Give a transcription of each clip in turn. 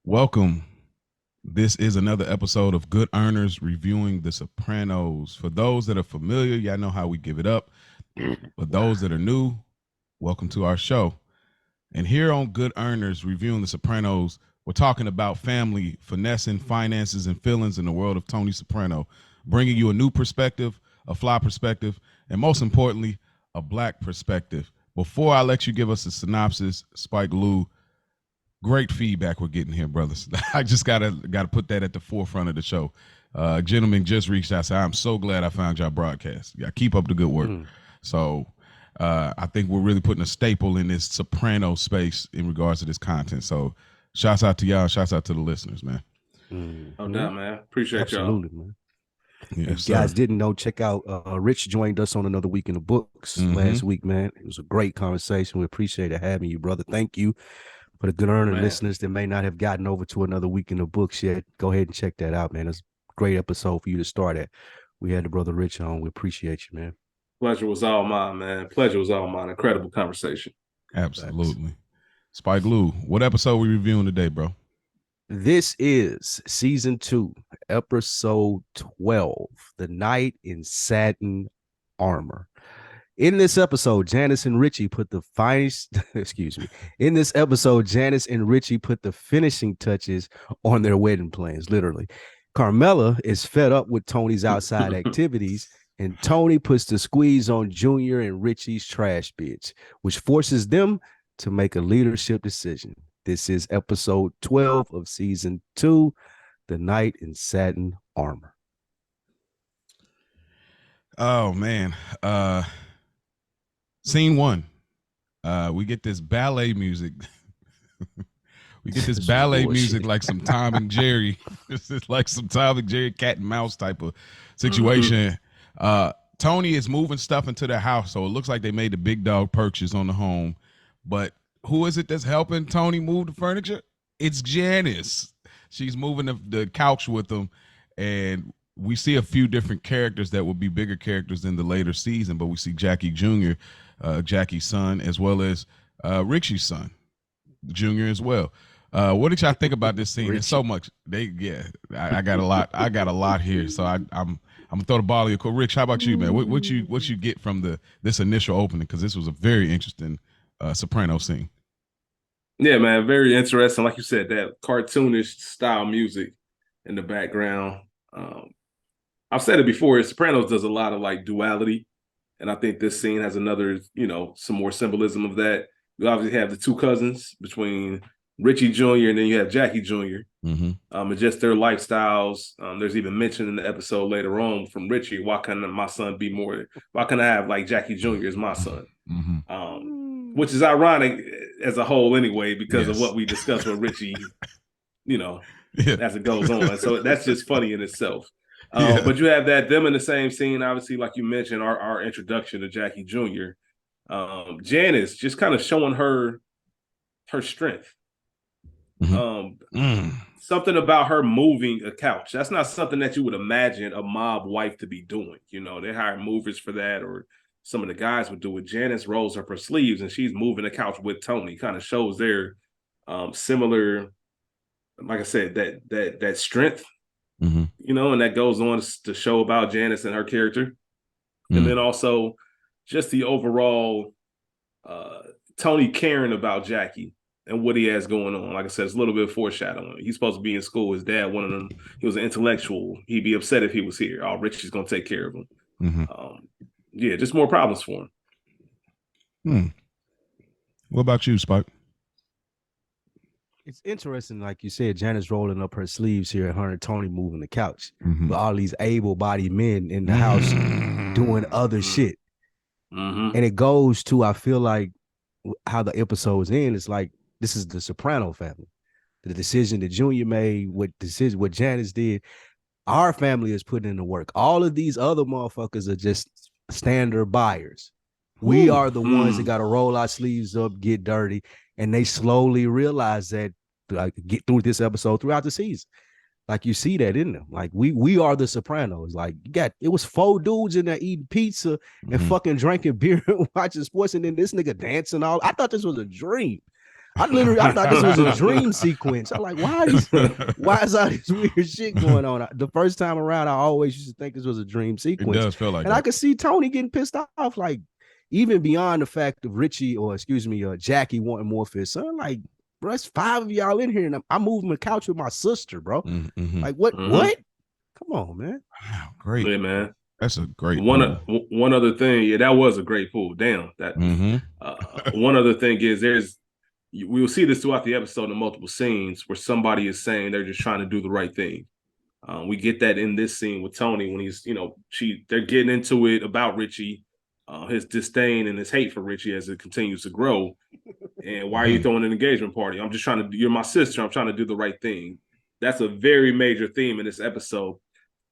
Welcome. This is another episode of Good Earners reviewing The Sopranos. For those that are familiar, y'all know how we give it up. For those that are new, welcome to our show. And here on Good Earners reviewing The Sopranos, we're talking about family, finessing, finances, and feelings in the world of Tony Soprano, bringing you a new perspective, a fly perspective, and most importantly, a black perspective. Before I let you give us a synopsis, Spike Lou, great feedback we're getting here, brothers. I just gotta put that at the forefront of the show. Gentleman just reached out. Said, I'm so glad I found y'all broadcast. Yeah, keep up the good work. So I think we're really putting a staple in this Soprano space in regards to this content. So shouts out to y'all. Shouts out to the listeners, man. No doubt, man. Appreciate Absolutely, y'all. man. Yes, if you guys didn't know, check out Rich joined us on another week in the books last week, man. It was a great conversation. We appreciated having you, brother. Thank you. For the Good Earner listeners that may not have gotten over to another week in the books yet, go ahead and check that out, man. It's a great episode for you to start at. We had the brother Rich on. We appreciate you, man. Pleasure was all mine, man. Pleasure was all mine. Incredible conversation. Absolutely. Spike Lou, what episode we reviewing today, bro? This is season 2, episode 12, The Knight in Satin Armor. In this episode, Janice and Richie put the In this episode, Janice and Richie put the finishing touches on their wedding plans, literally. Carmela is fed up with Tony's outside activities, and Tony puts the squeeze on Junior and Richie's trash bitch, which forces them to make a leadership decision. This is episode 12 of season 2, The Knight in Satin Armor. Oh, man. Scene 1, we get this ballet music. We get this ballet music like some Tom and Jerry. This is like some Tom and Jerry cat and mouse type of situation. Tony is moving stuff into their house, so it looks like they made the big dog purchase on the home. But who is it that's helping Tony move the furniture? It's Janice. She's moving the couch with them, and we see a few different characters that will be bigger characters in the later season, but we see Jackie Jr., Jackie's son, as well as Richie's son, Junior as well. What did y'all think about this scene? There's so much. I got a lot. I got a lot here, so I'm gonna throw the ball in your court. Rich, how about you, man? What you get from this initial opening? Because this was a very interesting Soprano scene. Yeah, man, very interesting. Like you said, that cartoonish style music in the background. I've said it before. Sopranos does a lot of like duality. And I think this scene has another, some more symbolism of that. You obviously have the two cousins between Richie Jr. and then you have Jackie Jr. And just their lifestyles. There's even mention in the episode later on from Richie, why can't my son be more, why can't I have like Jackie Jr. as my son? Which is ironic as a whole anyway, because of what we discussed with Richie, as it goes on. So that's just funny in itself. But you have them in the same scene, obviously, like you mentioned, our introduction to Jackie Jr. Janice just kind of showing her strength. Something about her moving a couch. That's not something that you would imagine a mob wife to be doing. They hire movers for that, or some of the guys would do it. Janice rolls up her sleeves and she's moving the couch with Tony. Kind of shows their similar, like I said, that strength. And that goes on to show about Janice and her character. And then also just the overall Tony caring about Jackie and what he has going on. Like I said, it's a little bit of foreshadowing. He's supposed to be in school. His dad, one of them, he was an intellectual. He'd be upset if he was here. Oh, Richie's going to take care of him. Just more problems for him. What about you, Spike? It's interesting, like you said, Janice rolling up her sleeves here and her and Tony moving the couch. But all these able-bodied men in the house doing other shit. And it goes to, I feel like, how the episode's end. It's like, this is the Soprano family. The decision that Junior made, what Janice did, our family is putting in the work. All of these other motherfuckers are just standard buyers. We are the ones that got to roll our sleeves up, get dirty. And they slowly realize that, get through this episode throughout the season. Like, you see that in them. Like, we are the Sopranos. Like, it was 4 dudes in there eating pizza and fucking drinking beer and watching sports, and then this nigga dancing all. I thought this was a dream. I thought this was a dream sequence. I'm like, why is all this weird shit going on? The first time around, I always used to think this was a dream sequence. It does feel like and that. I could see Tony getting pissed off, like even beyond the fact of Richie or Jackie wanting more for his son. Like, bro, it's 5 of y'all in here, and I'm moving the couch with my sister, bro. Mm-hmm. Like, what? Mm-hmm. What? Come on, man. Wow, great. Yeah, man. That's a great one other thing. Yeah, that was a great pull. Damn. That one other thing is we will see this throughout the episode in multiple scenes where somebody is saying they're just trying to do the right thing. We get that in this scene with Tony when he's, they're getting into it about Richie, his disdain and his hate for Richie as it continues to grow. And why are you throwing an engagement party? I'm just trying to, you're my sister. I'm trying to do the right thing. That's a very major theme in this episode.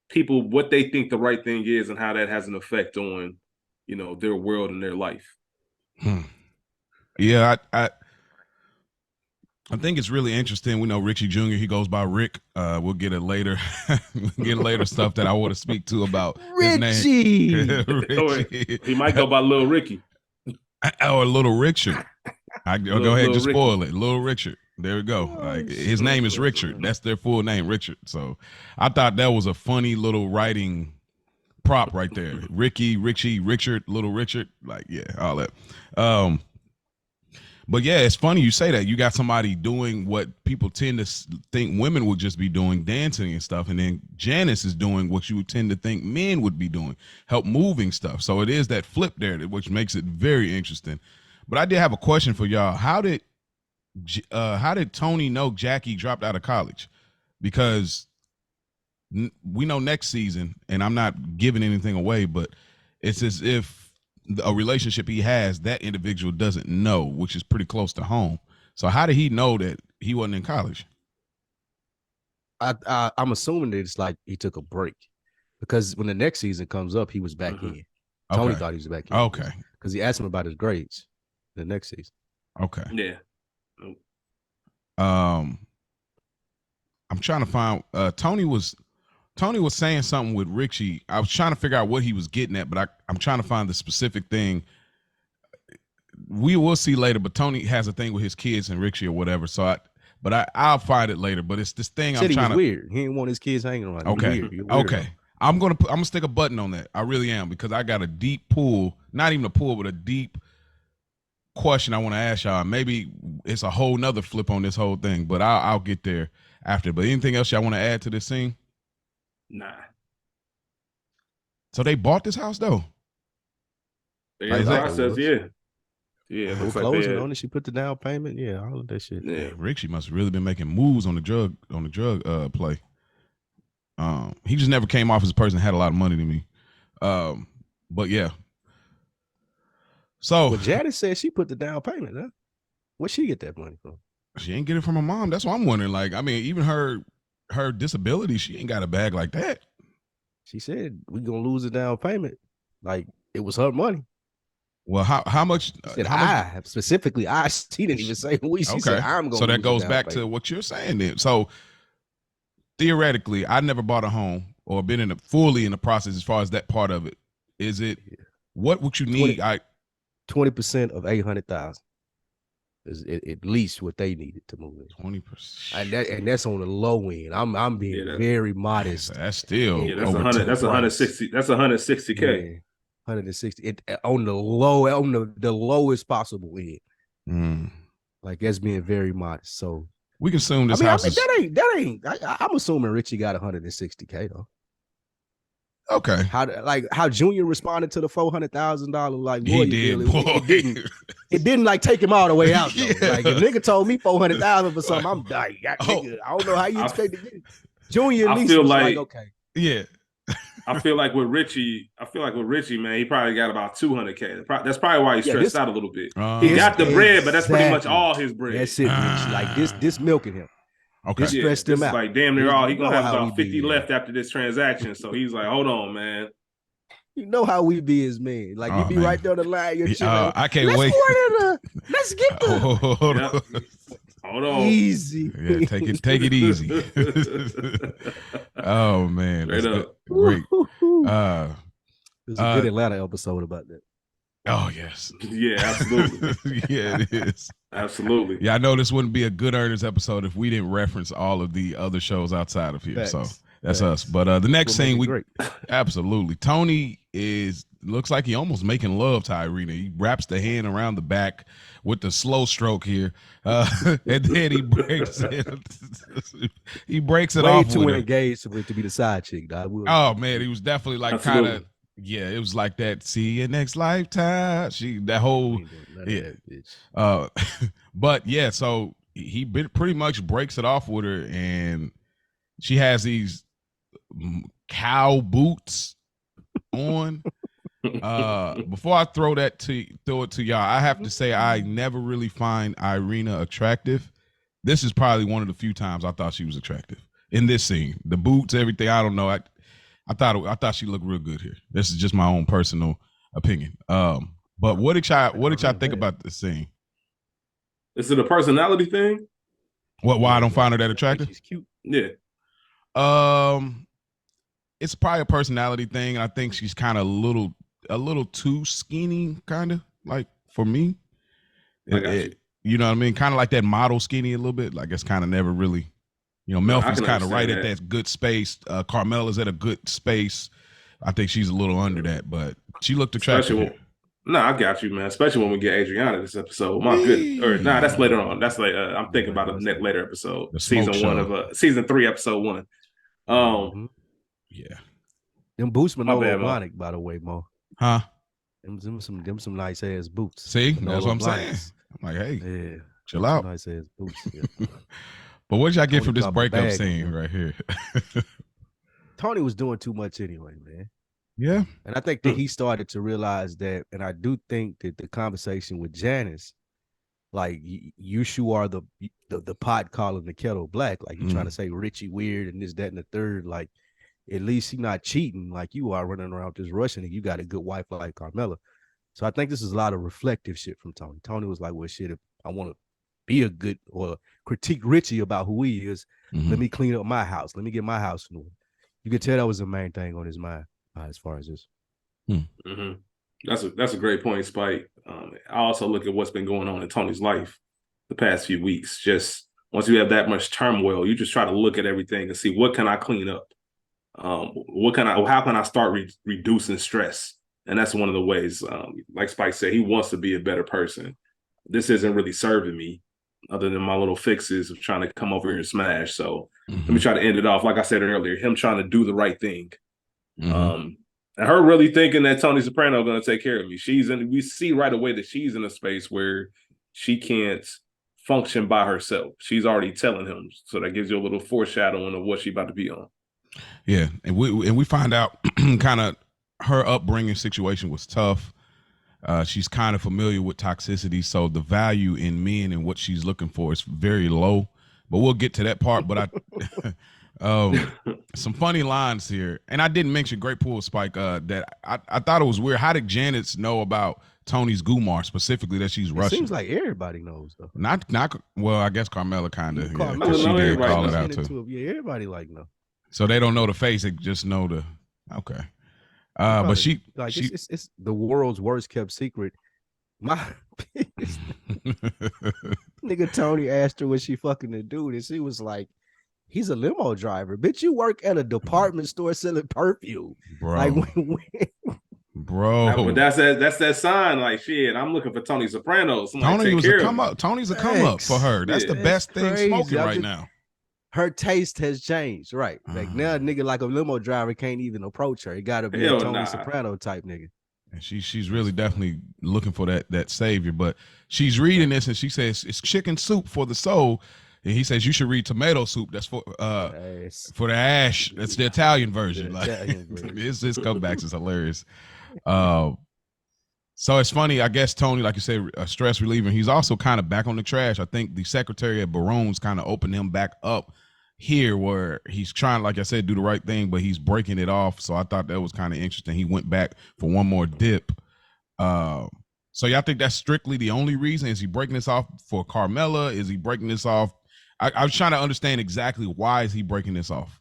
People, what they think the right thing is and how that has an effect on, their world and their life. Yeah, I think it's really interesting. We know Richie Jr., he goes by Rick. We'll get it later. We'll get later stuff that I want to speak to about Richie. His name. Richie. He might go by Little Ricky. Or Little Richard. Go ahead and just spoil it. Little Richard. There we go. His name is Richard. That's their full name, Richard. So I thought that was a funny little writing prop right there. Ricky, Richie, Richard, Little Richard. Like, yeah, all that. But yeah, it's funny you say that. You got somebody doing what people tend to think women would just be doing, dancing and stuff. And then Janice is doing what you would tend to think men would be doing, help moving stuff. So it is that flip there, which makes it very interesting. But I did have a question for y'all. How did Tony know Jackie dropped out of college? Because we know next season, and I'm not giving anything away, but it's as if a relationship he has, that individual doesn't know, which is pretty close to home. So how did he know that he wasn't in college? I'm assuming that it's like he took a break, because when the next season comes up, he was back in. Tony thought he was back in. Okay. Because he asked him about his grades the next season. Okay. Yeah. I'm trying to find Tony was saying something with Richie. I was trying to figure out what he was getting at, but I'm trying to find the specific thing. We will see later, but Tony has a thing with his kids and Richie or whatever. So I'll find it later. But it's this thing I'm trying to. Weird. He didn't want his kids hanging around. Okay. Okay. I'm gonna stick a button on that. I really am, because I got a deep pull, not even a pull, but a deep question I want to ask y'all. Maybe it's a whole nother flip on this whole thing, but I'll get there after. But anything else y'all want to add to this scene? Nah. So they bought this house though? Yeah, the process, yeah. Yeah, looks like closing on it. She put the down payment. Yeah, all of that shit. Yeah, Richie must have really been making moves on the drug play. He just never came off as a person that had a lot of money to me. But yeah. So well, Janice said she put the down payment, huh? Where'd she get that money from? She ain't get it from her mom. That's what I'm wondering. Like, I mean, even her disability, she ain't got a bag like that. She said we gonna lose the down payment. Like, it was her money. Well, how much? She said specifically. She didn't even say we. She said I'm going. So that goes back to what you're saying then. So theoretically, I never bought a home or been fully in the process as far as that part of it. Is it? What would you need? 20% of 800,000 is at least what they needed to move in. 20%, and that's on the low end. I'm being very modest. That's still that's 100. That's 160. That's 160K. Yeah, 160 on the lowest possible end. Like, that's being very modest. So we can assume this house is... that ain't. I'm assuming Richie got 160K though. Okay. How Junior responded to the $400,000 like he did. It didn't like take him all the way out. Yeah. Like, if nigga told me 400,000 for something, I'm like, nigga, I don't know how you expect to get it. Junior at least was like okay. Yeah. I feel like with Richie, man, he probably got about 200K. That's probably why he's stressed out a little bit. He got the bread, but that's pretty much all his bread. That's it, Richie. Like this milking him. Okay. This stressed him out. Like damn near all. He's gonna have about 50 left after this transaction. So he's like, hold on, man. You know how we be as men. Like, you be right there on the line. You're I can't wait. Let's get the. Hold on. Easy. Yeah, take it easy. Oh man, straight up. Great. There's a good Atlanta episode about that. Oh yes. Yeah, absolutely. Yeah, it is. Absolutely. Yeah, I know this wouldn't be a good earners episode if we didn't reference all of the other shows outside of here. Facts. So that's us. But the next scene, great. Absolutely. Tony looks like he almost making love to Irina. He wraps the hand around the back with the slow stroke here, and then he breaks it. He breaks it Way off. too engaged for it to be the side chick. Oh man, he was definitely like kind of. Yeah, it was like that. See you next lifetime. That whole. Yeah. But yeah, so he pretty much breaks it off with her, and she has these cow boots on. Before I throw it to y'all, I have to say I never really find Irina attractive. This is probably one of the few times I thought she was attractive in this scene. The boots, everything. I don't know. I thought she looked real good here. This is just my own personal opinion. But what did y'all think about this scene? Is it a personality thing? Why I don't find her that attractive? She's cute. Yeah. It's probably a personality thing. I think she's kind of a little too skinny, kind of like for me. You know what I mean? Kind of like that model skinny a little bit. Like it's kind of never really, Melfi's kind of right at that good space. Carmela's at a good space. I think she's a little under that, but she looked attractive. I got you, man. Especially when we get Adriana this episode. My goodness. Or that's later on. That's like I'm thinking about a later episode. Season 3, episode 1. Yeah. Them boots Manolo Blahnik, by the way, Mo. Huh? Them some nice ass boots. See, that's what I'm saying. I'm like, hey, chill out. Nice ass boots. Yeah. But what did y'all get from this breakup scene right here? Tony was doing too much anyway, man. Yeah. And I think that he started to realize that, and I do think that the conversation with Janice, like you are the pot calling the kettle black. Like you trying to say Richie weird and this, that, and the third. Like at least he not cheating like you are running around just rushing and you got a good wife like Carmela. So I think this is a lot of reflective shit from Tony. Tony was like, well, shit, if I want to be a good or critique Richie about who he is, let me clean up my house. Let me get my house in order. You could tell that was the main thing on his mind as far as this. That's a great point, Spike. I also look at what's been going on in Tony's life the past few weeks. Just once you have that much turmoil, you just try to look at everything and see what can I clean up. How can I start reducing stress? And that's one of the ways, like Spike said, he wants to be a better person. This isn't really serving me other than my little fixes of trying to come over here and smash. So let me try to end it off. Like I said earlier, him trying to do the right thing. And her really thinking that Tony Soprano is going to take care of me. We see right away that she's in a space where she can't function by herself. She's already telling him. So that gives you a little foreshadowing of what she's about to be on. Yeah. And we find out kind of her upbringing situation was tough. She's kind of familiar with toxicity. So the value in men and what she's looking for is very low. But we'll get to that part. But some funny lines here, and I didn't mention great pool, Spike. That I thought it was weird. How did Janice know about Tony's Gumar specifically that she's Russian? Seems like everybody knows though. Not well. I guess Carmela kind of. Yeah, she did call it out too. Yeah, everybody know. So they don't know the face; they just know the. Okay. But she like it's the world's worst kept secret. My nigga Tony asked her what she fucking to do, and she was like, he's a limo driver. Bitch, you work at a department store selling perfume. Bro. Like, bro. But that's that sign. Like, shit, I'm looking for Tony Sopranos. Tony was a come up. Tony's a come up for her. That's the best thing smoking right now. Her taste has changed, right? Like now, a nigga like a limo driver can't even approach her. It got to be a Tony Soprano type nigga. And she's really definitely looking for that savior. But she's reading this and she says it's chicken soup for the soul. And he says you should read tomato soup. That's for the ash. That's the Italian version. His comebacks is hilarious. So it's funny. I guess Tony, like you said, a stress reliever. He's also kind of back on the trash. I think the secretary at Barone's kind of opened him back up here, where he's trying, like I said, do the right thing, but he's breaking it off. So I thought that was kind of interesting. He went back for one more dip. So y'all think that's strictly the only reason? Is he breaking this off for Carmela? Is he breaking this off? I was trying to understand exactly why is he breaking this off.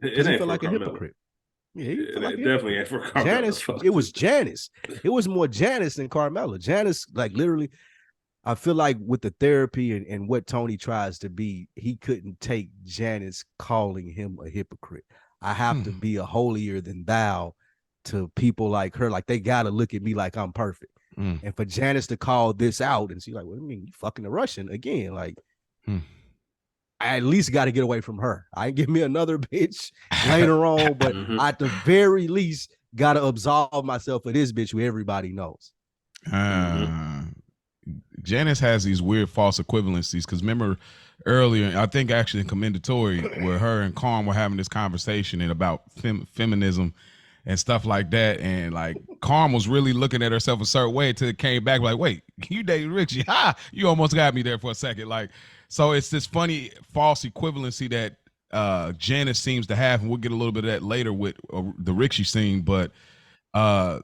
Does he feel like a hypocrite? Yeah, it definitely ain't for Carmella. Janice, it was Janice. It was more Janice than Carmella. Janice, like literally, I feel like with the therapy and what Tony tries to be, he couldn't take Janice calling him a hypocrite. I have to be a holier than thou to people like her. Like, they got to look at me like I'm perfect. And for Janice to call this out and she's like, what do you mean? You fucking a Russian again? Like, I at least got to get away from her. I ain't give me another bitch later on, but I at the very least got to absolve myself of this bitch who everybody knows. Janice has these weird false equivalencies because remember earlier, I think actually in Commendatory, where her and Carm were having this conversation and about feminism and stuff like that, and like Carm was really looking at herself a certain way until it came back like, wait, you dated Richie? Ha! You almost got me there for a second. Like, so it's this funny false equivalency that Janice seems to have, and we'll get a little bit of that later with the Richie scene, but I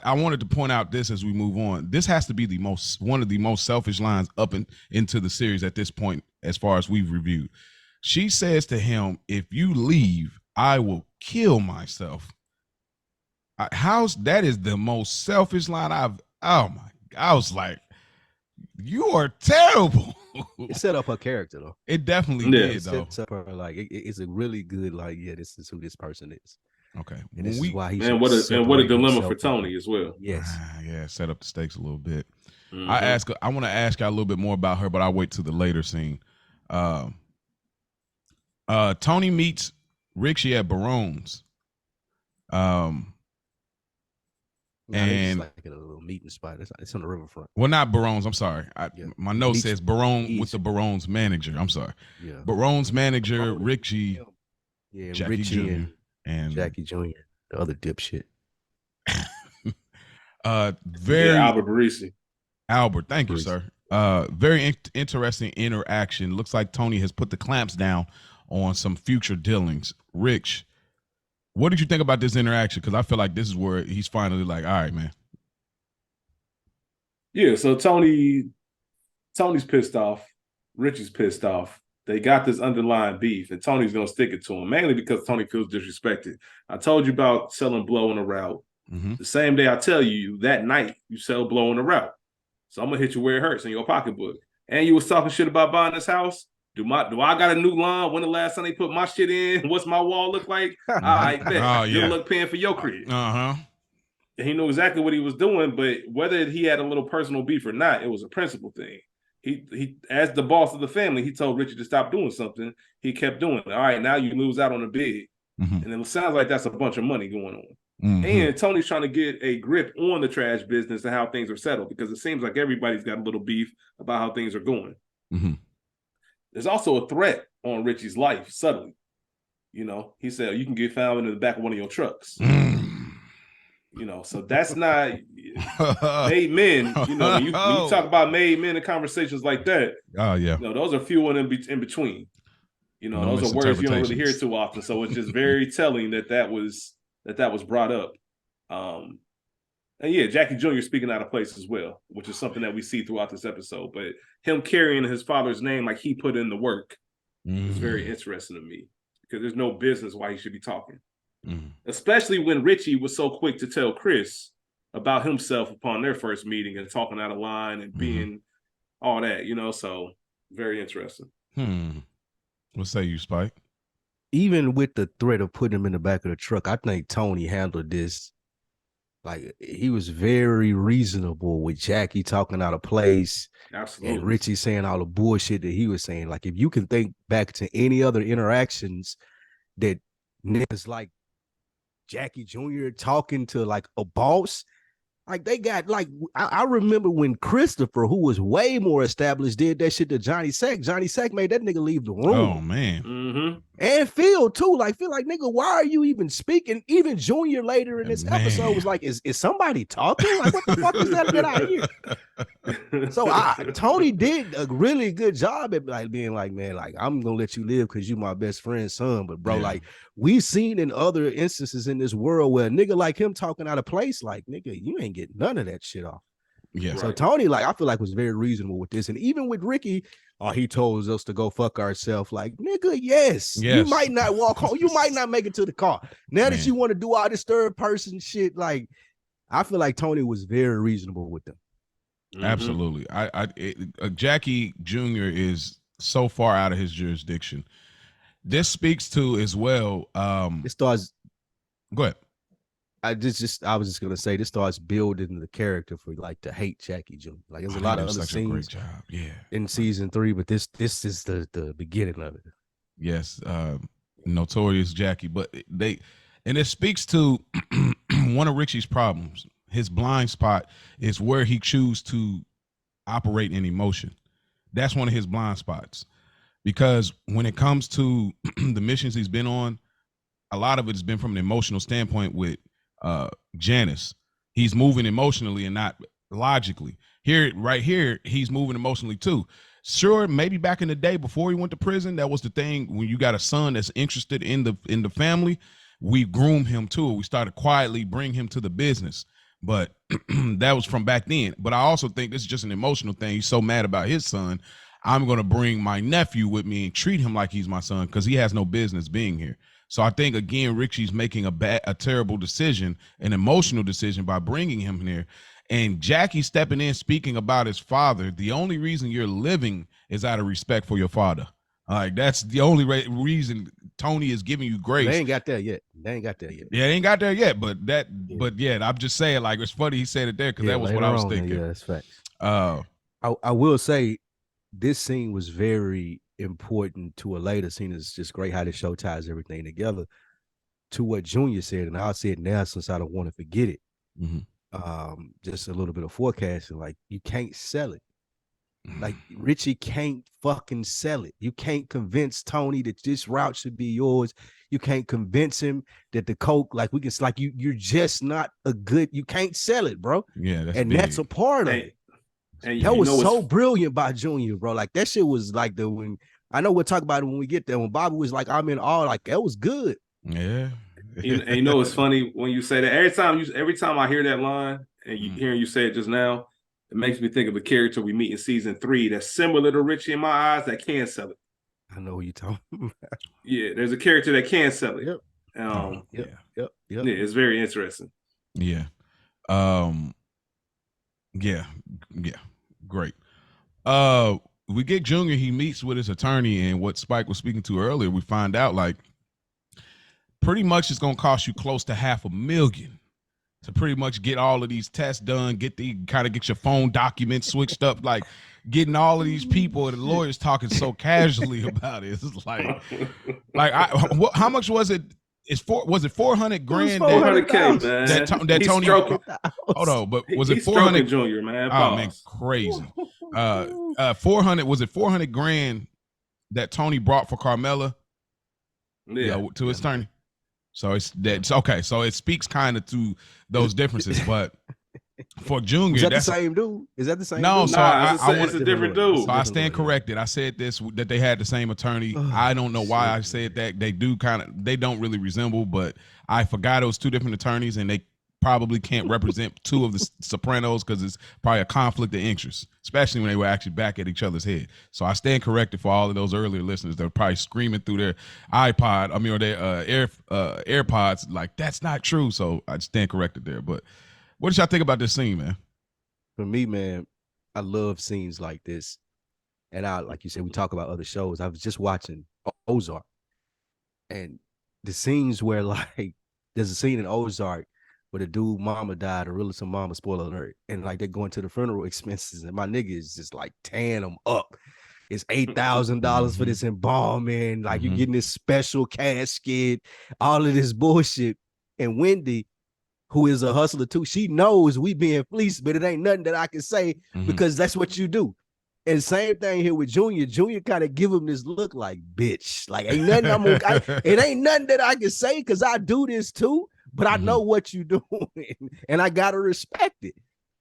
wanted to point out this as we move on. This has to be one of the most selfish lines up into the series at this point, as far as we've reviewed. She says to him, "If you leave, I will kill myself." That is the most selfish line I was like, you are terrible. It set up her character though. It definitely did though. It set up her, like it's a really good, like, yeah, this is who this person is. Okay. And this is why he what a dilemma for Tony as well. Yes. Yeah, set up the stakes a little bit. I want to ask you a little bit more about her, but I'll wait till the later scene. Tony meets Richie at Barone's. And like a little meeting spot. It's on the riverfront. Well, not Barone's. I'm sorry. My note says Barone with the Barone's manager. I'm sorry. Yeah. Barone's manager, Richie. Yeah, Jackie Richie Jr. and Jackie Jr., the other dipshit. Albert Barisi. Albert, thank you, sir. Very interesting interaction. Looks like Tony has put the clamps down on some future dealings. Rich, what did you think about this interaction? Because I feel like this is where he's finally like, all right, man. Yeah, so Tony's pissed off. Richie's pissed off. They got this underlying beef, and Tony's going to stick it to him, mainly because Tony feels disrespected. I told you about selling blow in a route. The same day I tell you, that night, you sell blow in a route. So I'm going to hit you where it hurts in your pocketbook. And you was talking shit about buying this house. Do I got a new lawn? When the last time they put my shit in? What's my wall look like? I bet. Good luck paying for your crib. And he knew exactly what he was doing, but whether he had a little personal beef or not, it was a principle thing. He as the boss of the family, he told Richie to stop doing something. He kept doing it. All right, now you lose out on the bid. And it sounds like that's a bunch of money going on. And Tony's trying to get a grip on the trash business and how things are settled, because it seems like everybody's got a little beef about how things are going. There's also a threat on Richie's life, subtly. You know, he said, you can get found in the back of one of your trucks. You know, so that's not made men. You know, when you talk about made men in conversations like that, you know, those are few and in between. You know, those are words you don't really hear too often. So it's just very telling that was brought up. And yeah, Jackie Jr. speaking out of place as well, which is something that we see throughout this episode. But him carrying his father's name like he put in the work is very interesting to me, because there's no business why he should be talking. Especially when Richie was so quick to tell Chris about himself upon their first meeting and talking out of line and being all that, you know, so very interesting. What say you, Spike? Even with the threat of putting him in the back of the truck, I think Tony handled this. Like, he was very reasonable with Jackie talking out of place. Absolutely. And Richie saying all the bullshit that he was saying. Like, if you can think back to any other interactions that niggas like Jackie Jr. talking to like a boss, like they got like, I remember when Christopher, who was way more established, did that shit to Johnny Sack. Johnny Sack made that nigga leave the room. Oh man. And Phil too. Like, feel like, nigga, why are you even speaking? Even Junior later in this episode was like, is somebody talking? Like, what the fuck is that? Get out of here. So Tony did a really good job at like being like, man, like, I'm gonna let you live because you my best friend's son. But bro, like, we've seen in other instances in this world where a nigga like him talking out of place, like, nigga, you ain't getting none of that shit off. Yeah. So Tony, like, I feel like was very reasonable with this. And even with Ricky, he told us to go fuck ourselves. Like, nigga, yes. You might not walk home. You might not make it to the car. Now that you want to do all this third person shit, like, I feel like Tony was very reasonable with them. Absolutely. Jackie Jr. is so far out of his jurisdiction. This speaks to as well. It starts. Go ahead. I was just gonna say this starts building the character for like to hate Jackie Jr. Like there's a lot of other scenes in season 3, but this is the beginning of it. Yes, notorious Jackie, but it speaks to one of Richie's problems. His blind spot is where he chooses to operate in emotion. That's one of his blind spots, because when it comes to the missions he's been on, a lot of it has been from an emotional standpoint with Janice. He's moving emotionally and not logically. Right here, he's moving emotionally too. Sure, maybe back in the day before he went to prison, that was the thing. When you got a son that's interested in the family, we groom him to it. We started quietly bring him to the business. But that was from back then. But I also think this is just an emotional thing. He's so mad about his son. I'm going to bring my nephew with me and treat him like he's my son because he has no business being here. So I think, again, Richie's making a terrible decision, an emotional decision by bringing him here. And Jackie stepping in, speaking about his father. The only reason you're living is out of respect for your father. Like, that's the only reason Tony is giving you grace. They ain't got there yet. Yeah, they ain't got there yet. But I'm just saying, like, it's funny he said it there because that was what I was thinking. Yeah, that's facts. I will say this scene was very important to a later scene. It's just great how the show ties everything together to what Junior said, and I'll say it now since I don't want to forget it. Just a little bit of forecasting, like, you can't sell it. Like, Richie can't fucking sell it. You can't convince Tony that this route should be yours. You can't convince him that the coke, like, you're just not a good. You can't sell it, bro. Yeah, that's a part of it. And that was so brilliant by Junior, bro. Like, that shit was like when I know we'll talk about it when we get there. When Bobby was like, I'm in awe, like, that was good. Yeah. And you know, it's funny when you say that. Every time I hear that line and hearing you say it just now, it makes me think of a character we meet in season 3 that's similar to Richie in my eyes that can sell it. I know who you're talking about. Yeah, there's a character that can sell it. Yep. Yeah, it's very interesting. Yeah. Great. We get Junior, he meets with his attorney, and what Spike was speaking to earlier, we find out, like, pretty much it's gonna cost you close to $500,000 to pretty much get all of these tests done, get your phone documents switched up, like getting all of these people and the lawyers talking so casually about it. It's like how much was it? Was it $400,000? $400K, man. That Tony. Hold on, but was it $400,000? Junior, man. Oh man, crazy. Was it $400,000 that Tony brought for Carmela? Yeah, to his attorney. So it's okay. So it speaks kind of to those differences, but for Junior, is that the same dude? Is that the same? No, dude? so it's a different dude. So I stand corrected. I said this, that they had the same attorney. I don't know why I said that. They don't really resemble, but I forgot it was 2 different attorneys, and they probably can't represent 2 of the Sopranos because it's probably a conflict of interest, especially when they were actually back at each other's head. So I stand corrected for all of those earlier listeners that were probably screaming through their iPod, or their AirPods, like, that's not true. So I stand corrected there. But what did y'all think about this scene, man? For me, man, I love scenes like this. And like you said, we talk about other shows. I was just watching Ozark, and the scenes where, like, there's a scene in Ozark where the dude mama died, or really some mama, spoiler alert, and like they're going to the funeral expenses, and my nigga is just like tearing them up. It's $8,000 for this embalming, like you're getting this special casket, all of this bullshit. And Wendy, who is a hustler too, she knows we being fleeced, but it ain't nothing that I can say because that's what you do. And same thing here with Junior. Junior kind of give him this look like, bitch, like ain't nothing it ain't nothing that I can say because I do this too. But I know what you're doing, and I gotta respect it.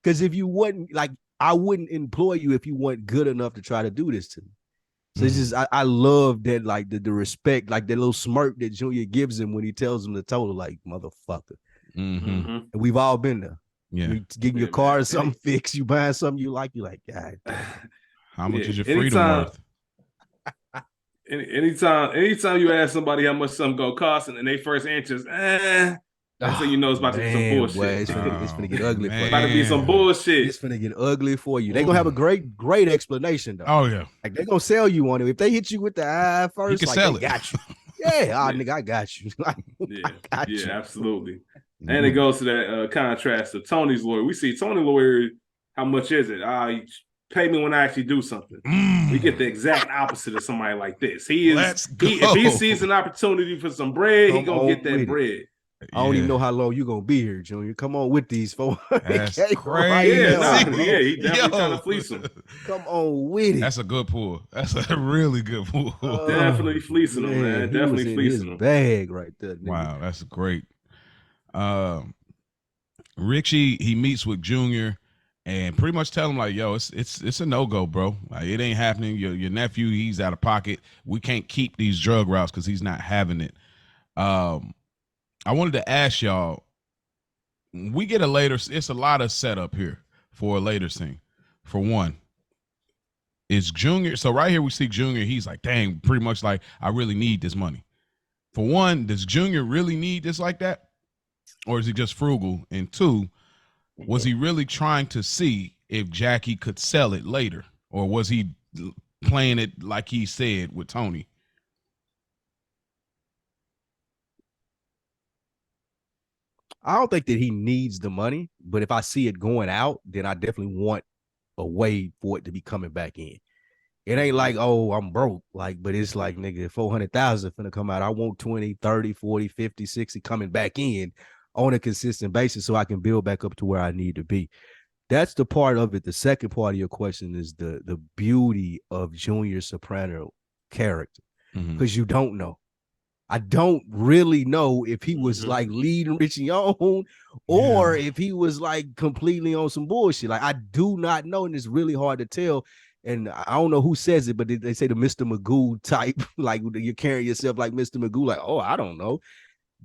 Because if you wouldn't, like, I wouldn't employ you if you weren't good enough to try to do this to me. So it's just, I love that, like, the respect, like that little smirk that Junior gives him when he tells him the total, like, motherfucker. And we've all been there. Yeah. You getting your car or something fixed, you buying something you like, God damn. How much is your freedom worth? Anytime you ask somebody how much something gonna cost, and they first answer is, that's how you know it's about to be some bullshit. Boy, it's finna get ugly for you. About to be some bullshit. It's finna get ugly for you. They gonna have a great explanation though. Oh yeah, like they gonna sell you on it. If they hit you with the eye first, you can sell it. Got you. Yeah, nigga, I got you. I got you. Absolutely. And it goes to that contrast to Tony's lawyer. We see Tony's lawyer. How much is it? Pay me when I actually do something. We get the exact opposite of somebody like this. If he sees an opportunity for some bread, he gonna get that bread. I don't even know how long you gonna be here, Junior. Come on with these folks. That's crazy. He definitely trying to fleece him. Come on with it. That's a good pull. That's a really good pull. Definitely fleecing him, man. Definitely fleecing him. Bag right there. Nigga. Wow, that's great. Richie, he meets with Junior and pretty much tell him like, yo, it's a no-go, bro. Like, it ain't happening. Your nephew, he's out of pocket. We can't keep these drug routes because he's not having it. I wanted to ask y'all, we get it's a lot of setup here for a later scene. For one, is Junior, so right here we see Junior, he's like, dang, pretty much like, I really need this money. For one, does Junior really need this like that? Or is he just frugal? And two, was he really trying to see if Jackie could sell it later? Or was he playing it like he said with Tony? I don't think that he needs the money, but if I see it going out, then I definitely want a way for it to be coming back in. It ain't like, oh, I'm broke. But it's like, nigga, 400,000 finna come out. I want 20, 30, 40, 50, 60 coming back in on a consistent basis so I can build back up to where I need to be. That's the part of it. The second part of your question is the beauty of Junior Soprano character, because you don't know. I don't really know if he was like leading Richie on or if he was like completely on some bullshit. Like, I do not know, and it's really hard to tell. And I don't know who says it, but they say the Mr. Magoo type, like you're carrying yourself like Mr. Magoo, like, oh, I don't know.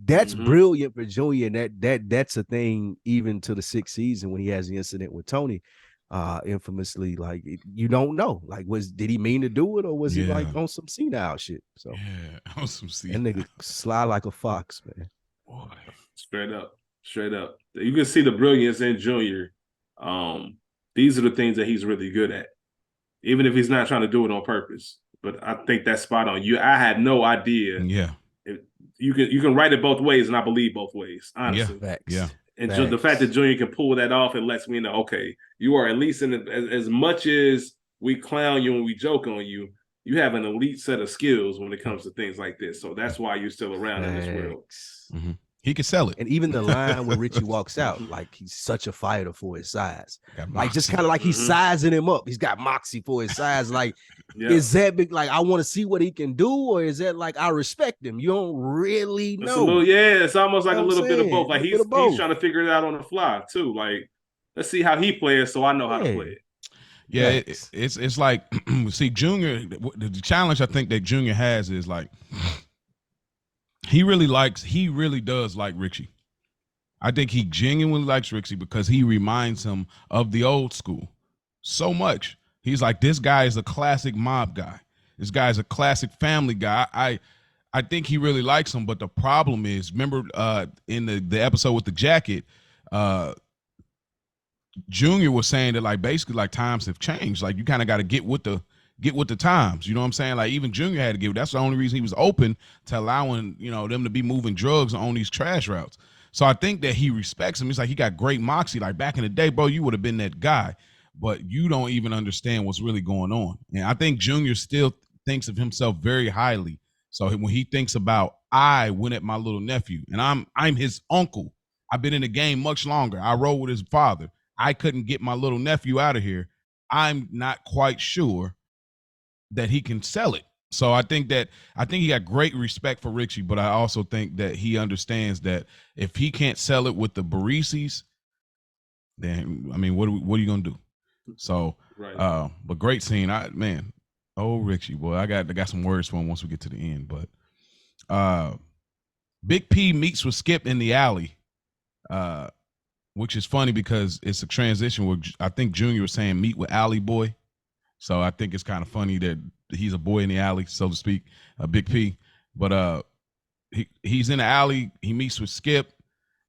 That's brilliant for Junior, and that's a thing even to the sixth season when he has the incident with Tony. Infamously, like, you don't know, like, did he mean to do it, or was he like on some senile shit? So on some senile. That nigga sly like a fox, man. Boy, straight up. You can see the brilliance in Junior. These are the things that he's really good at, even if he's not trying to do it on purpose. But I think that's spot on. I had no idea. Yeah, you can write it both ways, and I believe both ways. Honestly, yeah. And the fact that Junior can pull that off, it lets me know, okay, you are at least as much as we clown you and we joke on you, you have an elite set of skills when it comes to things like this. So that's why you're still around in this world. He can sell it. And even the line where Richie walks out, like, he's such a fighter for his size. Like, just kind of like he's sizing him up. He's got moxie for his size. Like, is that big? Like, I want to see what he can do, or is that like, I respect him? You don't really know. It's almost like a little bit of both. Like, he's trying to figure it out on the fly too. Like, let's see how he plays, so I know how to play it. Yeah, it's like, see, Junior, the challenge I think that Junior has is like, he really does like Richie. I think he genuinely likes Richie because he reminds him of the old school so much. He's like, this guy is a classic mob guy. This guy is a classic family guy. I think he really likes him, but the problem is, remember in the episode with the jacket, Junior was saying that, like, basically, like, times have changed. Like, you kind of got to get with the times. You know what I'm saying? Like, even Junior had to give. That's the only reason he was open to allowing, them to be moving drugs on these trash routes. So I think that he respects him. He's like, he got great moxie. Like, back in the day, bro, you would have been that guy, but you don't even understand what's really going on. And I think Junior still thinks of himself very highly. So when he thinks about, I went at my little nephew, and I'm his uncle. I've been in the game much longer. I rode with his father. I couldn't get my little nephew out of here. I'm not quite sure that he can sell it. So I think he got great respect for Richie, but I also think that he understands that if he can't sell it with the Barisis, then, I mean, what are you gonna do? So, right. But great scene, Richie, boy, I got some words for him once we get to the end. But Big P meets with Skip in the alley. which is funny because it's a transition where I think Junior was saying meet with Alley Boy. So I think it's kind of funny that he's a boy in the alley, so to speak, a Big P. But he's in the alley. He meets with Skip,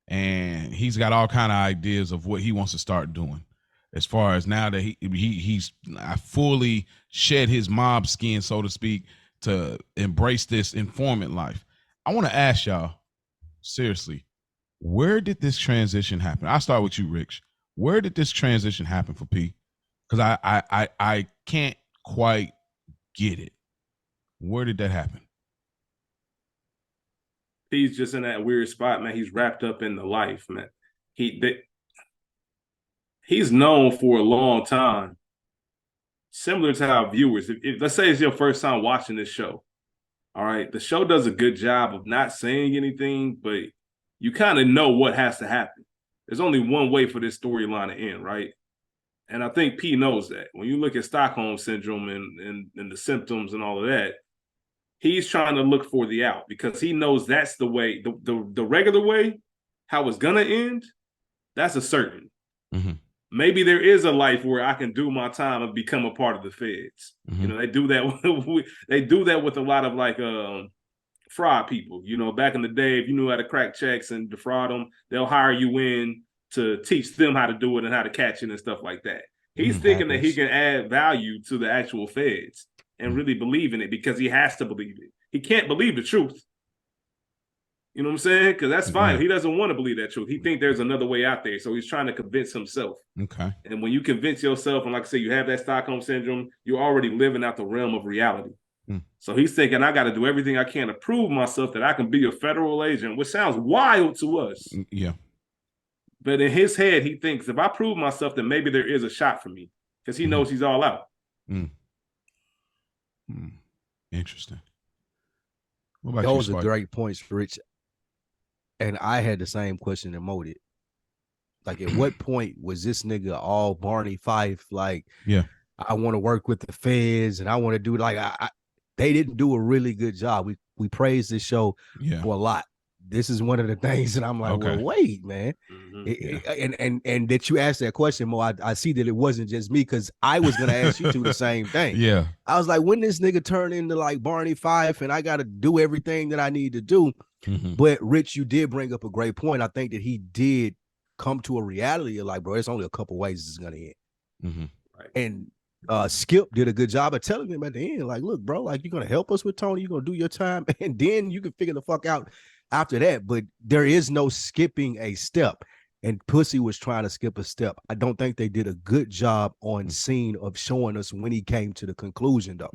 and he's got all kind of ideas of what he wants to start doing. As far as now that he's fully shed his mob skin, so to speak, to embrace this informant life. I want to ask y'all, seriously, where did this transition happen? I'll start with you, Rich. Where did this transition happen for P? Because I can't quite get it. Where did that happen? He's just in that weird spot, man. He's wrapped up in the life, man. He's known for a long time, similar to how viewers, if let's say it's your first time watching this show, all right, the show does a good job of not saying anything, but you kind of know what has to happen. There's only one way for this storyline to end, right? And I think P knows that. When you look at Stockholm Syndrome and the symptoms and all of that, he's trying to look for the out because he knows that's the way, the regular way, how it's going to end, that's a certain. Mm-hmm. Maybe there is a life where I can do my time and become a part of the feds. Mm-hmm. You know, they do that with a lot of like fraud people. You know, back in the day, if you knew how to crack checks and defraud them, they'll hire you in to teach them how to do it and how to catch it and stuff like that. He's thinking that he can add value to the actual feds and really believe in it because he has to believe it. He can't believe the truth. You know what I'm saying? Because that's fine. He doesn't want to believe that truth. He thinks there's another way out there. So he's trying to convince himself. Okay. And when you convince yourself, and like I said, you have that Stockholm Syndrome, you're already living out the realm of reality. So he's thinking, I got to do everything I can to prove myself that I can be a federal agent, which sounds wild to us. Yeah. But in his head, he thinks, if I prove myself, then maybe there is a shot for me. Because he knows he's all out. Interesting. What about Those you, are great points, Rich. And I had the same question that Mo did. Like, at what point was this nigga all Barney Fife? Like, yeah, I want to work with the feds and I want to do like they didn't do a really good job. We praised this show for a lot. This is one of the things that I'm like, well, wait, man. And that you asked that question, Mo, I see that it wasn't just me because I was gonna ask you two the same thing. Yeah. I was like, when this nigga turn into like Barney Fife and I gotta do everything that I need to do. But Rich, you did bring up a great point. I think that he did come to a reality of like, bro, it's only a couple ways it's gonna end. Right. And Skip did a good job of telling him at the end, like, look, bro, like, you're gonna help us with Tony, you're gonna do your time, and then you can figure the fuck out after that. But there is no skipping a step. And Pussy was trying to skip a step. I don't think they did a good job on scene of showing us when he came to the conclusion, though.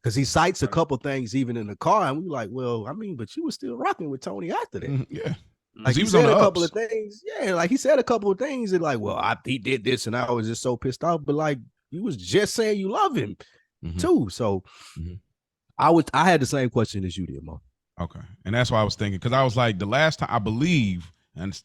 Because he cites a couple things even in the car, and we were like, well, I mean, but you were still rocking with Tony after that. Yeah. Like, he said a couple of things. Yeah, like he said a couple of things, and like, well, he did this, and I was just so pissed off. But like, you was just saying you love him too. So I had the same question as you did, Mo. Okay. And that's why I was thinking, because I was like, the last time I believe, and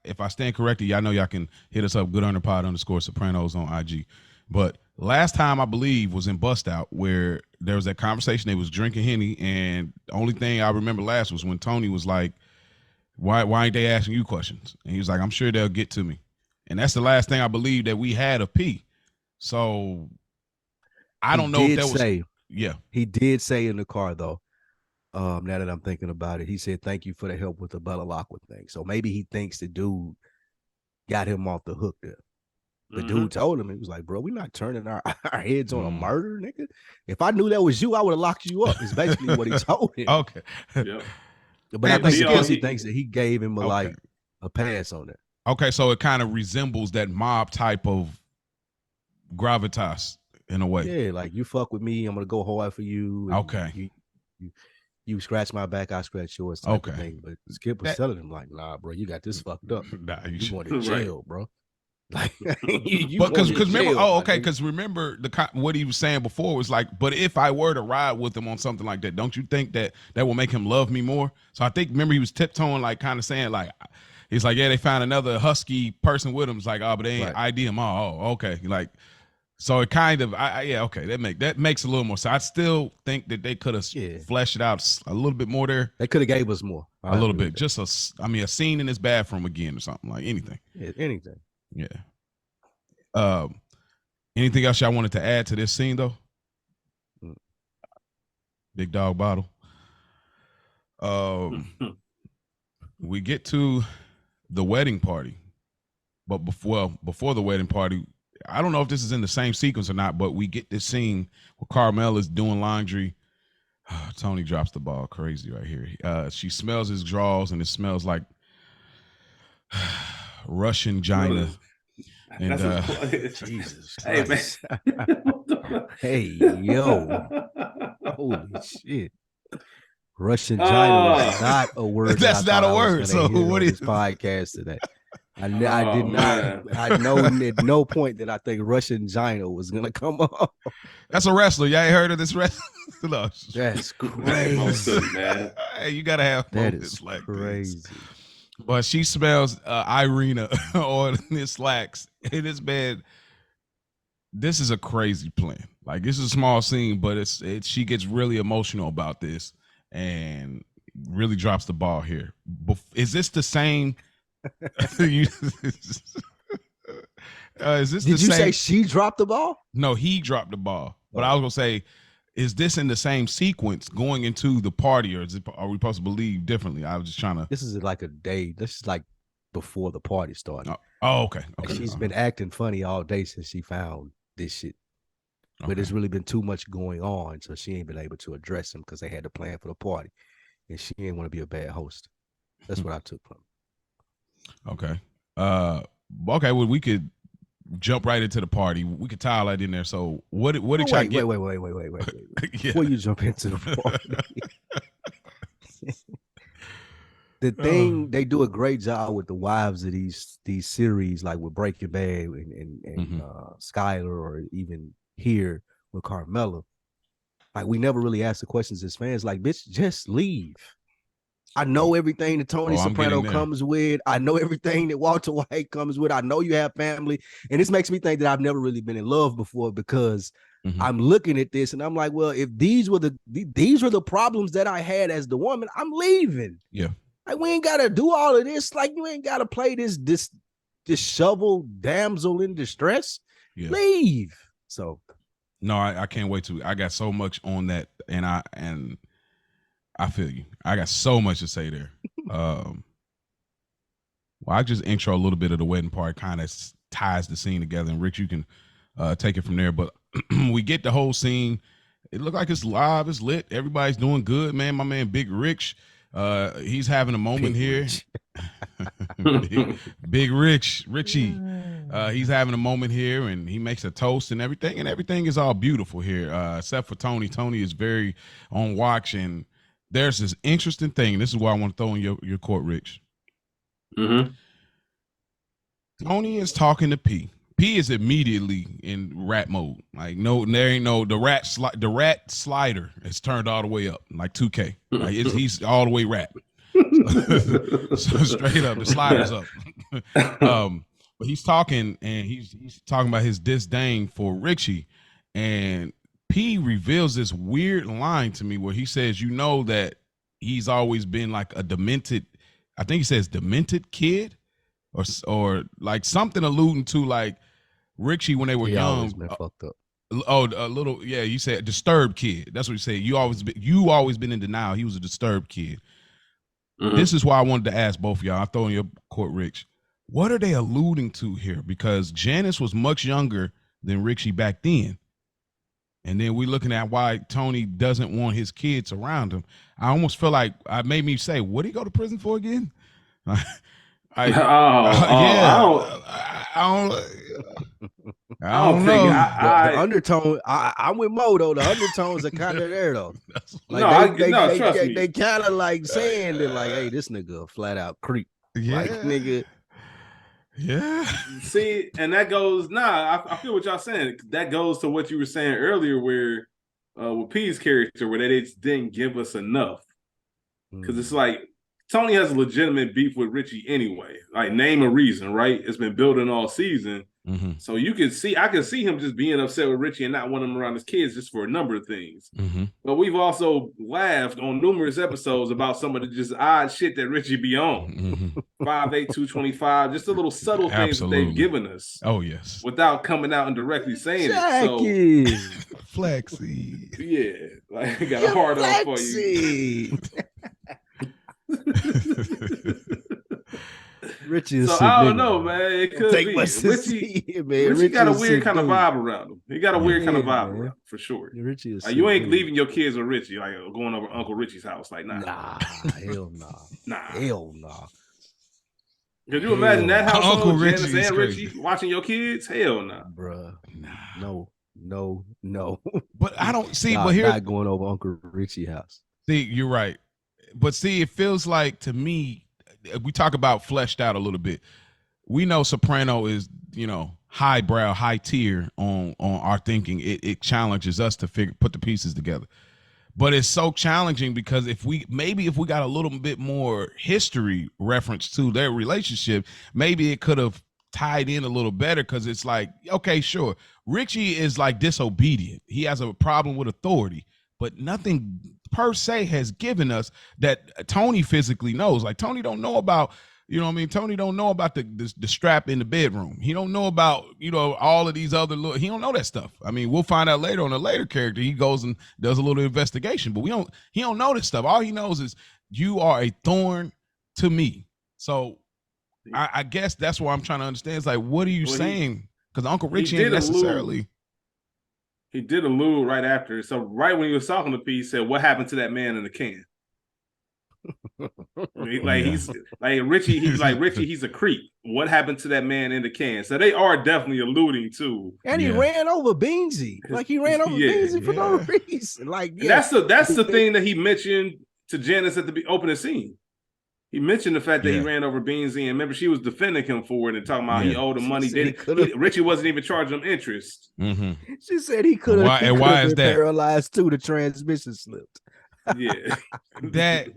if I stand corrected, y'all know y'all can hit us up, GoodUnderPod_Sopranos on IG. But last time I believe was in Bust Out, where there was that conversation. They was drinking Henny, and the only thing I remember last was when Tony was like, why ain't they asking you questions? And he was like, I'm sure they'll get to me. And that's the last thing I believe that we had of P. So I don't know if that was. Yeah. He did say in the car, though, now that I'm thinking about it, he said, thank you for the help with the Bella Lockwood thing. So maybe he thinks the dude got him off the hook there. The dude told him, he was like, bro, we're not turning our heads on a murder, nigga. If I knew that was you, I would have locked you up. Is basically what he told him. Okay. Yeah. But I think he thinks that he gave him a pass on that. Okay, so it kind of resembles that mob type of gravitas in a way. Yeah, like, you fuck with me, I'm gonna go hard for you. Okay. You scratch my back, I scratch yours. Type of thing. But Skip was telling him like, nah, bro, you got this fucked up. Nah, you going to jail, bro. Like, because remember, because remember what he was saying before was like, but if I were to ride with him on something like that, don't you think that will make him love me more? So I think, remember, he was tiptoeing, like, kind of saying, like, he's like, yeah, they found another husky person with him. It's like, oh, but they ain't ID him. Oh, okay. Like, So it kind of, okay, that makes a little more sense. I still think that they could have fleshed it out a little bit more there. They could have gave us more. A little bit, just a scene in his bathroom again or something, like anything. Yeah, anything. Yeah. Anything else y'all wanted to add to this scene though? Big dog bottle. We get to the wedding party, but before the wedding party, I don't know if this is in the same sequence or not, but we get this scene where Carmel is doing laundry. Tony drops the ball crazy right here. She smells his drawers, and it smells like Russian Gina. And Jesus Christ. Hey, yo. Holy shit. Russian Gina is not a word. That's not a word. So what is this podcast today? I did not. I know at no point that I think Russian Gina was gonna come up. That's a wrestler. Y'all ain't heard of this wrestler? No. That's crazy, man. Hey, you gotta have that is like crazy. This. But she smells Irina on his slacks in his bed. This is a crazy plan. Like, this is a small scene, but she gets really emotional about this and really drops the ball here. Is this the same? Is this? Did you say she dropped the ball? No, he dropped the ball. But I was gonna say, is this in the same sequence going into the party, or are we supposed to believe differently? I was just trying to. This is like a day. This is like before the party started. Oh, okay. She's been acting funny all day since she found this shit. But there's really been too much going on, so she ain't been able to address him because they had to plan for the party, and she didn't want to be a bad host. That's what I took from it. Okay. Okay. Well, we could jump right into the party. We could tie all that in there. So what did y'all get? Wait. Before you jump into the party, the thing they do a great job with the wives of these series, like with Breaking Bad and Skyler, or even here with Carmela. Like, we never really ask the questions as fans. Like, bitch, just leave. I know everything that Tony Soprano comes with. I know everything that Walter White comes with. I know you have family. And this makes me think that I've never really been in love before, because I'm looking at this and I'm like, well, if these were the problems that I had as the woman, I'm leaving. Yeah. Like, we ain't got to do all of this. Like, you ain't got to play this shovel damsel in distress. Yeah. Leave. So. No, I can't wait to. I got so much on that, and I feel you. I got so much to say there. Well, I just intro a little bit of the wedding part, kind of ties the scene together. And Rich, you can take it from there. But we get the whole scene. It looked like it's live. It's lit. Everybody's doing good, man. My man, Big Rich, he's having a moment here. Big Richie. He's having a moment here, and he makes a toast and everything is all beautiful here, except for Tony. Tony is very on watch, and there's this interesting thing. This is why I want to throw in your court, Rich. Tony is talking to P. P is immediately in rat mode. Like, no, there ain't no the rat slider is turned all the way up, like 2K. Like, he's all the way rat. So straight up, the slider's up. But he's talking, and he's talking about his disdain for Richie, and P reveals this weird line to me where he says, you know, that he's always been like a demented, I think he says demented kid, or like something alluding to like Richie when they were young. Been fucked up. Oh, a little, yeah. You said disturbed kid. That's what you said. You always been in denial. He was a disturbed kid. This is why I wanted to ask both of y'all. I'll throw in your court, Rich. What are they alluding to here? Because Janice was much younger than Richie back then. And then we're looking at why Tony doesn't want his kids around him. I almost feel like it made me say, what did he go to prison for again? I don't know. The undertone, I'm with Mo though. The undertones are kind of there though. Like, they kind of like saying that, like, hey, this nigga a flat out creep. Yeah. Like, nigga. Yeah. See, and that goes, I feel what y'all saying. That goes to what you were saying earlier, where with P's character, where they just didn't give us enough. Because it's like Tony has a legitimate beef with Richie anyway. Like, name a reason, right? It's been building all season. Mm-hmm. So I can see him just being upset with Richie and not wanting him around his kids just for a number of things. Mm-hmm. But we've also laughed on numerous episodes about some of the just odd shit that Richie be on. Mm-hmm. 5'8", 225, just the little subtle things that they've given us. Oh, yes. Without coming out and directly saying Jackie. it. So Flexy. Yeah. Like I got a hard on for you. Richie is so sick I don't nigga, know, man. It could be. Richie got a weird kind of vibe around him. He got a weird kind of vibe around him, for sure. Richie is you ain't leaving your kids with Richie, like going over Uncle Richie's house. Like, nah, hell nah. Nah. Hell nah. Could you imagine that household, Uncle Janice Richie and Richie watching your kids? Hell nah. Bruh. No. But I don't see, nah, but here not going over Uncle Richie's house. See, you're right. But see, it feels like to me, we talk about fleshed out a little bit. We know Soprano is, highbrow, high tier on our thinking. It challenges us to put the pieces together. But it's so challenging because if we got a little bit more history reference to their relationship, maybe it could have tied in a little better, because it's like, okay, sure, Richie is like disobedient. He has a problem with authority, but nothing per se has given us that Tony physically knows. Like Tony don't know about, Tony don't know about the strap in the bedroom. He don't know about, all of these other he don't know that stuff. I mean, we'll find out later on a later character. He goes and does a little investigation, but he don't know this stuff. All he knows is you are a thorn to me. So I guess that's what I'm trying to understand. It's like, what are you saying? Because Uncle Richie ain't necessarily. He did allude right after. So right when he was talking to P, he said, "What happened to that man in the can?" He's like Richie. He's like Richie. He's a creep. What happened to that man in the can? So they are definitely alluding to. And he ran over Beansy. Like he ran over Beansy for no reason. Like that's the thing that he mentioned to Janice at the opening scene. He mentioned the fact that he ran over Beansy, and remember she was defending him for it and talking about he owed him money. Richie wasn't even charging him interest. Mm-hmm. She said he could have. Why is that paralyzed too? The transmission slipped. Yeah, that.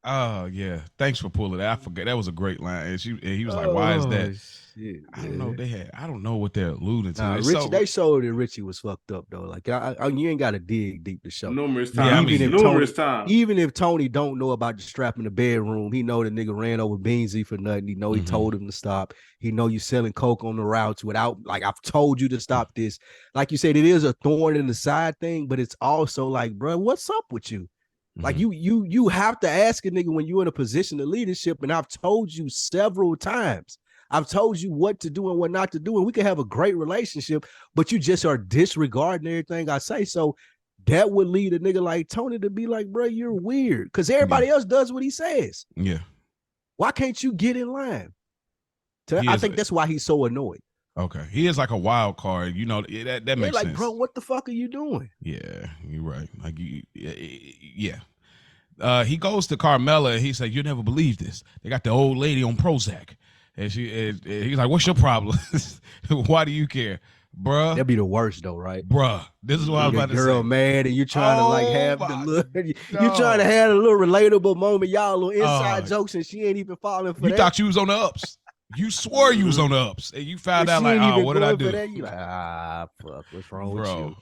Oh yeah, thanks for pulling that. I forgot that was a great line. And he was like, "Why is that?" Shit, I don't know. I don't know what they're alluding to. Richie, they showed that Richie was fucked up though. Like you ain't got to dig deep to show. Numerous times. Even if Tony don't know about the strap in the bedroom, he know the nigga ran over Beansy for nothing. He know he told him to stop. He know you selling coke on the routes without, like, I've told you to stop this. Like you said, it is a thorn in the side thing, but it's also like, bro, what's up with you? Like you have to ask a nigga when you're in a position of leadership, and I've told you several times. I've told you what to do and what not to do, and we can have a great relationship, but you just are disregarding everything I say. So that would lead a nigga like Tony to be like, bro, you're weird, because everybody else does what he says. Yeah. Why can't you get in line? I think that's why he's so annoyed. Okay, he is like a wild card, that makes like, sense. Bro, what the fuck are you doing? Yeah, you're right. Like, yeah. He goes to Carmela and he said, "You never believe this. They got the old lady on Prozac," and he's like, "What's your problem? Why do you care, bruh?" That'd be the worst though, right? Bruh, this is what I was about to say. Girl, man, and you're trying to like have the little, you're trying to have a little relatable moment, y'all, little inside jokes, and she ain't even falling for that. You thought you was on the ups. You swore you was on the ups, and you found out like, "Oh, what did I do?" You like, fuck, what's wrong with you?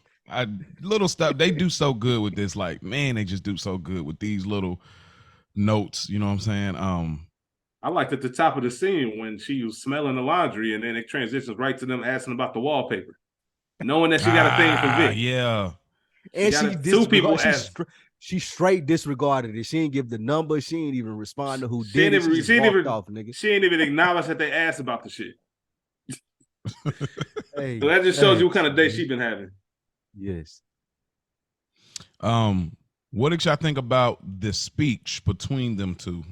Little stuff they do so good with this. Like, man, they just do so good with these little notes. You know what I'm saying? I liked at the top of the scene when she was smelling the laundry, and then it transitions right to them asking about the wallpaper, knowing that she got a thing for Vic. Yeah, and two people asked. She straight disregarded it. She ain't give the number. She ain't even respond to who did it. She walked off, nigga. She ain't even acknowledge that they asked about the shit. So that just shows you what kind of day she been having. Yes. What did y'all think about the speech between them two,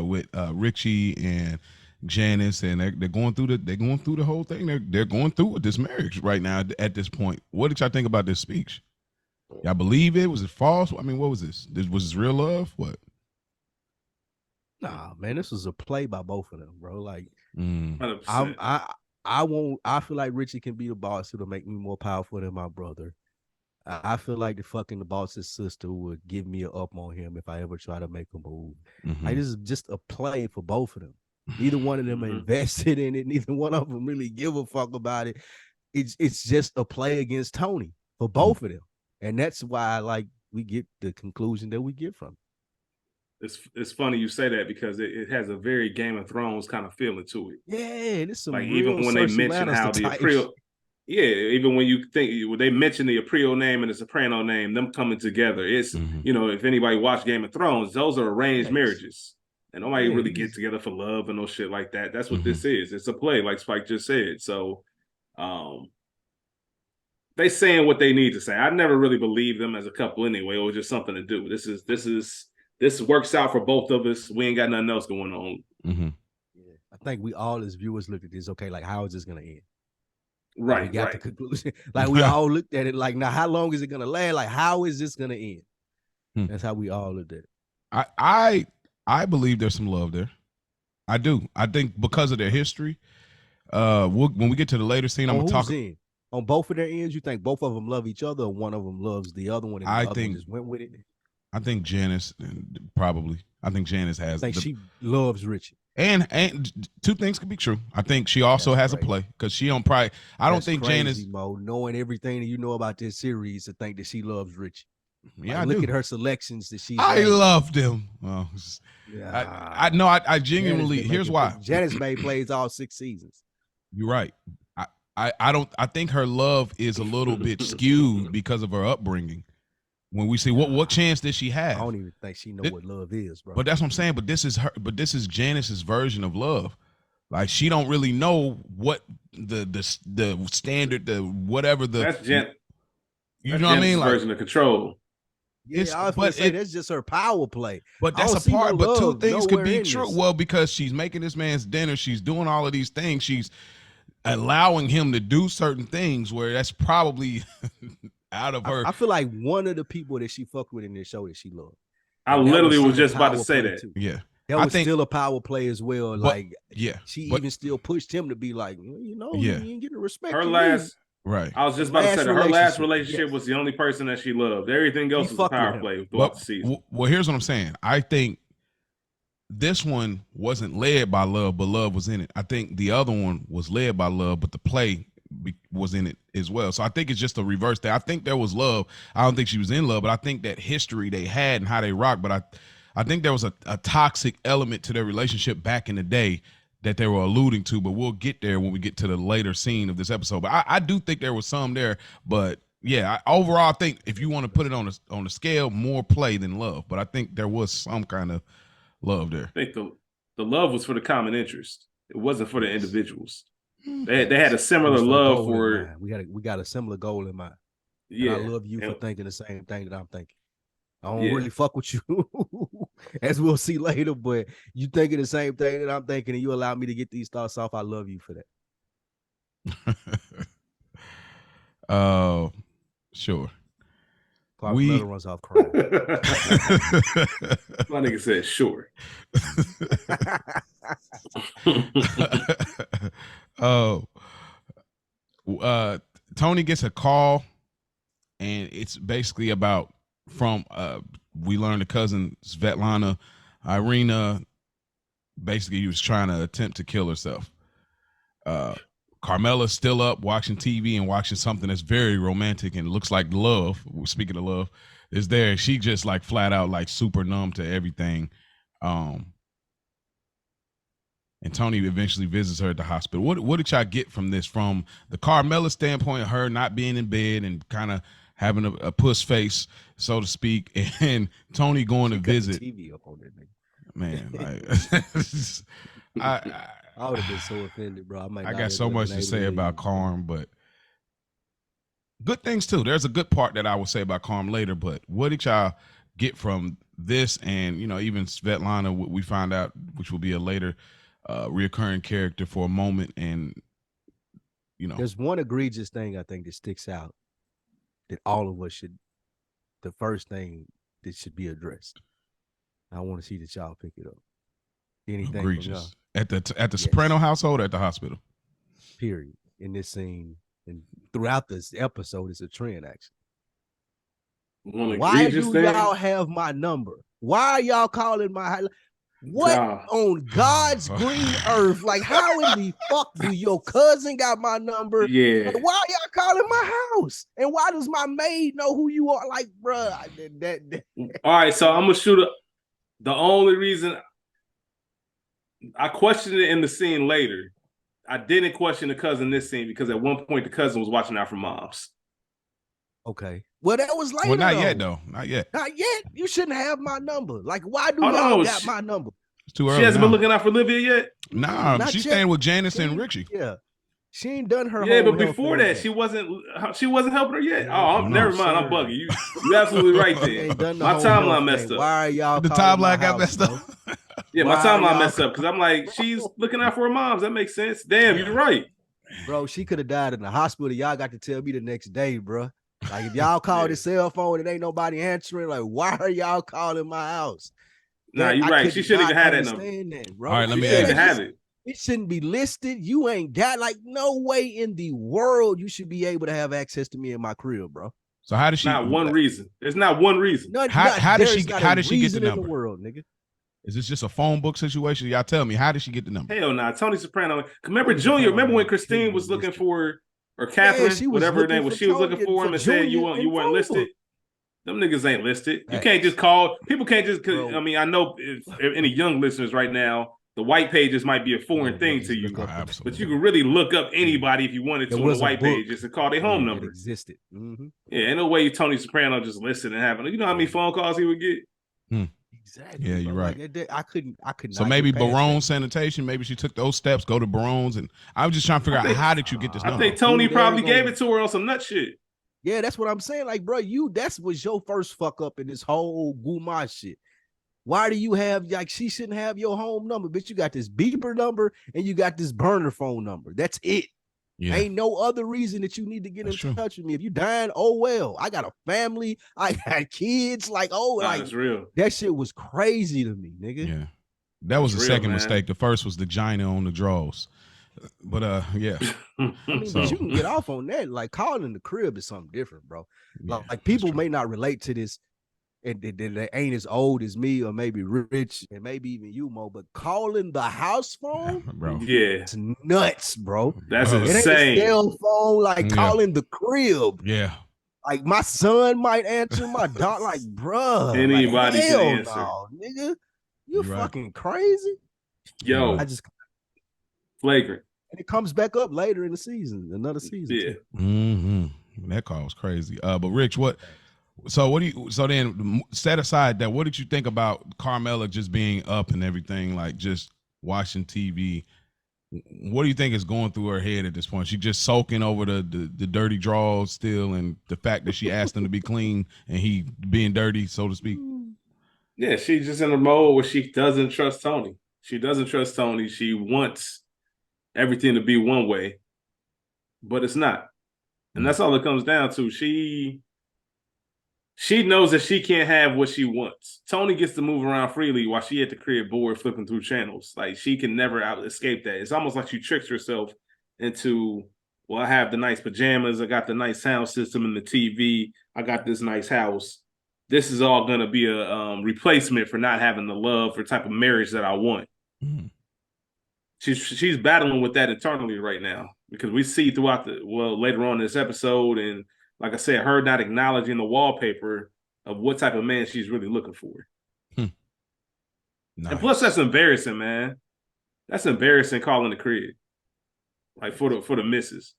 with Richie and Janice, and they're going through the whole thing. They're going through with this marriage right now at this point. What did y'all think about this speech? Y'all believe it? Was it false? I mean, what was this? Was this real love? What? Nah, man, this was a play by both of them, bro. Like, 100%. I feel like Richie can be the boss who'll make me more powerful than my brother. I feel like the boss's sister would give me an up on him if I ever try to make a move. Like, this is just a play for both of them. Neither one of them are invested in it. Neither one of them really give a fuck about it. It's just a play against Tony for both of them. And that's why like we get the conclusion that we get from it. It's funny you say that because it has a very Game of Thrones kind of feeling to it. Yeah, this is some like real even when they mention how the April, even when you think when they mention the April name and the Soprano name, them coming together, it's if anybody watched Game of Thrones, those are arranged marriages, and nobody really get together for love and no shit like that. That's what this is. It's a play, like Spike just said. So, they saying what they need to say. I never really believed them as a couple anyway. It was just something to do. This works out for both of us. We ain't got nothing else going on. Yeah, I think we all as viewers looked at this. Okay, like how is this gonna end? Right, we got the conclusion. Like we all looked at it. Like now, how long is it gonna last? Like how is this gonna end? That's how we all looked at it. I believe there's some love there. I do. I think because of their history. When we get to the later scene, I'm gonna talk. On both of their ends, you think both of them love each other, or one of them loves the other one, and the other one just went with it? I think Janice probably. I think Janice has. I think she loves Richie. And two things could be true. I think she also has a play because she don't probably. I don't think Janice, knowing everything that you know about this series, to think that she loves Richie. Yeah, look at her selections that she. I loved him. Well, yeah, I know. I genuinely. Here's why. Janice May plays all 6 seasons. You're right. I don't. I think her love is a little bit skewed because of her upbringing. When we see what chance did she have? I don't even think she know what love is, bro. But that's what I'm saying. But this is her. But this is Janice's version of love. Like she don't really know what the standard, the whatever the. That's Jan. You know what I mean? Like version of control. Yeah, I was gonna say that's just her power play. But that's a part. But two things could be true. Well, because she's making this man's dinner, she's doing all of these things. She's allowing him to do certain things where that's probably out of her. I feel like one of the people that she fucked with in this show that she loved. I literally was just about to say that. Too. Yeah. That was still a power play as well. But, like, yeah, she even still pushed him to be like, you ain't getting respect. Her last, right. I was just about to say that her last relationship was the only person that she loved. Everything else was a power play throughout the season. Well, here's what I'm saying. I think this one wasn't led by love, but love was in it. I think the other one was led by love, but the play was in it as well. So I think it's just a reverse there. I think there was love. I don't think she was in love, but I think that history they had and how they rock. But I think there was a toxic element to their relationship back in the day that they were alluding to, but we'll get there when we get to the later scene of this episode. But I do think there was some there, but yeah, overall, I think if you want to put it on a scale, more play than love. But I think there was some kind of love there. I think the love was for the common interest. It wasn't for the individuals. They had a similar love for. We got a similar goal in mind. Yeah, and I love you for thinking the same thing that I'm thinking. I don't really fuck with you, as we'll see later. But you thinking the same thing that I'm thinking, and you allow me to get these thoughts off. I love you for that. Sure. Carmelo runs off crying. My nigga said sure. Tony gets a call, and it's basically about we learned the cousin Svetlana Irina basically was trying to attempt to kill herself. Carmela's still up watching TV and watching something that's very romantic and looks like love. Speaking of love, is there. She just like flat out like super numb to everything. And Tony eventually visits her at the hospital. What did y'all get from this? From the Carmela standpoint, her not being in bed and kind of having a puss face, so to speak, and Tony going to visit. TV up on that nigga. Man, like, I would have been so offended, bro. I got so much to say about Carm, but good things too. There's a good part that I will say about Carm later, but what did y'all get from this? And, even Svetlana, we find out, which will be a later reoccurring character for a moment. And, there's one egregious thing I think that sticks out that all of us should, the first thing that should be addressed. I want to see that y'all pick it up. Anything egregious at the Soprano household or at the hospital? Period. In this scene and throughout this episode, it's a trend actually. Why do y'all have my number? Why are y'all calling my? What on God's green earth? Like, how in the fuck do your cousin got my number? Yeah. Like, why are y'all calling my house? And why does my maid know who you are? Like, bruh. All right, so I'm gonna shoot up. The only reason I questioned it in the scene later, I didn't question the cousin in this scene because at one point the cousin was watching out for moms. Okay. Well, that was later. Well, not yet though. Not yet. Not yet. You shouldn't have my number. Like, why do y'all got my number? It's too early. She hasn't been looking out for Olivia yet. Nah, she's staying with Janice and Richie. Yeah, she ain't done her. Yeah, but before that, she wasn't helping her yet. Oh, never mind. I'm bugging you. You absolutely right there. My timeline messed up. Why are y'all? The timeline got messed up. Yeah, my timeline messed up because I'm like, she's looking out for her moms. That makes sense. Damn, you're right, bro. She could have died in the hospital. Y'all got to tell me the next day, bro. Like, if y'all call the cell phone and ain't nobody answering, like, why are y'all calling my house? Nah, you're right. She shouldn't even have that number. That, bro. All right, let me have it. It shouldn't be listed. You ain't got, like, no way in the world you should be able to have access to me in my crib, bro. So how does she? Not one reason. There's not one reason. How does she get the number? In the world, nigga. Is this just a phone book situation? Y'all tell me. How did she get the number? Hell nah. Tony Soprano. Remember Junior? Remember when Christine was looking for, or Catherine, whatever her name was, she was looking for him and said you weren't listed. Them niggas ain't listed. You can't just call. People can't just. I mean, I know if any young listeners right now, the white pages might be a foreign thing to you, but you can really look up anybody if you wanted to on the white pages and call their home number. It existed. Mm-hmm. Yeah, ain't no way Tony Soprano just listened and having. You know how many phone calls he would get? Exactly. Yeah, you're right. Like, I couldn't. So maybe Barone Sanitation. Maybe she took those steps. Go to Barone's, and I was just trying to figure out how did you get this number? I think Tony probably gave it to her on some nut shit. Yeah, that's what I'm saying. Like, bro, that was your first fuck up in this whole Guma shit. Why do you have, like, she shouldn't have your home number, bitch? You got this beeper number and you got this burner phone number. That's it. Yeah. Ain't no other reason that you need to get in touch with me. If you dying, oh well. I got a family. I got kids. Like, that's real. That shit was crazy to me, nigga. Yeah, that was the second mistake. The first was the Gina on the draws. But yeah. I mean, but you can get off on that. Like, calling the crib is something different, bro. Yeah, like people may not relate to this, and they ain't as old as me or maybe Rich and maybe even you, Mo. But calling the house phone, bro, it's nuts, bro. That's insane. It ain't a cell phone, like calling the crib. Yeah. Like, my son might answer, my dog, like, bruh. Anybody can answer. No, nigga. You fucking crazy. Yo. I just flagrant. And it comes back up later in the season, another season. Yeah. Mm-hmm. That call was crazy. But Rich, so then set aside that, what did you think about Carmela just being up and everything, like just watching TV? What do you think is going through her head at this point? She just soaking over the dirty draws still, and the fact that she asked him to be clean and he being dirty, so to speak. Yeah, she's just in a mode where she doesn't trust Tony. She doesn't trust Tony. She wants everything to be one way, but it's not. And that's all it comes down to. She knows that she can't have what she wants. Tony gets to move around freely while she at the crib bored flipping through channels. Like, she can never escape that. It's almost like she tricks herself into, well, I have the nice pajamas, I got the nice sound system and the TV, I got this nice house. This is all going to be a replacement for not having the love or type of marriage that I want. Mm-hmm. She's battling with that internally right now, because we see throughout later on in this episode, and like I said, her not acknowledging the wallpaper of what type of man she's really looking for. Nice. And plus, that's embarrassing, man. That's embarrassing, calling the crib, like for the missus.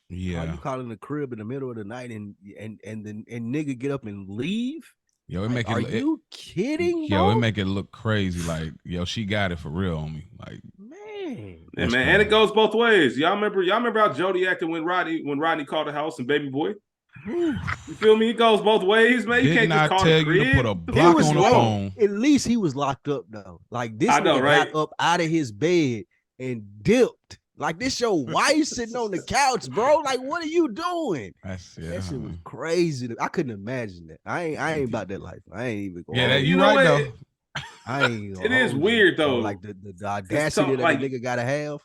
Yeah, you calling the crib in the middle of the night and nigga get up and leave. Yo, are you kidding? Yo, it make it look crazy. Like, yo, she got it for real on me. Like, man, and it goes both ways. Y'all remember how Jody acted when Rodney called the house and Baby Boy? You feel me? It goes both ways, man. You can't just call the crib. To put a block on the phone. At least he was locked up though. Like, this nigga got up out of his bed and dipped. Like, this your wife sitting on the couch, bro. Like, what are you doing? That shit was crazy. I couldn't imagine that. I ain't about that life. I ain't even going. Yeah, you right though. I ain't. It is weird though. Like the audacity that nigga gotta have.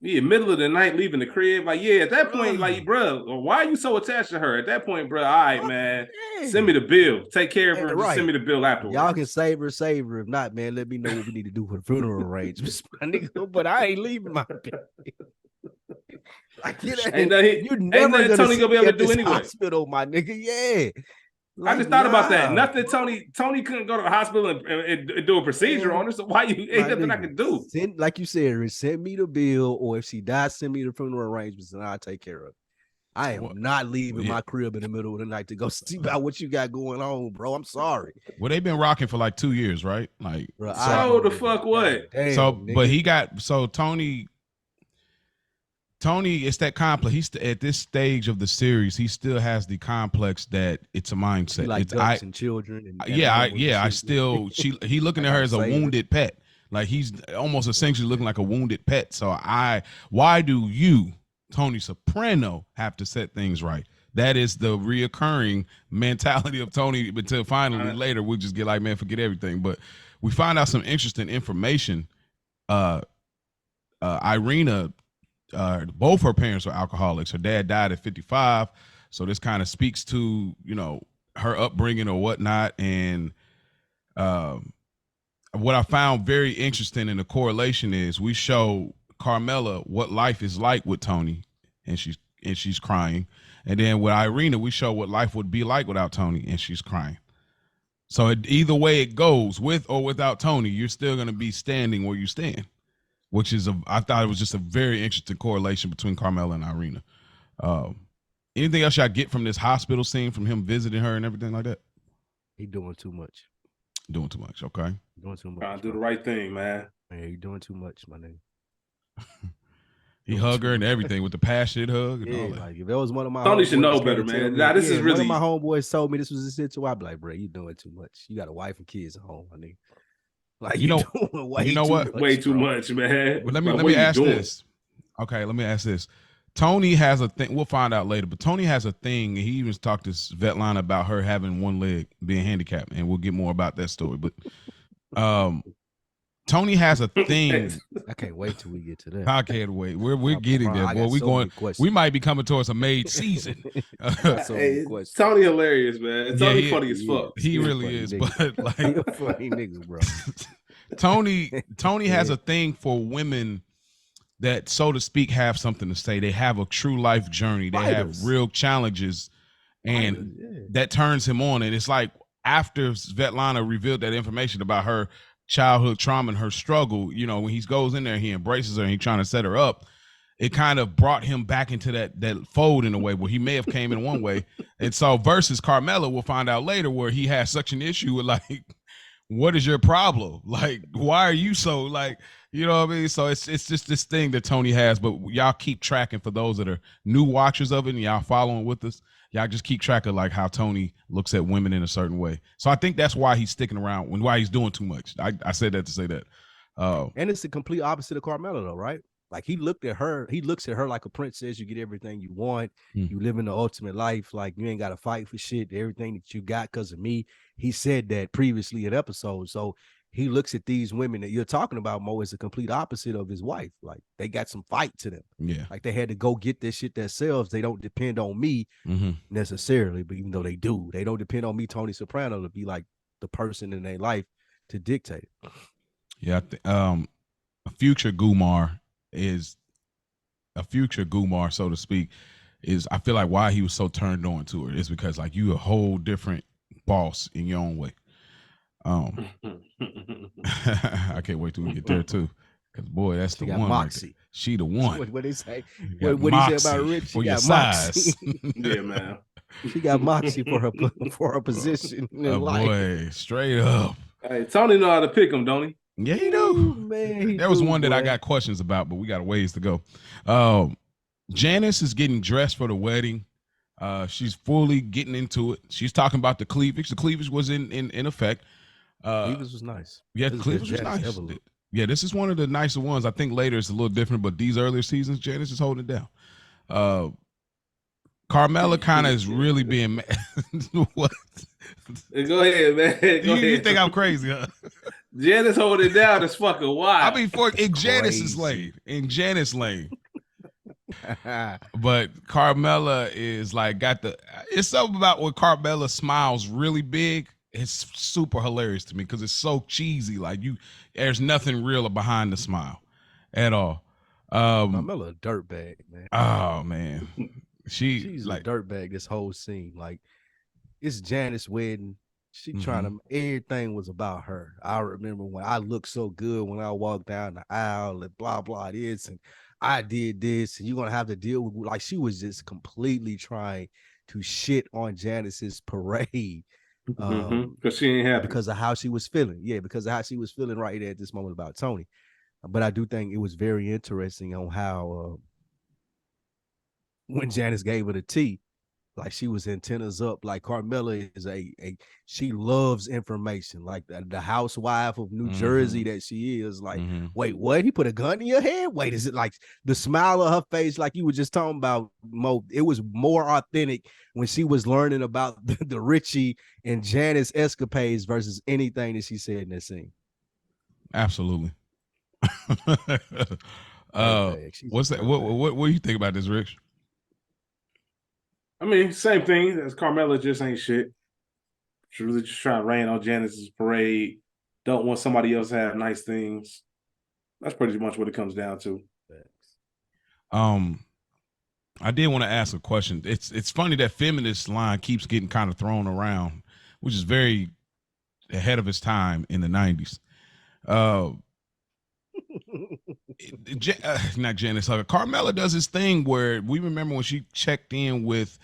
Yeah, middle of the night, leaving the crib. Like, yeah, at that point, like, bro, why are you so attached to her? At that point, bro, all right, man, send me the bill. Take care of her. Just send me the bill afterwards. Y'all can save her. If not, man, let me know what we need to do for the funeral arrangements, my nigga. But I ain't leaving my like, you're never gonna Tony be able to do anyway. Hospital, my nigga. Yeah. Like, I just thought about that. Nothing. Tony couldn't go to the hospital and do a procedure on her. So why you ain't nothing I can do? Like you said, send me the bill, or if she dies, send me the funeral arrangements, and I'll take care of it. I am not leaving my crib in the middle of the night to go see about what you got going on, bro. I'm sorry. Well, they've been rocking for like 2 years, right? Like, bro, so the fuck what? Damn, so, nigga. but he got Tony, it's that complex. He's at this stage of the series. He still has the complex that it's a mindset. He like it's ducks and children. And he looking at her as a wounded pet. Like, he's almost essentially looking like a wounded pet. So why do you, Tony Soprano, have to set things right? That is the reoccurring mentality of Tony. Until finally later we'll just get like, man, forget everything. But we find out some interesting information. Irina. Both her parents were alcoholics. Her dad died at 55. So this kind of speaks to, her upbringing or whatnot. And what I found very interesting in the correlation is we show Carmela what life is like with Tony, and she's crying. And then with Irina, we show what life would be like without Tony, and she's crying. So either way it goes, with or without Tony, you're still going to be standing where you stand. Which is I thought it was just a very interesting correlation between Carmela and Irina. Anything else y'all get from this hospital scene, from him visiting her and everything like that? He doing too much. Doing too much, okay. Doing too much. Trying to do the right thing, man. Man, you doing too much, my nigga. He hugged her and everything with the passionate hug and all that. Like, if it was one of my Tony should know better, man. Nah, this is really. One of my homeboys told me this was a situation. I'd be like, bro, you doing too much. You got a wife and kids at home, my nigga. Like, way too much, man. But let me ask this. Okay, let me ask this. Tony has a thing. We'll find out later, but Tony has a thing. He even talked to Svetlana about her having one leg, being handicapped, and we'll get more about that story. But Tony has a thing. I can't wait till we get to that. I can't wait. We're getting there, boy. We might be coming towards a made season. Tony hilarious, man. Tony funny as fuck. He really is, but like funny niggas, bro. Tony has a thing for women that, so to speak, have something to say. They have a true life journey. They have real challenges, and that turns him on. And it's like after Svetlana revealed that information about her childhood trauma and her struggle, when he goes in there, he embraces her and he's trying to set her up. It kind of brought him back into that fold in a way where he may have came in one way. And so versus Carmela, we'll find out later, where he has such an issue with, like, what is your problem? Like, why are you so, like, you know what I mean? So it's just this thing that Tony has, but y'all keep tracking, for those that are new watchers of it and y'all following with us, y'all just keep track of like how Tony looks at women in a certain way. So I think that's why he's sticking around, why he's doing too much. I said that to say that. And it's the complete opposite of Carmela, though, right? Like, he looks at her like a princess. You get everything you want. You live in the ultimate life. Like, you ain't got to fight for shit. Everything that you got because of me. He said that previously in episodes. So he looks at these women that you're talking about, Mo, as a complete opposite of his wife. Like, they got some fight to them. Yeah. Like, they had to go get this shit themselves. They don't depend on me necessarily, but even though they do, they don't depend on me, Tony Soprano, to be like the person in their life to dictate it. Yeah. A future Gumar, so to speak, is, I feel like why he was so turned on to her is because, like, you a whole different boss in your own way. I can't wait till we get there too, because boy, that's the one. Moxie. Right, she the one. What they say? What he say about Rich? She for your got size. Yeah, man. She got moxie for her position in life. Boy, straight up. Hey, Tony know how to pick him, don't he? Yeah, he do. Man, there was one that I got questions about, but we got a ways to go. Janice is getting dressed for the wedding. She's fully getting into it. She's talking about the cleavage. The cleavage was in effect. Cleavage was nice. Yeah, cleavage was nice. Yeah, this is one of the nicer ones. I think later it's a little different, but these earlier seasons, Janice is holding it down. Carmela kind of is really being mad. What? Go ahead, man. You think I'm crazy, huh? Janice holding it down is fucking wild. I mean, in Janice's lane. In Janice's lane. But Carmella is like it's something about when Carmella smiles really big. It's super hilarious to me because it's so cheesy. Like there's nothing real behind the smile at all. Carmella a dirtbag, man. Oh man, she's like a dirtbag. This whole scene, like it's Janice wedding. She trying to. Everything was about her. I remember when I looked so good when I walked down the aisle and blah blah this and I did this and you're gonna have to deal with. Like she was just completely trying to shit on Janice's parade. Because she ain't happy. Because of how she was feeling. Yeah, because of how she was feeling right there at this moment about Tony. But I do think it was very interesting on how when Janice gave her the tea, like she was antennas up. Like Carmella is she loves information. Like the housewife of New Jersey that she is. Like, wait, what? He put a gun in your head? Wait, is it like the smile of her face? Like you were just talking about, Mo. It was more authentic when she was learning about the Richie and Janice escapades versus anything that she said in that scene. Absolutely. What's that? What do you think about this, Rich? I mean, same thing as Carmella just ain't shit. She's really just trying to rain on Janice's parade. Don't want somebody else to have nice things. That's pretty much what it comes down to. I did want to ask a question. It's funny that feminist line keeps getting kind of thrown around, which is very ahead of its time in the 90s. Not Janice Hugger. Carmella does this thing where we remember when she checked in with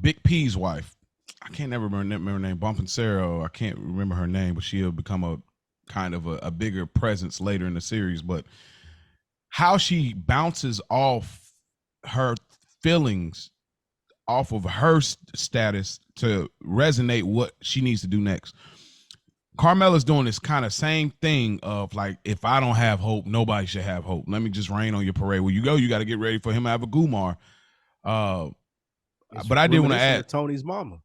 Big P's wife. I can't never remember her name, Bumpin' Sarah. I can't remember her name, but she'll become a kind of a bigger presence later in the series. But how she bounces off her feelings off of her status to resonate what she needs to do next. Carmella's doing this kind of same thing of like, if I don't have hope, nobody should have hope. Let me just rain on your parade. Where you go, you got to get ready for him to have a Gumar. But I did want to add Tony's mama.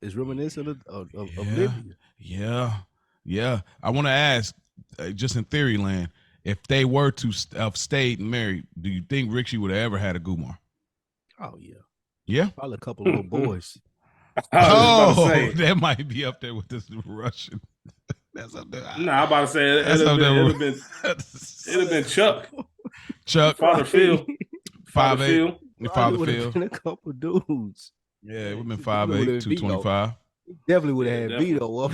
It's reminiscent of Olivia. Yeah. I want to ask, just in theory land, if they were to have stayed and married, do you think Richie would have ever had a Gumar? Oh yeah. Yeah. Probably a couple little boys. That might be up there with this Russian. That's up there. Nah, I'm about to say it'd have been Chuck. Father Phil. Father Phil. Been a couple dudes. Yeah, it would have been 5'8", 225. He definitely would have had Vito up.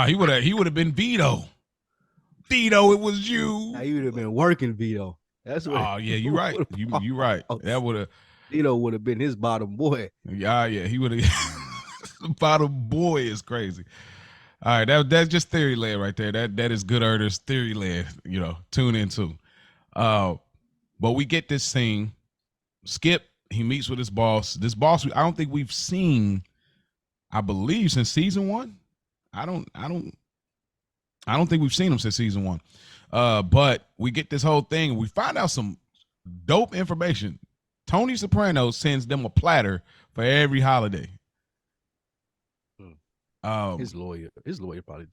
He would have been Vito. Vito, it was you. Nah, he would have been working Vito. That's what. Oh yeah, you're right. You right. That would have. Vito would have been his bottom boy. Yeah, he would have. Bottom boy is crazy. All right, that's just theory land right there. That is good earners theory land. Tune into. But we get this scene. Skip, he meets with his boss. This boss, I don't think we've seen. I believe since season 1. I don't think we've seen him since season 1. But we get this whole thing and we find out some dope information. Tony Soprano sends them a platter for every holiday. His lawyer probably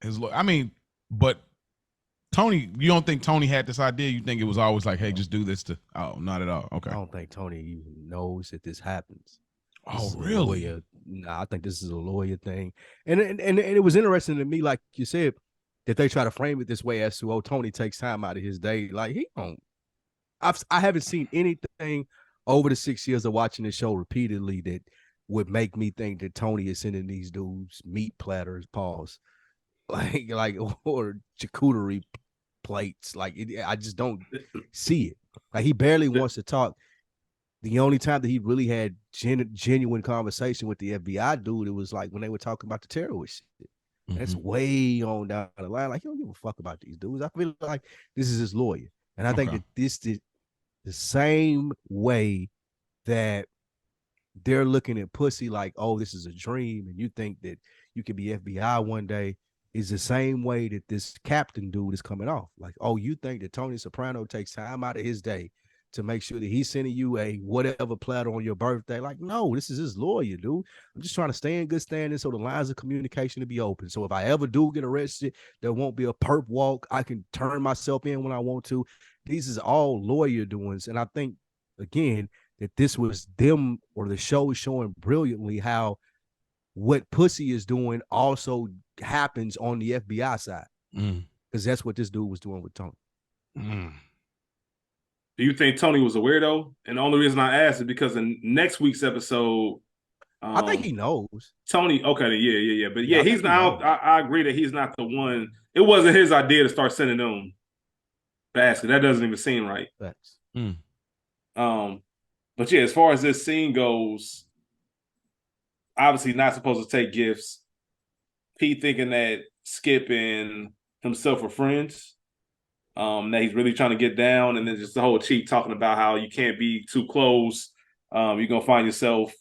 did. I mean, but Tony, you don't think Tony had this idea? You think it was always like, hey, just do this to? Oh, not at all. Okay. I don't think Tony even knows that this happens. Oh, really? Nah, I think this is a lawyer thing, and it was interesting to me, like you said, that they try to frame it this way as to, Tony takes time out of his day. Like he don't. I haven't seen anything over the 6 years of watching the show repeatedly that would make me think that Tony is sending these dudes meat platters, pause, like or charcuterie plates. Like I just don't see it. Like he barely wants to talk. The only time that he really had genuine conversation with the FBI dude, it was like when they were talking about the terrorist shit. That's way on down the line. Like, you don't give a fuck about these dudes. I feel like this is his lawyer. And I think that this is the same way that they're looking at pussy like, oh, this is a dream, and you think that you could be FBI one day, is the same way that this captain dude is coming off. Like, oh, you think that Tony Soprano takes time out of his day to make sure that he's sending you a whatever platter on your birthday. Like, no, this is his lawyer, dude. I'm just trying to stay in good standing so the lines of communication to be open. So if I ever do get arrested, there won't be a perp walk. I can turn myself in when I want to. These is all lawyer doings. And I think, again, that this was them, or the show is showing brilliantly how what Pussy is doing also happens on the FBI side. Because that's what this dude was doing with Tony. Do you think Tony was a weirdo? And the only reason I asked is because in next week's episode, I think he knows. Tony, okay, yeah. But yeah, he's not. I agree that he's not the one. It wasn't his idea to start sending them baskets. That doesn't even seem right. Facts. But yeah, as far as this scene goes, obviously not supposed to take gifts. Pete thinking that Skip and himself are friends. That he's really trying to get down, and then just the whole cheat talking about how you can't be too close. You're gonna find yourself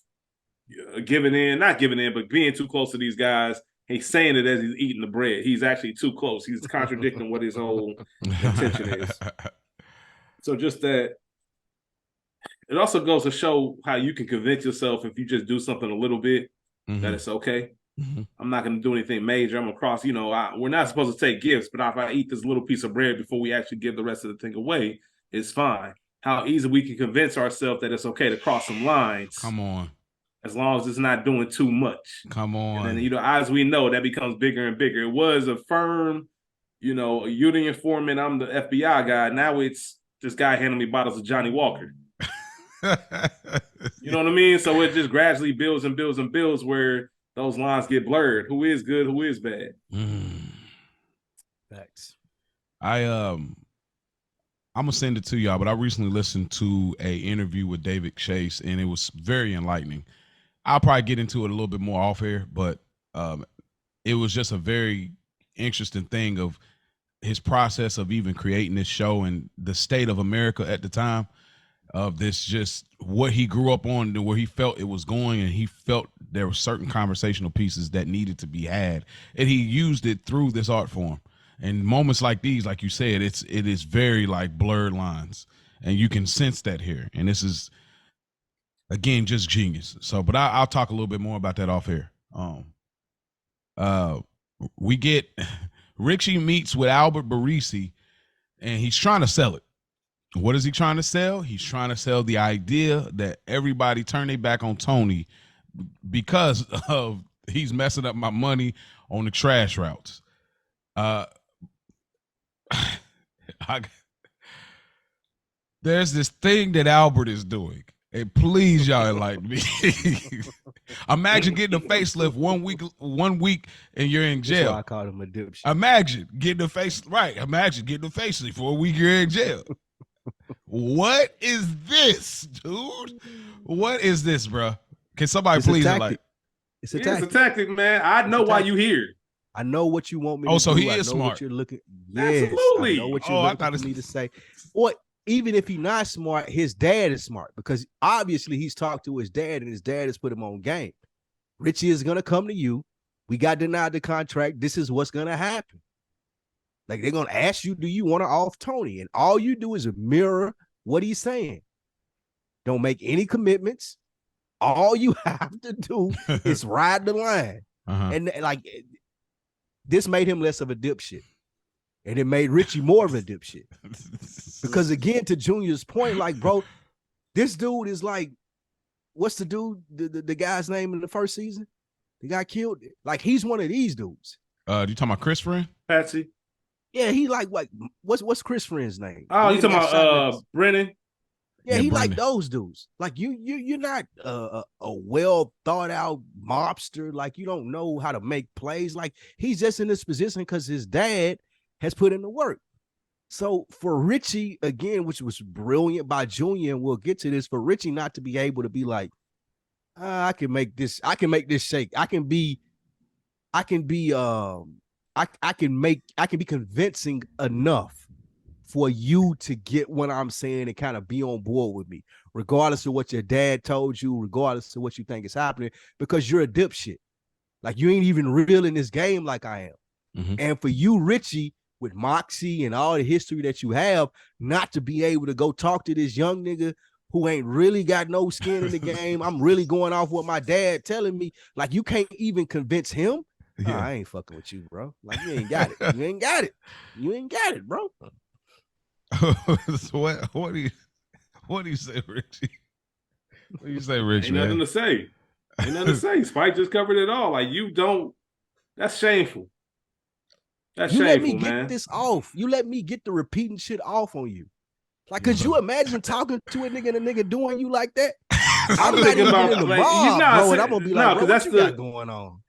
not giving in, but being too close to these guys. He's saying it as he's eating the bread. He's actually too close. He's contradicting what his whole intention is. So just that, it also goes to show how you can convince yourself if you just do something a little bit that it's okay. I'm not going to do anything major. I'm going to cross, we're not supposed to take gifts, but if I eat this little piece of bread before we actually give the rest of the thing away, it's fine. How easy we can convince ourselves that it's okay to cross some lines. Come on. As long as it's not doing too much. Come on. And then, as we know, that becomes bigger and bigger. It was a firm, a union informant. I'm the FBI guy. Now it's this guy handing me bottles of Johnny Walker. You know what I mean? So it just gradually builds and builds and builds where those lines get blurred. Who is good? Who is bad? Facts. I'm gonna send it to y'all, but I recently listened to a interview with David Chase, and it was very enlightening. I'll probably get into it a little bit more off air, but it was just a very interesting thing of his process of even creating this show and the state of America at the time. Of this, just what he grew up on and where he felt it was going, and he felt there were certain conversational pieces that needed to be had, and he used it through this art form. And moments like these, like you said, it is very like blurred lines, and you can sense that here. And this is, again, just genius. So, but I'll talk a little bit more about that off here. We get Richie meets with Albert Barisi, and he's trying to sell it. What is he trying to sell? He's trying to sell the idea that everybody turn their back on Tony because of he's messing up my money on the trash routes. There's this thing that Albert is doing. And please, y'all enlighten me. Imagine getting a facelift 1 week, and you're in jail. That's why I called him a dipshit. Imagine getting a facelift for a week, you're in jail. What is this, dude? What is this, bro? Can somebody please like? It's a tactic, man. I know why you here. I know what you want me to do. Oh, so he is smart. What you're looking. Yes, absolutely. I know what you're looking for me to say. Or even if he's not smart, his dad is smart because obviously he's talked to his dad and his dad has put him on game. Richie is gonna come to you. We got denied the contract. This is what's gonna happen. Like, they're going to ask you, do you want to off Tony? And all you do is mirror what he's saying. Don't make any commitments. All you have to do is ride the line. And, like, this made him less of a dipshit. And it made Richie more of a dipshit. Because, again, to Junior's point, like, bro, this dude is like, what's the dude, the guy's name in the first season? The guy killed it. Like, he's one of these dudes. You talking about Chris Friend? Patsy. Yeah, he like what's Chris Friend's name? Oh, you talking about Brennan? Yeah, he Brennan. Like those dudes. Like you're not a well thought out mobster. Like, you don't know how to make plays. Like, he's just in this position because his dad has put in the work. So for Richie, again, which was brilliant by Junior, and we'll get to this, for Richie not to be able to be like, I can make this shake. I can be convincing enough for you to get what I'm saying and kind of be on board with me, regardless of what your dad told you, regardless of what you think is happening, because you're a dipshit. Like, you ain't even real in this game like I am. And for you, Richie, with moxie and all the history that you have, not to be able to go talk to this young nigga who ain't really got no skin in the game. I'm really going off what my dad telling me. Like, you can't even convince him. Yeah. I ain't fucking with you, bro. Like, you ain't got it. You ain't got it. You ain't got it, bro. So what do you say, Richie? What do you say, Rich? Ain't nothing to say. Ain't nothing to say. Spike just covered it all. Like, you don't. That's shameful. That's you shameful, let me man. get this off. You let me get the repeating shit off on you. Like, could you imagine talking to a nigga and a nigga doing you like that? I'm not even in the mob, bro, and I'm gonna be like, bro, what you got going on?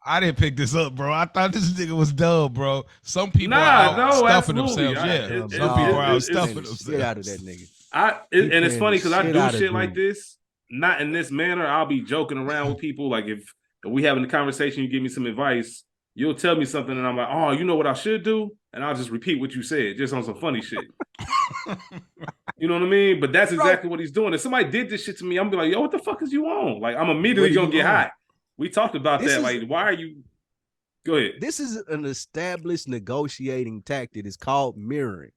I didn't pick this up, bro. I thought this nigga was dumb, bro. Some people are out stuffing themselves. Some people are out stuffing themselves. Get out of that nigga. And it's funny because I do shit like this, not in this manner. I'll be joking around with people. Like, if we having a conversation, you give me some advice, you'll tell me something, and I'm like, oh, you know what I should do? And I'll just repeat what you said, just on some funny shit. You know what I mean? But that's exactly what he's doing. If somebody did this shit to me, I'm gonna be like, yo, what the fuck is you on? Like, I'm immediately gonna get hot. We talked about that. Like, why are you? Go ahead. This is an established negotiating tactic. It's called mirroring.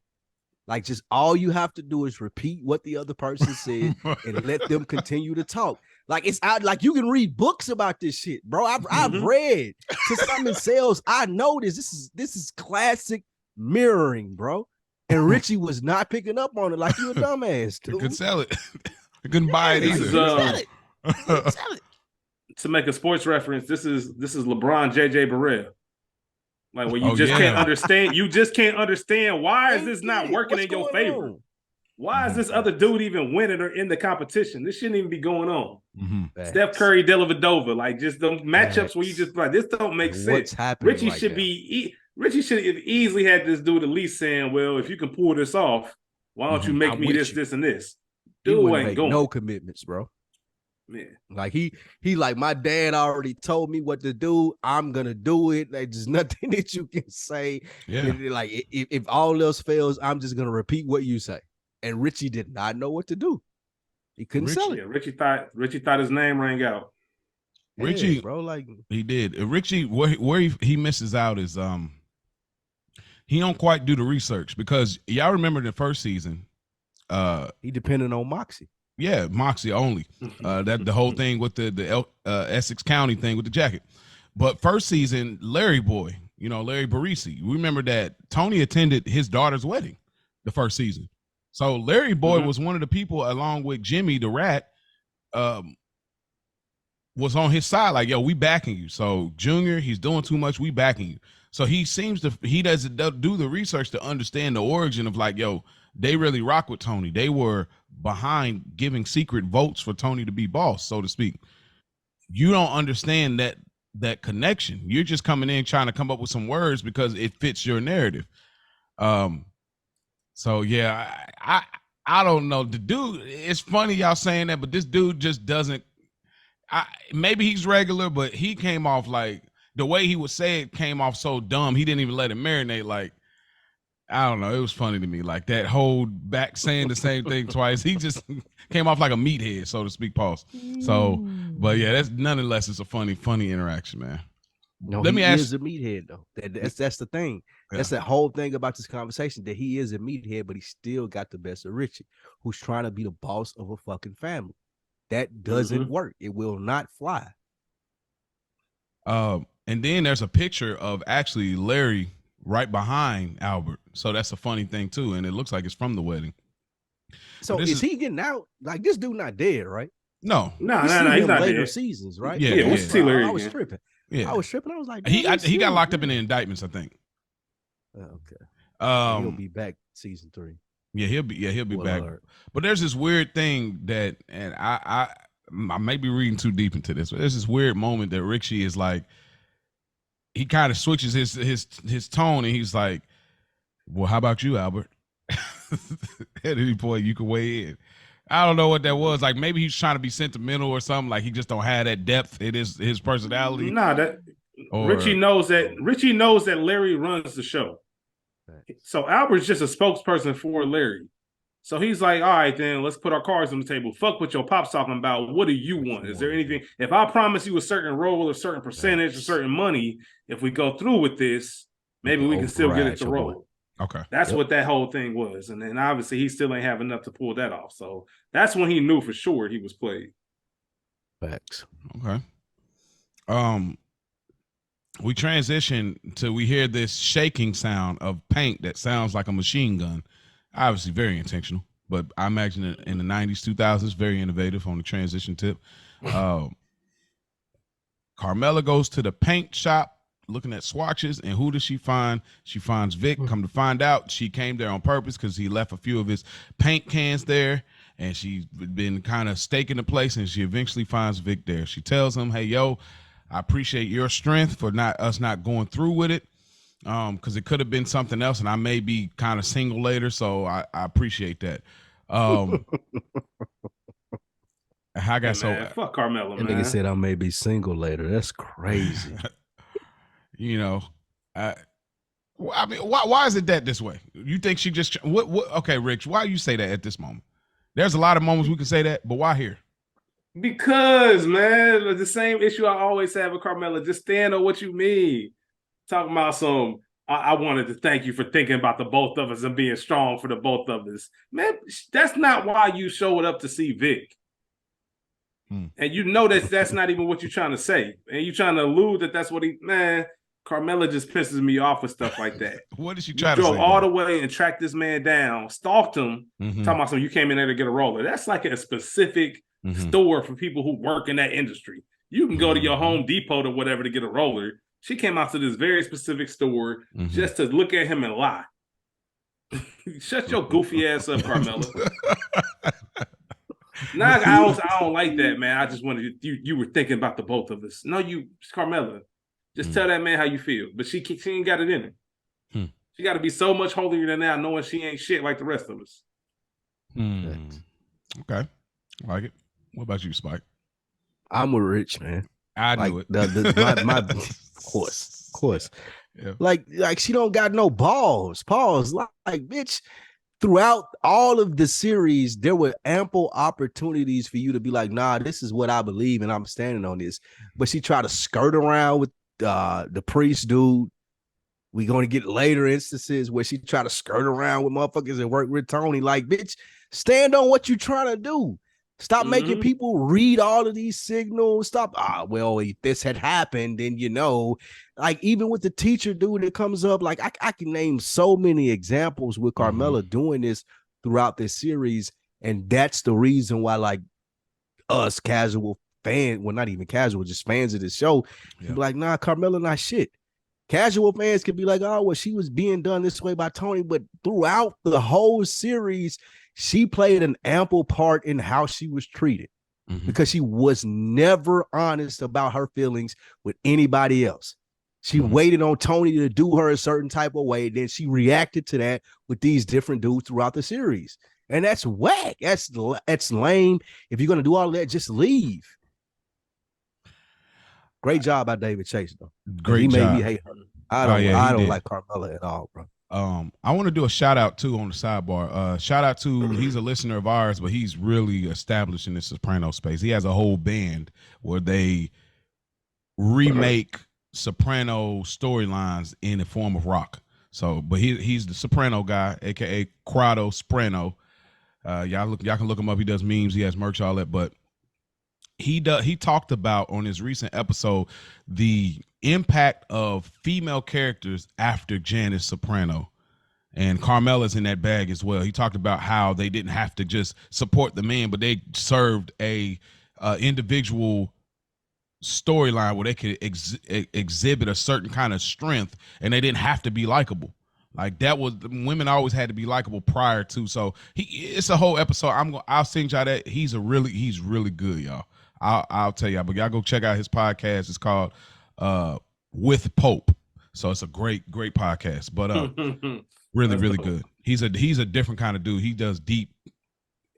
Like, just all you have to do is repeat what the other person said and let them continue to talk. Like, it's out. Like, you can read books about this shit, bro. I've read. Since I'm in sales, I know this. This is classic mirroring, bro. And Richie was not picking up on it. Like, you a dumbass, dude. You could sell it. You couldn't buy it either. Sell it. To make a sports reference, this is LeBron JJ Barrera. Like, where you can't understand. You just can't understand why is this not working in your favor? Why is this other dude even winning or in the competition? This shouldn't even be going on. Steph Curry, Dellavedova, like, just the matchups where you just like, this don't make sense. What's happening? Richie should have easily had this dude at least saying, well, if you can pull this off, why don't you make me this, and this? Dude ain't going. No commitments, bro. Man. Like, he like, my dad already told me what to do. I'm gonna do it. Like, there's nothing that you can say. Yeah. Like, if all else fails, I'm just gonna repeat what you say. And Richie did not know what to do. He couldn't sell it. Yeah, Richie thought his name rang out. Richie, bro, like, he did. Richie, where he misses out is he don't quite do the research, because y'all remember the first season. He depended on Moxie. Yeah, Moxie only. That the whole thing with the Essex County thing with the jacket. But first season, Larry Boy, Larry Barisi. Remember that Tony attended his daughter's wedding the first season. So Larry Boy was one of the people, along with Jimmy the Rat, was on his side. Like, yo, we backing you. So Junior, he's doing too much. We backing you. So he doesn't do the research to understand the origin of, like, yo, they really rock with Tony. They were behind giving secret votes for Tony to be boss, so to speak. You don't understand that connection. You're just coming in trying to come up with some words because it fits your narrative. So yeah, I don't know. The dude, it's funny y'all saying that, but this dude just doesn't. Maybe he's regular, but he came off like, the way he would say it came off so dumb. He didn't even let it marinate. Like, I don't know. It was funny to me. Like, that whole back saying the same thing twice. He just came off like a meathead, so to speak. Pause. So, but yeah, that's nonetheless, it's a funny interaction, man. No, Let me ask. He is a meathead, though. That's the thing. Yeah. That's the whole thing about this conversation, that he is a meathead, but he still got the best of Richie, who's trying to be the boss of a fucking family. That doesn't work. It will not fly. And then there's a picture of actually Larry right behind Albert. So that's a funny thing too. And it looks like it's from the wedding. So is he getting out? Like, this dude not dead, right? No. He's not later dead. Seasons, right? Yeah. We'll see Larry. I was tripping. Yeah. I was tripping. I was like, he got locked up in the indictments, I think. Okay. He'll be back season 3. Yeah, he'll be back. But there's this weird thing that, and I may be reading too deep into this, but there's this weird moment that Richie is like, he kind of switches his tone, and he's like, well, how about you, Albert? At any point you can weigh in. I don't know what that was. Like, maybe he's trying to be sentimental or something. Like, he just don't have that depth in his personality. Richie knows that Larry runs the show. So Albert's just a spokesperson for Larry. So he's like, all right, then let's put our cards on the table. Fuck what your pop's talking about. What do you want? Is there anything? If I promise you a certain role, a certain percentage, a certain money, if we go through with this, maybe we can still get it to roll. Okay. That's what that whole thing was. And then obviously he still ain't have enough to pull that off. So that's when he knew for sure he was played. Facts. Okay. We transition to, we hear this shaking sound of paint that sounds like a machine gun. Obviously very intentional, but I imagine in the 90s, 2000s, very innovative on the transition tip. Carmella goes to the paint shop looking at swatches, and who does she find? She finds Vic. Come to find out, she came there on purpose because he left a few of his paint cans there, and she's been kind of staking the place, and she eventually finds Vic there. She tells him, hey, yo, I appreciate your strength for us not going through with it, because it could have been something else, and I may be kind of single later, so I appreciate that. I got fuck Carmella, man. Nigga said I may be single later. That's crazy. You know, I mean, why is it that this way? You think she just what? Okay, Rich, why you say that at this moment? There's a lot of moments we can say that, but why here? Because, man, the same issue I always have with Carmella. Just stand on what you mean. Talking about some, I wanted to thank you for thinking about the both of us and being strong for the both of us. Man, that's not why you showed up to see Vic. And you know that's not even what you're trying to say. And you're trying to allude that that's what man, Carmella just pisses me off with stuff like that. What did she try to say? Drove all the way and tracked this man down, stalked him, talking about something, you came in there to get a roller. That's like a specific store for people who work in that industry. You can go to your Home Depot or whatever to get a roller. She came out to this very specific store just to look at him and lie. Shut your goofy ass up, Carmella. Nah, I don't like that, man. I just wanted you were thinking about the both of us. No, Carmella. Just tell that man how you feel. But she ain't got it in her. She got to be so much holier than that, knowing she ain't shit like the rest of us. Okay, I like it. What about you, Spike? I'm a Rich, man. I knew it. My of course. Yeah. Like she don't got no balls. Pause. Like, bitch. Throughout all of the series, there were ample opportunities for you to be like, nah, this is what I believe, and I'm standing on this. But she tried to skirt around with the priest dude. We're going to get later instances where she tried to skirt around with motherfuckers and work with Tony. Like, bitch, stand on what you're trying to do. Stop making people read all of these signals. Stop. Well, if this had happened, then like even with the teacher dude that comes up, like I can name so many examples with Carmella doing this throughout this series, and that's the reason why, like, us casual fans, well, not even casual, just fans of the show, be like, nah, Carmella not shit. Casual fans could be like, oh, well, she was being done this way by Tony, but throughout the whole series, she played an ample part in how she was treated because she was never honest about her feelings with anybody else. She waited on Tony to do her a certain type of way. Then she reacted to that with these different dudes throughout the series. And that's whack. That's lame. If you're going to do all of that, just leave. Great job by David Chase, though. Great job. He made me hate her. I don't like Carmella at all, bro. I want to do a shout out too on the sidebar. Shout out to, he's a listener of ours, but he's really established in the Soprano space. He has a whole band where they remake Soprano storylines in the form of rock. So, but he's the Soprano guy, aka Corrado Soprano. Y'all can look him up. He does memes, he has merch, all that. But he talked about on his recent episode the impact of female characters after Janice Soprano, and Carmella's in that bag as well. He talked about how they didn't have to just support the men, but they served a individual storyline where they could exhibit a certain kind of strength, and they didn't have to be likable. Like, that was, women always had to be likable prior to. So it's a whole episode. I'll send y'all that. He's really good, y'all. I'll tell y'all, but y'all go check out his podcast. It's called With Pope. So it's a great podcast, but really good. He's a different kind of dude. He does deep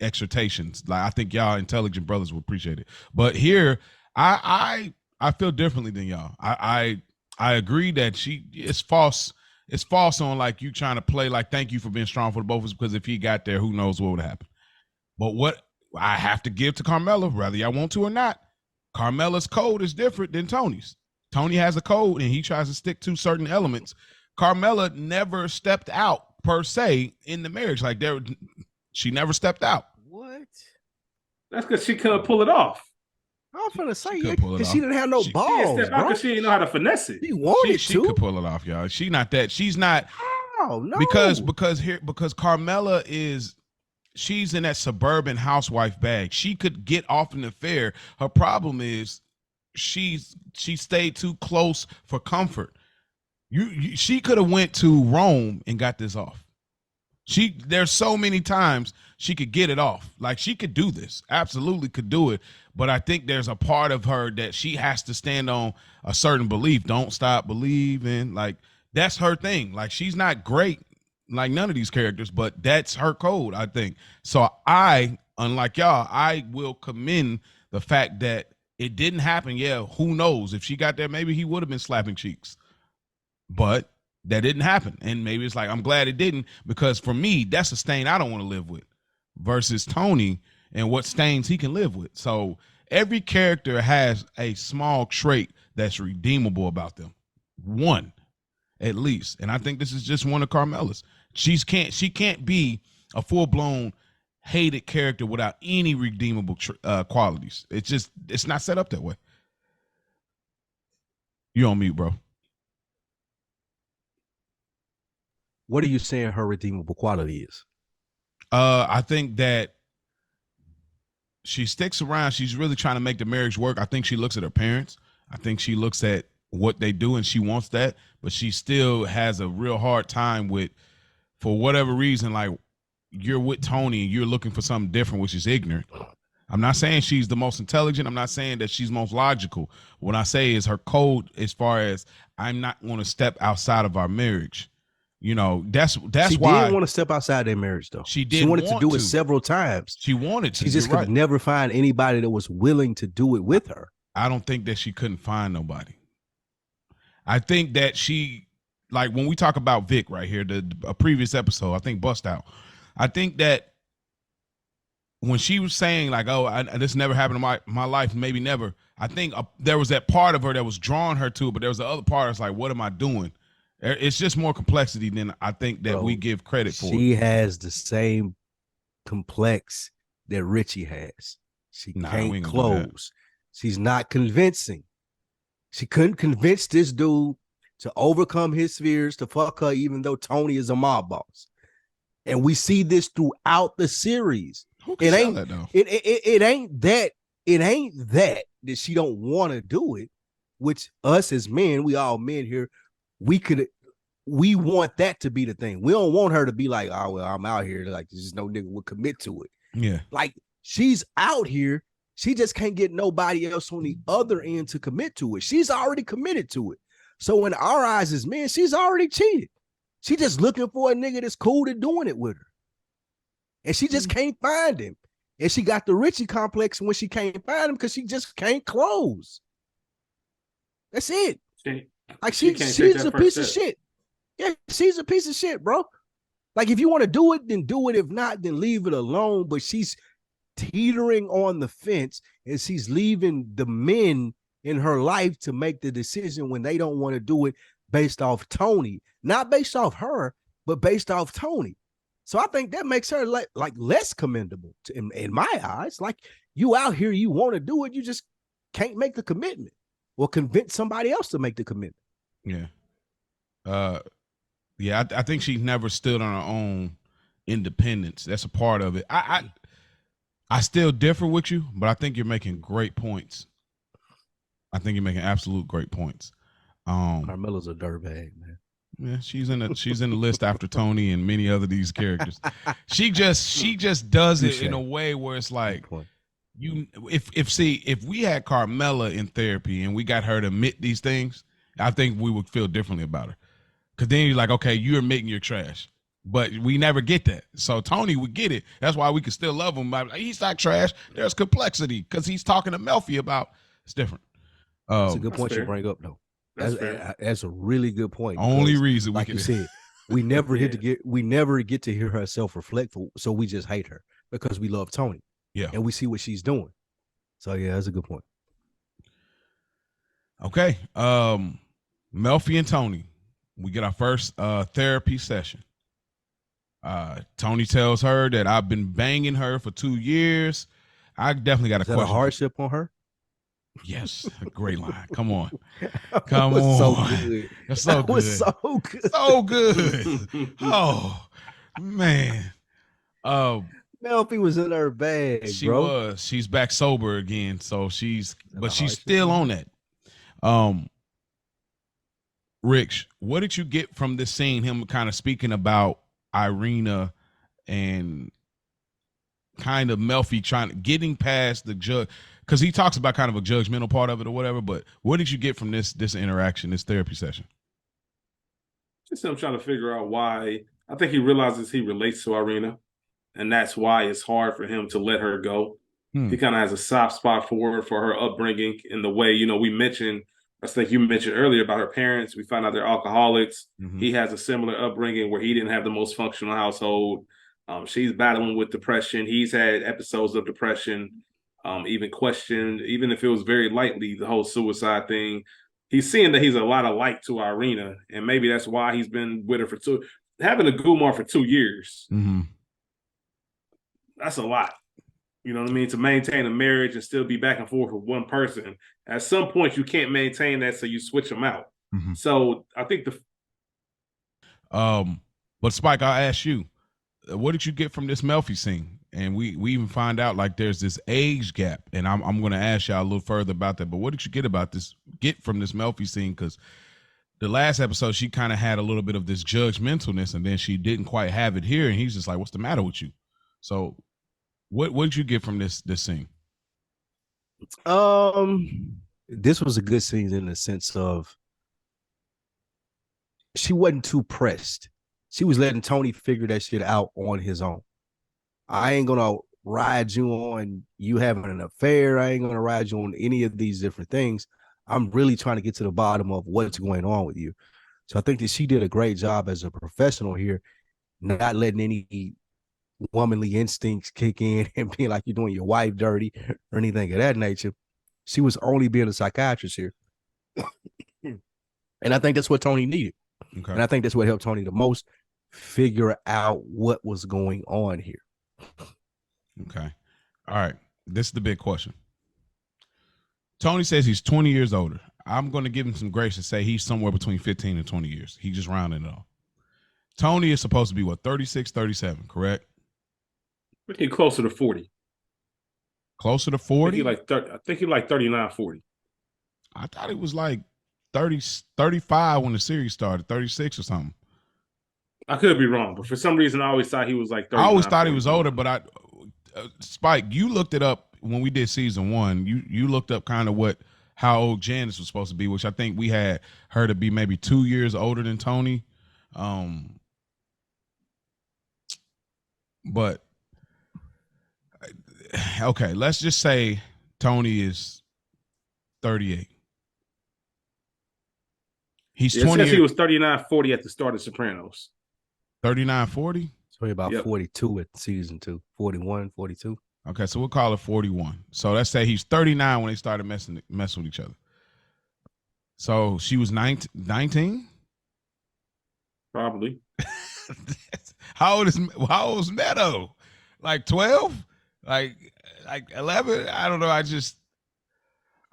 exhortations. Like, I think y'all intelligent brothers will appreciate it. But here, I feel differently than y'all. I agree that it's false. It's false on, like, you trying to play like, thank you for being strong for the both of us, because if he got there, who knows what would happen. But what I have to give to Carmella, whether y'all want to or not, Carmella's code is different than Tony's. Tony has a code, and he tries to stick to certain elements. Carmela never stepped out per se in the marriage. Like she never stepped out. What? That's because she couldn't pull it off. I was gonna say, yeah, because she didn't have no balls. She didn't step out because she didn't know how to finesse it. She wanted she could pull it off, y'all. She's not. Oh no. Because Carmela she's in that suburban housewife bag. She could get off in the affair. Her problem is she stayed too close for comfort. She could have went to Rome and got this off. There's so many times she could get it off. Like, she could do this, absolutely could do it. But I think there's a part of her that she has to stand on a certain belief. Don't stop believing. Like, that's her thing. Like, she's not great like none of these characters, but that's her code, I think. So unlike y'all, I will commend the fact that it didn't happen. Yeah, who knows? If she got there, maybe he would have been slapping cheeks. But that didn't happen. And maybe it's like, I'm glad it didn't, because for me, that's a stain I don't want to live with, versus Tony and what stains he can live with. So every character has a small trait that's redeemable about them. One, at least. And I think this is just one of Carmela's. She can't be a full-blown hated character without any redeemable qualities. It's not set up that way. You on mute, bro. What are you saying her redeemable quality is? I think that she sticks around. She's really trying to make the marriage work. I think she looks at her parents. I think she looks at what they do and she wants that, but she still has a real hard time with, for whatever reason, like, you're with Tony and you're looking for something different, which is ignorant. I'm not saying she's the most intelligent. I'm not saying that she's most logical. What I say is her code, as far as, I'm not going to step outside of our marriage. You know, that's why she didn't want to step outside their marriage, though. She wanted to do it several times. She wanted to. She just could never find anybody that was willing to do it with her. I don't think that she couldn't find nobody. I think that she, like, when we talk about Vic right here, a previous episode, I think Bust Out, I think that when she was saying, like, oh, this never happened in my life, maybe never, I think there was that part of her that was drawing her to it, but there was the other part that's like, what am I doing? It's just more complexity than I think that we give credit for. She has the same complex that Richie has. She can't close. She's not convincing. She couldn't convince this dude to overcome his fears to fuck her, even though Tony is a mob boss. And we see this throughout the series. It ain't that she don't want to do it, which us as men, we all men here, we want that to be the thing. We don't want her to be like, oh, well, I'm out here. Like, there's no nigga would commit to it. Yeah. Like, she's out here. She just can't get nobody else on the other end to commit to it. She's already committed to it. So in our eyes as men, she's already cheated. She just looking for a nigga that's cool to doing it with her. And she just can't find him. And she got the Richie complex when she can't find him because she just can't close. That's it. She's a piece of shit. Yeah, she's a piece of shit, bro. Like, if you want to do it, then do it. If not, then leave it alone. But she's teetering on the fence, and she's leaving the men in her life to make the decision when they don't want to do it based off Tony. Not based off her, but based off Tony. So I think that makes her like less commendable in my eyes. Like, you out here, you want to do it, you just can't make the commitment or convince somebody else to make the commitment. Yeah. Yeah, I think she never stood on her own independence. That's a part of it. I still differ with you, but I think you're making great points. I think you're making absolute great points. Carmela's a dirtbag, man. Yeah, she's in the list after Tony and many other these characters. She just does it in a way where it's like, if we had Carmela in therapy and we got her to admit these things, I think we would feel differently about her. Because then you're like, okay, you're admitting you're trash. But we never get that. So Tony would get it. That's why we can still love him. He's not trash. There's complexity because he's talking to Melfi about it's different. That's a good point you bring up, though. That's a really good point. Only reason, like you said, we never get to hear her self-reflect, so we just hate her because we love Tony. Yeah, and we see what she's doing. So yeah, that's a good point. Okay, Melfi and Tony. we get our first therapy session. Tony tells her that I've been banging her for 2 years. I definitely got a question. Is that a hardship on her? Yes, a great line. Come on. Come on. So good. That's so that good. Was so good. So good. Oh, man. Melfi was in her bag, she bro. was. She's back sober again, so she's still on that. Rich, what did you get from this scene? Him kind of speaking about Irina and kind of Melfi getting past the judge, because he talks about kind of a judgmental part of it or whatever. But what did you get from this interaction, this therapy session? Just him trying to figure out why. I think he realizes he relates to Irina, and that's why it's hard for him to let her go. He kind of has a soft spot for her upbringing in the way, we mentioned, I think you mentioned earlier about her parents. We found out they're alcoholics. Mm-hmm. He has a similar upbringing where he didn't have the most functional household. She's battling with depression. He's had episodes of depression, even questioned, even if it was very lightly, the whole suicide thing. He's seeing that he's a lot of like to Irina, and maybe that's why he's been with her having a Gumar for 2 years. Mm-hmm. That's a lot. You know what I mean? To maintain a marriage and still be back and forth with one person. At some point, you can't maintain that, so you switch them out. Mm-hmm. So I think but Spike, I'll ask you, what did you get from this Melfi scene? And we even find out like there's this age gap, and I'm going to ask y'all a little further about that. But what did you get from this Melfi scene? Because the last episode, she kind of had a little bit of this judgmentalness, and then she didn't quite have it here, and he's just like, "What's the matter with you?" So, what did you get from this scene? This was a good scene in the sense of she wasn't too pressed. She was letting Tony figure that shit out on his own. I ain't gonna ride you on you having an affair. I ain't gonna ride you on any of these different things. I'm really trying to get to the bottom of what's going on with you. So I think that she did a great job as a professional here, not letting any womanly instincts kick in and being like you're doing your wife dirty or anything of that nature. She was only being a psychiatrist here. And I think that's what Tony needed. Okay. And I think that's what helped Tony the most figure out what was going on here. Okay. All right. This is the big question. Tony says he's 20 years older. I'm going to give him some grace and say he's somewhere between 15 and 20 years. He just rounded it off. Tony is supposed to be, 36, 37, correct? I think closer to 40. Closer to 40? I think he like 39, 40. I thought it was like 30, 35 when the series started, 36 or something. I could be wrong, but for some reason, I always thought he was like 39. I always thought he was older, but Spike, you looked it up when we did season 1. You looked up kind of how old Janice was supposed to be, which I think we had her to be maybe 2 years older than Tony. But okay, let's just say Tony is 38. He's 20. He was 39, 40 at the start of Sopranos. 39, 40? So about 42 at season 2, 41, 42. Okay, so we'll call it 41. So let's say he's 39 when they started messing with each other. So she was 19? Probably. How old is Meadow? Like 12? Like 11? I don't know. I just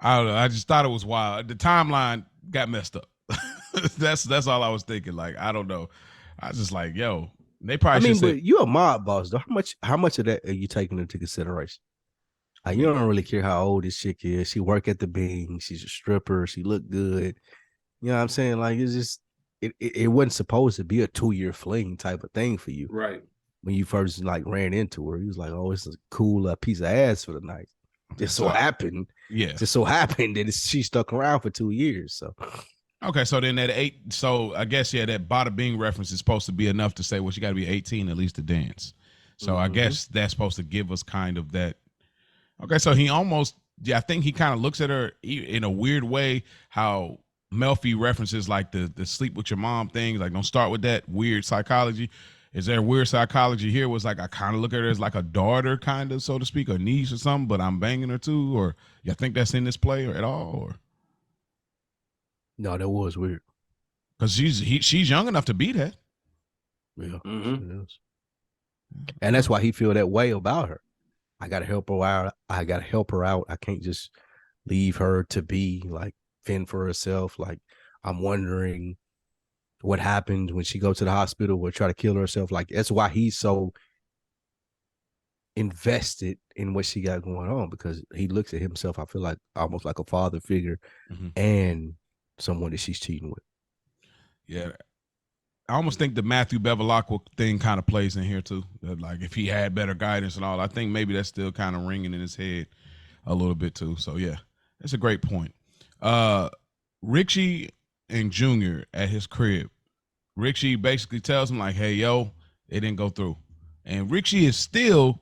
thought it was wild. The timeline got messed up. That's all I was thinking. Like, I don't know. I was just like, yo, they probably but you're a mob boss, though. How much of that are you taking into consideration? Like, you don't really care how old this chick is. She work at the Bing. She's a stripper. She look good. You know what I'm saying? Like, it's just it wasn't supposed to be a 2-year fling type of thing for you. Right. When you first like ran into her, he was like, oh, it's a cool piece of ass for the night. Just so happened that she stuck around for 2 years. So okay, so then I guess that Bada Bing reference is supposed to be enough to say, well, she got to be 18 at least to dance. So I guess that's supposed to give us kind of that. Okay, so he almost, I think he kind of looks at her in a weird way, how Melfi references like the sleep with your mom things, like don't start with that weird psychology. Is there weird psychology here? Was like I kind of look at her as like a daughter, kind of, so to speak, a niece or something, but I'm banging her too? Or you think that's in this play or at all? Or no, that was weird. Because she's young enough to be that. Yeah, and that's why he feel that way about her. I gotta help her out. I can't just leave her to be like fend for herself. Like, I'm wondering what happened when she go to the hospital or try to kill herself. Like, that's why he's so invested in what she got going on, because he looks at himself, I feel like, almost like a father figure and someone that she's cheating with. Yeah. I almost think the Matthew Bevilacqua thing kind of plays in here too. That, like, if he had better guidance and all, I think maybe that's still kind of ringing in his head a little bit too. So yeah, that's a great point. Richie and Junior at his crib. Richie basically tells him like, "Hey, yo, it didn't go through," and Richie is still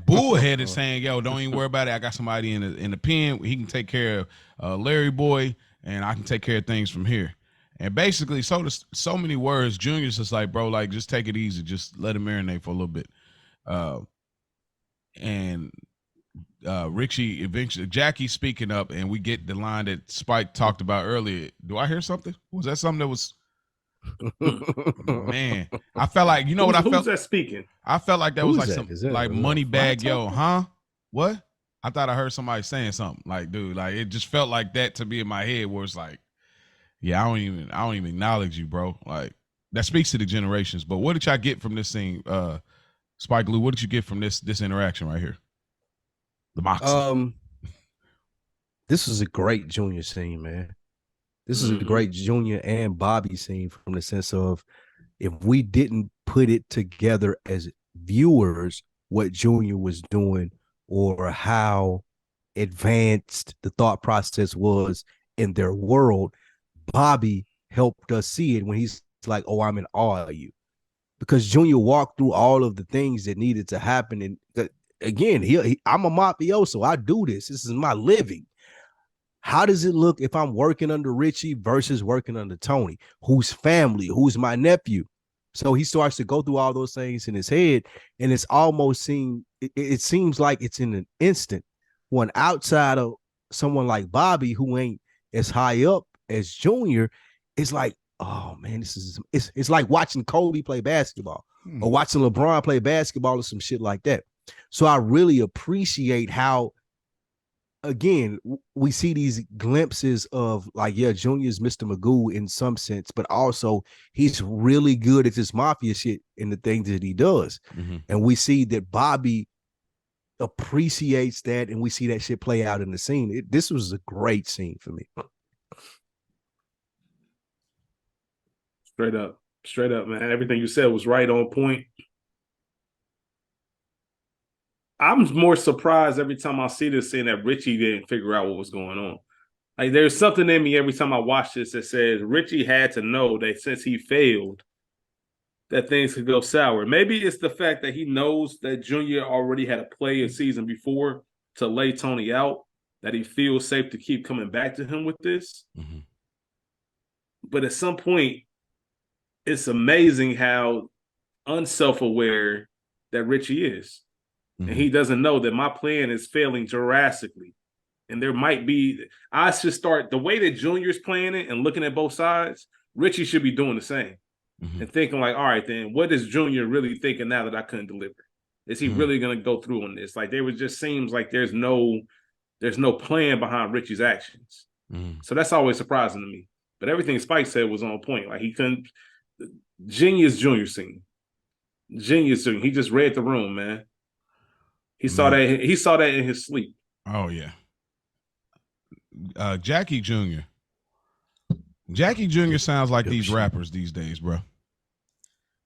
bullheaded, saying, "Yo, don't even worry about it. I got somebody in the pen. He can take care of Larry Boy, and I can take care of things from here." And basically, so many words. Junior's just like, "Bro, like, just take it easy. Just let it marinate for a little bit." And Richie eventually, Jackie speaking up, and we get the line that Spike talked about earlier. Do I hear something? Was that something that was? Man, I felt like, what I felt. Who's that speaking? I felt like that was like some like money bag, yo, talking? huh? What? I thought I heard somebody saying something. Like, dude, like, it just felt like that to me in my head, where it's like, yeah, I don't even acknowledge you, bro. Like, that speaks to the generations. But what did y'all get from this scene? Spike Lee, what did you get from this interaction right here? The moxie. This is a great Junior scene, man. This is a great Junior and Bobby scene, from the sense of, if we didn't put it together as viewers, what Junior was doing or how advanced the thought process was in their world, Bobby helped us see it when he's like, "Oh, I'm in awe of you," because Junior walked through all of the things that needed to happen. And again, I'm a mafioso. I do this. This is my living. How does it look if I'm working under Richie versus working under Tony? Who's family? Who's my nephew? So he starts to go through all those things in his head, and it seems like it's in an instant. When outside of someone like Bobby, who ain't as high up as Junior, it's like, oh man, it's like watching Kobe play basketball or watching LeBron play basketball or some shit like that. So I really appreciate how, again, we see these glimpses of, like, yeah, Junior's Mr. Magoo in some sense, but also he's really good at this mafia shit and the things that he does. And we see that Bobby appreciates that, and we see that shit play out in the scene. This was a great scene for me. Straight up, man. Everything you said was right on point. I'm more surprised every time I see this scene that Richie didn't figure out what was going on. Like, there's something in me every time I watch this that says Richie had to know that since he failed, that things could go sour. Maybe it's the fact that he knows that Junior already had a play a season before to lay Tony out, that he feels safe to keep coming back to him with this. But at some point, it's amazing how unself-aware that Richie is. And he doesn't know that my plan is failing drastically. And there might be, I should start, the way that Junior's playing it and looking at both sides, Richie should be doing the same. And thinking like, all right, then what is Junior really thinking now that I couldn't deliver? Is he really going to go through on this? Like, just seems like there's no plan behind Richie's actions. So that's always surprising to me. But everything Spike said was on point. Like, he couldn't, genius Junior scene. Genius Junior. He just read the room, man. He saw that in his sleep. Oh yeah. Jackie Jr. Jackie Jr. sounds like these rappers these days, bro.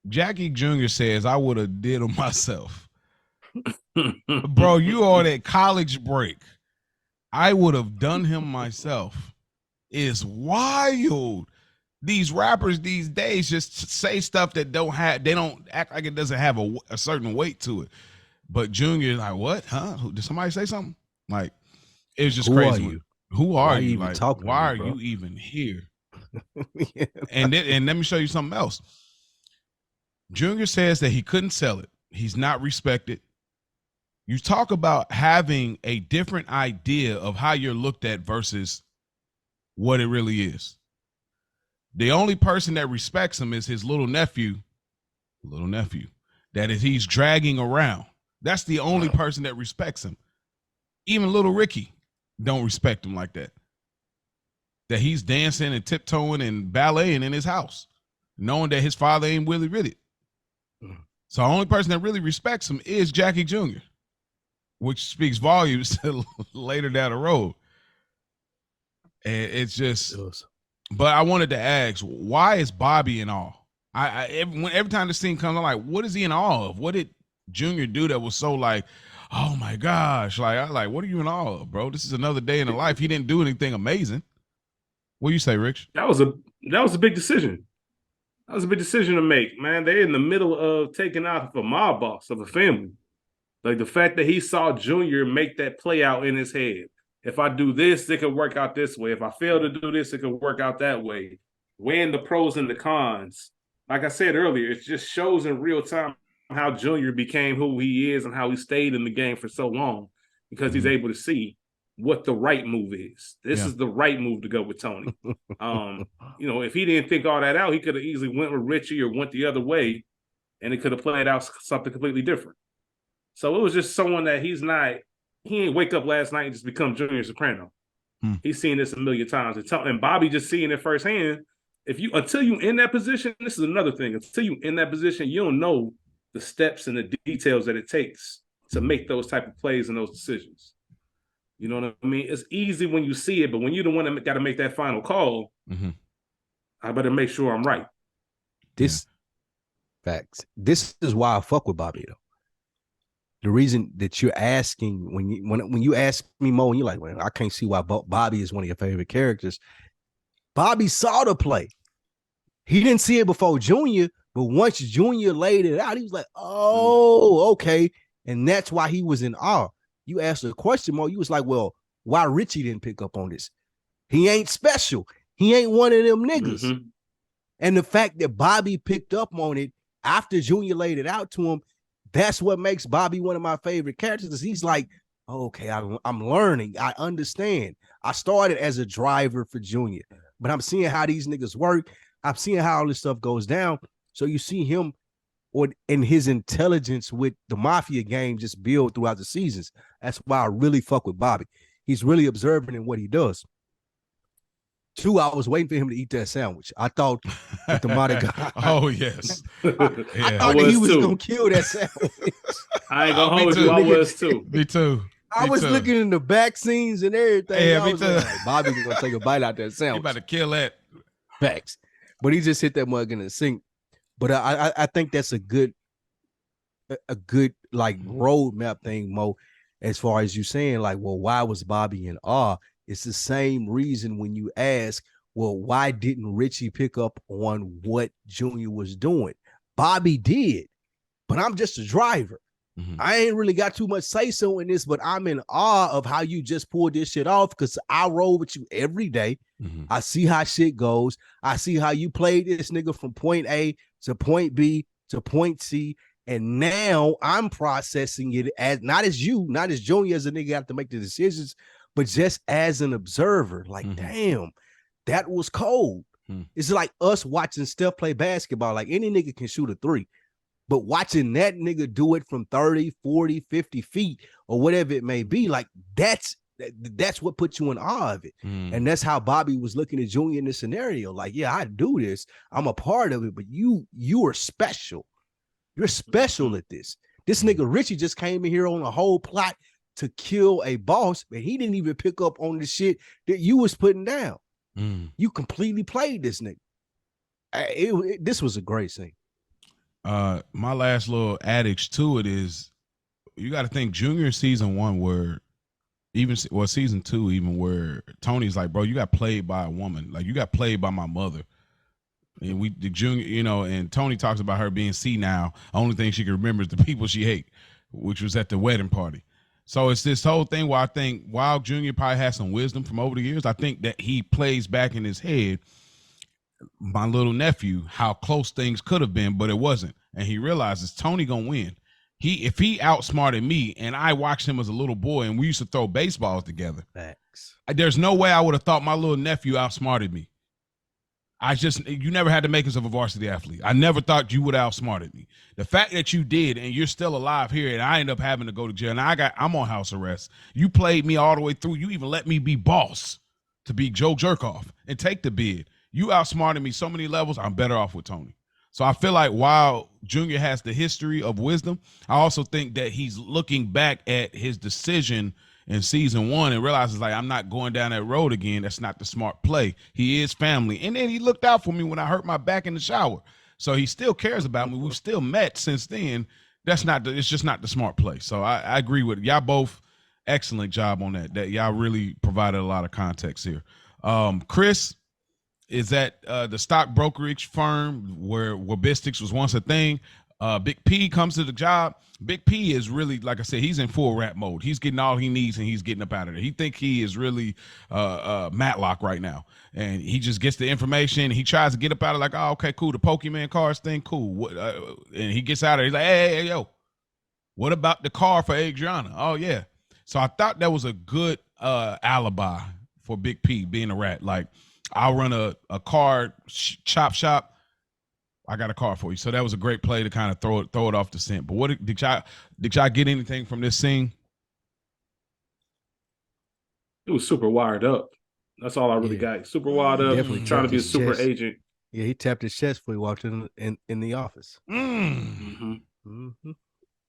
Jackie Jr. says, "I would have did them myself." Bro, you on that college break. I would have done him myself. Is wild. These rappers these days just say stuff that they don't act like it doesn't have a certain weight to it. But Junior, like, what? Huh? Did somebody say something? Like, it was just crazy. Who are you? Like, why are you even here? Yeah. And let me show you something else. Junior says that he couldn't sell it. He's not respected. You talk about having a different idea of how you're looked at versus what it really is. The only person that respects him is his little nephew, that is he's dragging around. That's the only person that respects him. Even little Ricky don't respect him like that. That he's dancing and tiptoeing and balleting in his house, knowing that his father ain't really with it. So the only person that really respects him is Jackie Jr., which speaks volumes later down the road. And it's just, but I wanted to ask, why is Bobby in awe? Every time the scene comes, I'm like, what is he in awe of? What did Junior do that was so like, oh my gosh, what are you in awe of, bro? This is another day in the life. He didn't do anything amazing. What do you say, Rich? That was a big decision. That was a big decision to make, man. They're in the middle of taking out a mob boss of a family. Like the fact that he saw Junior make that play out in his head. If I do this, it could work out this way. If I fail to do this, it could work out that way. Weighing the pros and the cons. Like I said earlier, it just shows in real time how Junior became who he is and how he stayed in the game for so long, because he's able to see what the right move is. This is the right move to go with Tony. If he didn't think all that out, he could have easily went with Richie or went the other way, and it could have played out something completely different. So it was just someone that he ain't wake up last night and just become Junior Soprano. He's seen this a million times. And Bobby just seeing it firsthand. Until you in that position, this is another thing. Until you in that position, you don't know the steps and the details that it takes to make those type of plays and those decisions. You know what I mean? It's easy when you see it, but when you're the one that got to make that final call, I better make sure I'm right. Facts. This is why I fuck with Bobby, though. The reason that you're asking, when you ask me, Mo, and you're like, well, I can't see why Bobby is one of your favorite characters. Bobby saw the play. He didn't see it before Junior, but once Junior laid it out, he was like, oh, okay. And that's why he was in awe. You asked a question, Mo. You was like, well, why Richie didn't pick up on this? He ain't special. He ain't one of them niggas. And the fact that Bobby picked up on it after Junior laid it out to him, that's what makes Bobby one of my favorite characters. He's like, okay, I'm learning. I understand. I started as a driver for Junior, but I'm seeing how these niggas work. I'm seeing how all this stuff goes down. So you see him in his intelligence with the Mafia game just build throughout the seasons. That's why I really fuck with Bobby. He's really observant in what he does. Two, I was waiting for him to eat that sandwich. I thought that the Monica. Oh, yes. I thought that he was going to kill that sandwich. I ain't going to hold you. I was too. Me too. I was looking in the back scenes and everything. Yeah, me too. Like, Bobby's going to take a bite out that sandwich. You about to kill that. Facts. But he just hit that mug in the sink. But I think that's a good like roadmap thing, Mo, as far as you saying, like, well, why was Bobby in awe? It's the same reason when you ask, well, why didn't Richie pick up on what Junior was doing? Bobby did, but I'm just a driver. I ain't really got too much say-so in this, but I'm in awe of how you just pulled this shit off, because I roll with you every day. I see how shit goes. I see how you played this nigga from point A to point B to point C, and now I'm processing it as not as Junior as a nigga have to make the decisions, but just as an observer. Like, damn, that was cold. It's like us watching Steph play basketball. Like, any nigga can shoot a three, but watching that nigga do it from 30, 40, 50 feet or whatever it may be, like, that's what puts you in awe of it. And that's how Bobby was looking at Junior in this scenario. Like, yeah, I do this. I'm a part of it, but you are special. You're special at this. This nigga Richie just came in here on a whole plot to kill a boss, and he didn't even pick up on the shit that you was putting down. You completely played this nigga. This was a great scene. My last little adage to it is, you got to think Junior season 1 where season 2 even, where Tony's like, bro, you got played by a woman. Like, you got played by my mother. And the Junior, and Tony talks about her being senile. Only thing she can remember is the people she hate, which was at the wedding party. So it's this whole thing where I think while Junior probably has some wisdom from over the years, I think that he plays back in his head, my little nephew, how close things could have been, but it wasn't. And he realizes Tony gonna win. If he outsmarted me, and I watched him as a little boy, and we used to throw baseballs together. Facts. There's no way I would have thought my little nephew outsmarted me. you never had the makings of a varsity athlete. I never thought you would have outsmarted me. The fact that you did, and you're still alive here, and I end up having to go to jail, and I'm on house arrest. You played me all the way through. You even let me be boss to be Joe Jerkoff and take the bid. You outsmarted me so many levels. I'm better off with Tony. So I feel like while Junior has the history of wisdom, I also think that he's looking back at his decision in season 1 and realizes, like, I'm not going down that road again. That's not the smart play. He is family. And then he looked out for me when I hurt my back in the shower. So he still cares about me. We've still met since then. It's just not the smart play. So I agree with it. Y'all both excellent job on that. That y'all really provided a lot of context here. Chris is at the stock brokerage firm where Bistics was once a thing. Big P comes to the job. Big P is really, like I said, he's in full rap mode. He's getting all he needs and he's getting up out of there. He think he is really Matlock right now. And he just gets the information. He tries to get up out of like, oh, okay, cool. The Pokemon cards thing, cool. And he gets out of there. He's like, hey, yo, what about the car for Adriana? Oh, yeah. So I thought that was a good alibi for Big P being a rat. Like, I'll run a car chop shop. I got a car for you. So that was a great play to kind of throw it off the scent. But what did y'all get anything from this scene? It was super wired up. That's all I really got. Super wired up. Definitely trying to be a super agent. Yeah, he tapped his chest before he walked in the office. Mm-hmm. Mm-hmm.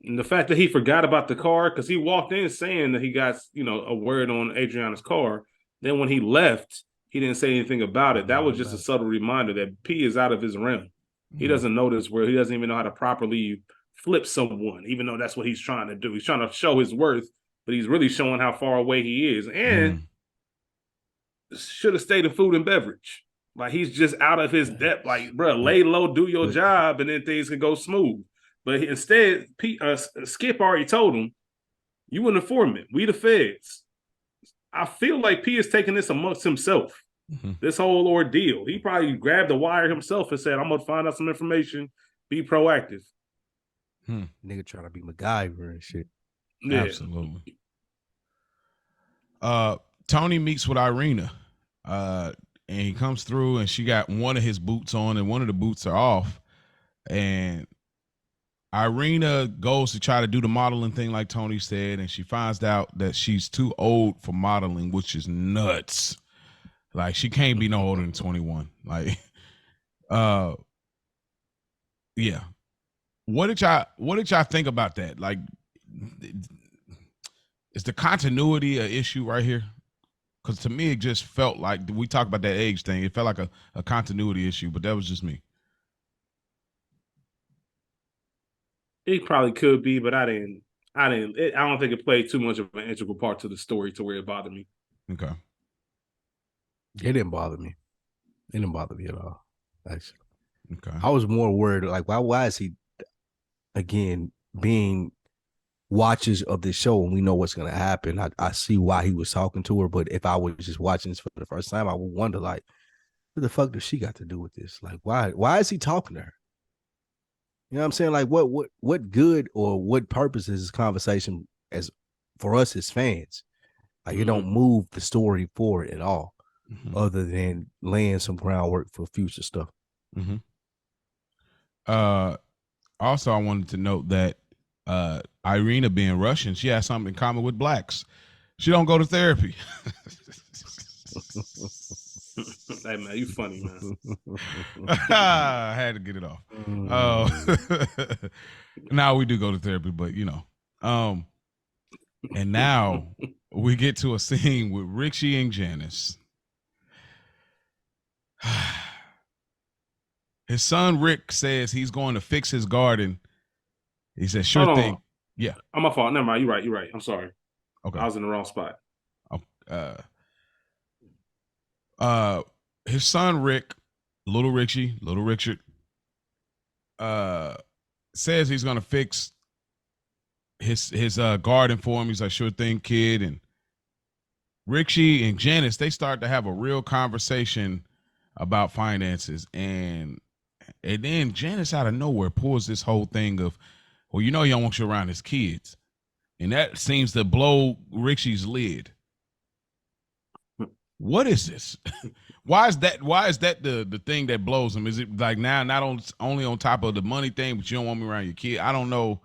And the fact that he forgot about the car, because he walked in saying that he got, a word on Adriana's car. Then when he left, he didn't say anything about it. That was just a subtle reminder that P is out of his realm. He doesn't notice where he doesn't even know how to properly flip someone, even though that's what he's trying to do. He's trying to show his worth, but he's really showing how far away he is. And should have stayed in food and beverage. Like, he's just out of his depth. Like, bro, lay low, do your job, and then things can go smooth. But instead, Skip already told him, you an informant. We the feds. I feel like P is taking this amongst himself. This whole ordeal. He probably grabbed the wire himself and said, I'm going to find out some information, be proactive. Nigga trying to be MacGyver and shit. Yeah. Absolutely. Tony meets with Irina, and he comes through and she got one of his boots on and one of the boots are off. And Irina goes to try to do the modeling thing like Tony said, and she finds out that she's too old for modeling, which is nuts. Like, she can't be no older than 21. Like, yeah. What did y'all think about that? Like, is the continuity an issue right here? Because to me, it just felt like, we talk about that age thing. It felt like a continuity issue, but that was just me. It probably could be, but I don't think it played too much of an integral part to the story to where it bothered me. Okay. It didn't bother me. It didn't bother me at all, actually. Okay. I was more worried, like, why is he, again, being watchers of this show and we know what's going to happen? I see why he was talking to her, but if I was just watching this for the first time, I would wonder, like, what the fuck does she got to do with this? Like, why is he talking to her? You know what I'm saying? Like, what good or what purpose is this conversation as for us as fans? Like, it don't move the story forward at all. Other than laying some groundwork for future stuff. Also, I wanted to note that Irina, being Russian, she has something in common with blacks. She don't go to therapy. Hey, man, you funny, man. I had to get it off. Now we do go to therapy, but and now we get to a scene with Richie and Janice. His son Rick says he's going to fix his garden. He says, sure thing. Yeah. I'm my fault. Never mind. You're right. I'm sorry. Okay. I was in the wrong spot. His son Rick, little Richard, says he's gonna fix his garden for him. He's like, sure thing, kid. And Richie and Janice, they start to have a real conversation about finances, and then Janice out of nowhere pulls this whole thing of, well, he don't want you around his kids, and that seems to blow Richie's lid. What is this? Why is that? Why is that the thing that blows him? Is it like now not only on top of the money thing, but you don't want me around your kid? I don't know.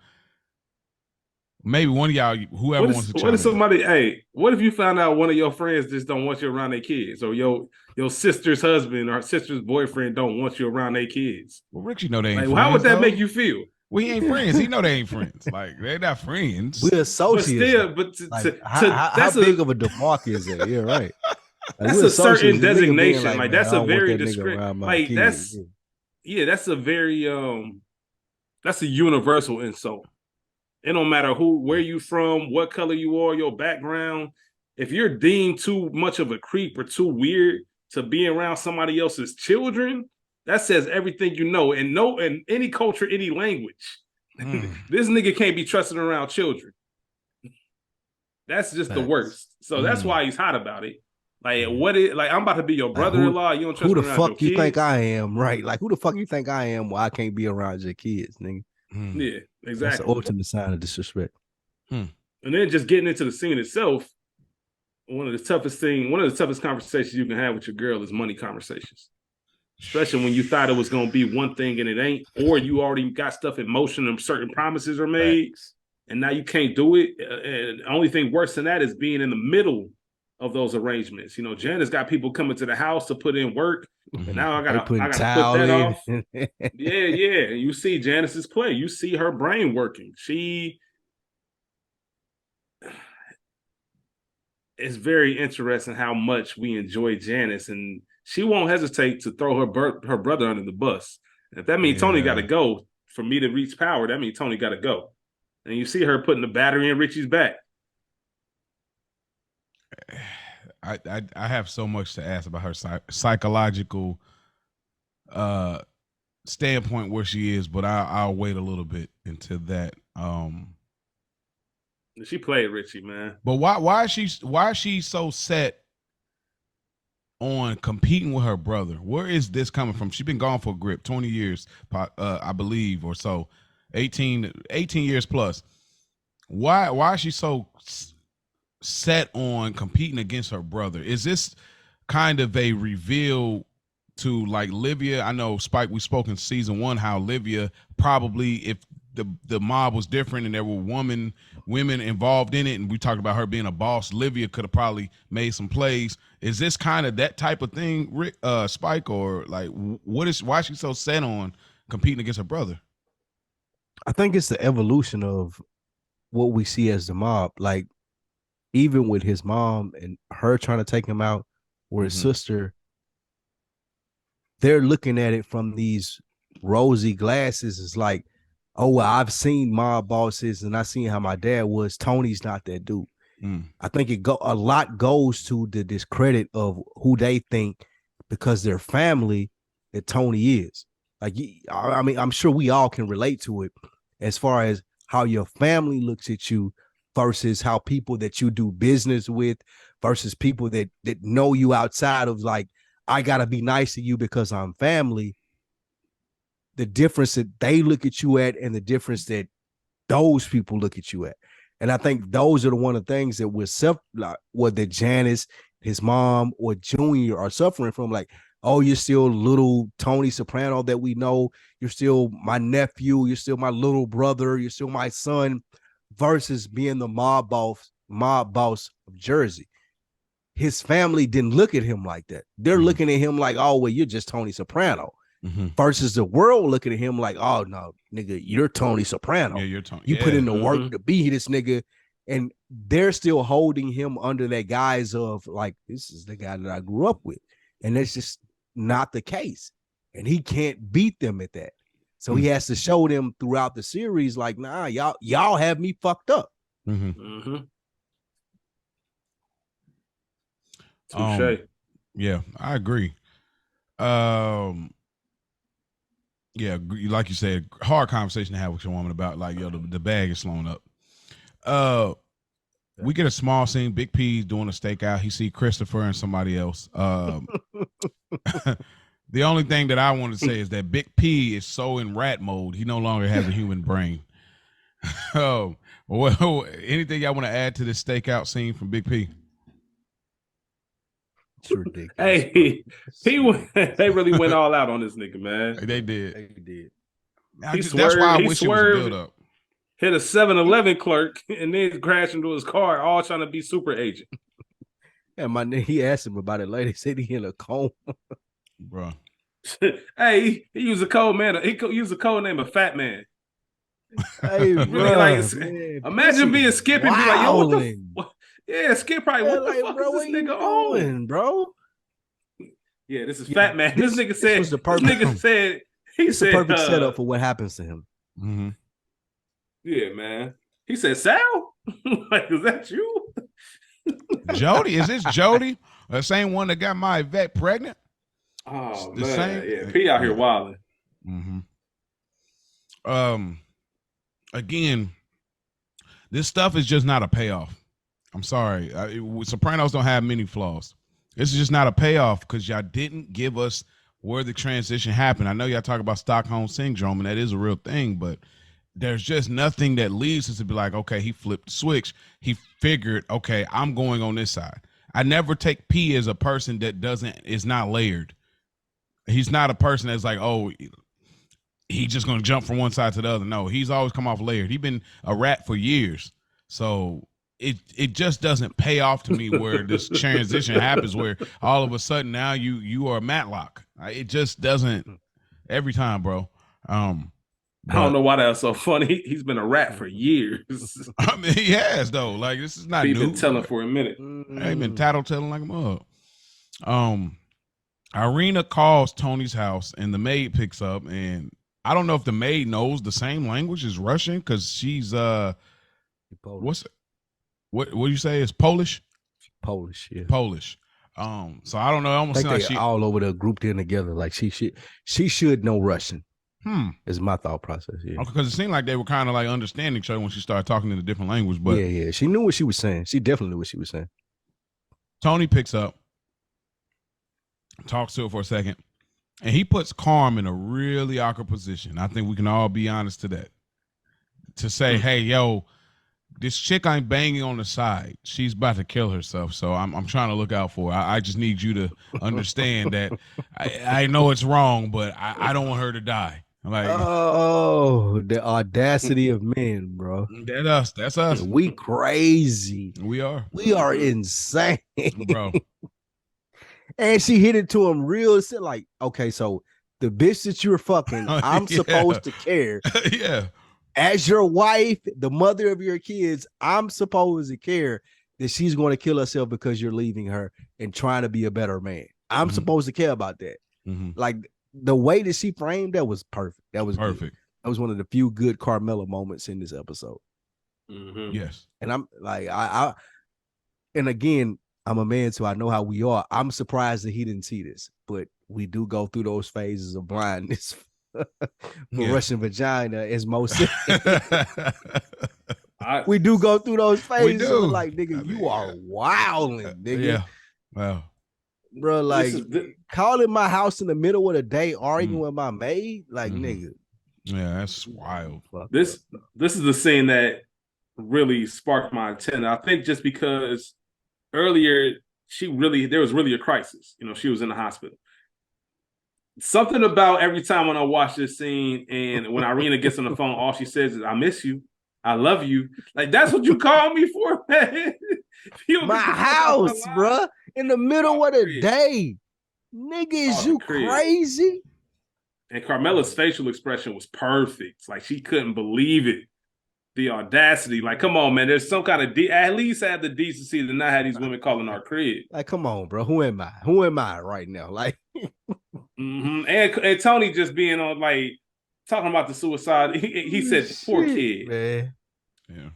Maybe one of y'all, whoever wants to What chime if in. somebody? Hey, what if you found out one of your friends just don't want you around their kids, or your sister's husband or sister's boyfriend don't want you around their kids? Well, Rich, you know they ain't Like, friends. how would that though. make you feel? We ain't friends. He know they ain't friends. Like they're not friends. We're associates. But still, like, how big of a demark is that? Yeah, right. Like, that's a certain designation. Like that's a very descriptive. Like kids. that's a very that's a universal insult. It don't matter where you from, what color you are, your background. If you're deemed too much of a creep or too weird to be around somebody else's children, that says everything you know. And in any culture, any language, this nigga can't be trusted around children. That's just the worst. So that's why he's hot about it. Like I'm about to be your brother-in-law. You don't trust me around your kids. Who the fuck you think I am? Right? Like who the fuck you think I am? Why I can't be around your kids, nigga? Yeah, exactly. That's the ultimate sign of disrespect. And then just getting into the scene itself, one of the toughest conversations you can have with your girl is money conversations. Especially when you thought it was going to be one thing and it ain't, or you already got stuff in motion and certain promises are made, and now you can't do it. And the only thing worse than that is being in the middle of those arrangements. You know, Janice got people coming to the house to put in work, and now I gotta put that off. Yeah. And you see Janice's play. You see her brain working. It's very interesting how much we enjoy Janice, and she won't hesitate to throw her brother under the bus. And if that means Tony got to go for me to reach power, that means Tony got to go. And you see her putting the battery in Richie's back. I have so much to ask about her psychological standpoint where she is, but I'll wait a little bit into that. She played Richie, man. But why is she so set on competing with her brother? Where is this coming from? She's been gone for a grip 20 years, I believe, or so, 18 years plus. Why is she so set on competing against her brother? Is this kind of a reveal to like Livia? I know Spike, we spoke in season 1 how Livia probably, if the mob was different and there were women involved in it, and we talked about her being a boss, Livia could have probably made some plays. Is this kind of that type of thing, Rick, Spike, or like why is she so set on competing against her brother? I think it's the evolution of what we see as the mob. Like even with his mom and her trying to take him out, or his sister, they're looking at it from these rosy glasses. It's like, oh, well, I've seen mob bosses and I've seen how my dad was. Tony's not that dude. I think a lot goes to the discredit of who they think, because their family, that Tony is. Like, I mean, I'm sure we all can relate to it as far as how your family looks at you versus how people that you do business with versus people that know you outside of, like, I got to be nice to you because I'm family. The difference that they look at you at and the difference that those people look at you at. And I think those are the one of the things that whether Janice, his mom, or Junior are suffering from. Like, oh, you're still little Tony Soprano that we know. You're still my nephew. You're still my little brother. You're still my son, versus being the mob boss of Jersey. His family didn't look at him like that. They're looking at him like, oh, well, you're just Tony Soprano. Versus the world looking at him like, oh no, nigga, you're Tony Soprano. Yeah, you're Tony. You put in the work to be this nigga, and they're still holding him under that guise of like, this is the guy that I grew up with, and that's just not the case. And he can't beat them at that, so he has to show them throughout the series, like, nah, y'all have me fucked up. Touche. Yeah, I agree. Yeah, like you said, hard conversation to have with your woman about, like, yo, the bag is slowing up. We get a small scene. Big P's doing a stakeout. He see Christopher and somebody else. The only thing that I want to say is that Big P is so in rat mode, he no longer has a human brain. Well, anything y'all want to add to this stakeout scene from Big P? It's ridiculous. Hey, they really went all out on this nigga, man. They did. They did. That's why I wish it was a build up. Hit a 7-Eleven clerk and then crashed into his car, all trying to be super agent. And he asked him about it later. He said he in a coma. Bro. Hey, he used a code man. He used a code name of Fat Man. Hey, really, imagine being Skip and be like, yo, what the yeah, Skip probably, what the fuck is this nigga on? Bro? Yeah, this is Fat Man. This nigga said, this nigga said, it's the perfect setup for what happens to him. Mm-hmm. Yeah, man. He said, Sal? Like, is that you? Jody, is this Jody? The same one that got my vet pregnant? Oh, man. Same? Yeah, P out here wilding. Mm-hmm. Again, this stuff is just not a payoff. I'm sorry. Sopranos don't have many flaws. This is just not a payoff because y'all didn't give us where the transition happened. I know y'all talk about Stockholm Syndrome, and that is a real thing, but there's just nothing that leads us to be like, okay, he flipped the switch. He figured, okay, I'm going on this side. I never take P as a person that is not layered. He's not a person that's like, oh, he's just going to jump from one side to the other. No, he's always come off layered. He's been a rat for years. So it just doesn't pay off to me where this transition happens where all of a sudden now you are a Matlock. It just doesn't every time, bro. I don't know why that's so funny. He's been a rat for years. I mean, he has though. Like this is not He's new. Been telling for a minute. He's been tattletelling like a mug. Irina calls Tony's house and the maid picks up, and I don't know if the maid knows the same language as Russian because she's what do you say? Is Polish? Polish, yeah. Polish. So I don't know. It almost like they all over there grouped in together. Like she should know Russian. Is my thought process. Yeah. Because it seemed like they were kind of like understanding each other when she started talking in a different language. But yeah, she knew what she was saying. She definitely knew what she was saying. Tony picks up, talks to her for a second, and he puts Carm in a really awkward position. I think we can all be honest to that. To say, hey, yo, this chick I'm banging on the side, she's about to kill herself. So I'm trying to look out for her. I just need you to understand that I know it's wrong, but I don't want her to die. Like, oh, the audacity of men, bro. That's us. We crazy. We are insane, bro. And she hit it to him real like, okay, so the bitch that you're fucking, I'm supposed to care. Yeah. As your wife, the mother of your kids, I'm supposed to care that she's going to kill herself because you're leaving her and trying to be a better man. I'm supposed to care about that. Like the way that she framed that was perfect. That was perfect. Good. That was one of the few good Carmela moments in this episode. Yes. And I'm like, and again, I'm a man, so I know how we are. I'm surprised that he didn't see this, but we do go through those phases of blindness. For Russian vagina is most. We do go through those phases. Like, nigga, you are wilding, nigga. Yeah. Wow. Bro, like calling my house in the middle of the day, arguing with my maid, like nigga. Yeah, that's wild. This is the scene that really sparked my antenna. I think just because earlier there was really a crisis. You know, she was in the hospital. Something about every time when I watch this scene and when Irina gets on the phone, all she says is, I miss you. I love you. Like, that's what you call me for, man. My house, bruh. In the middle of the day. Nigga, is you crazy? And Carmela's facial expression was perfect. Like, she couldn't believe it. The audacity. Like, come on, man. There's some kind of at least have the decency to not have these women calling our crib. Like, come on, bro. Who am I? Who am I right now? Like, and Tony just being on, like, talking about the suicide. He said, poor kid. Man. Yeah.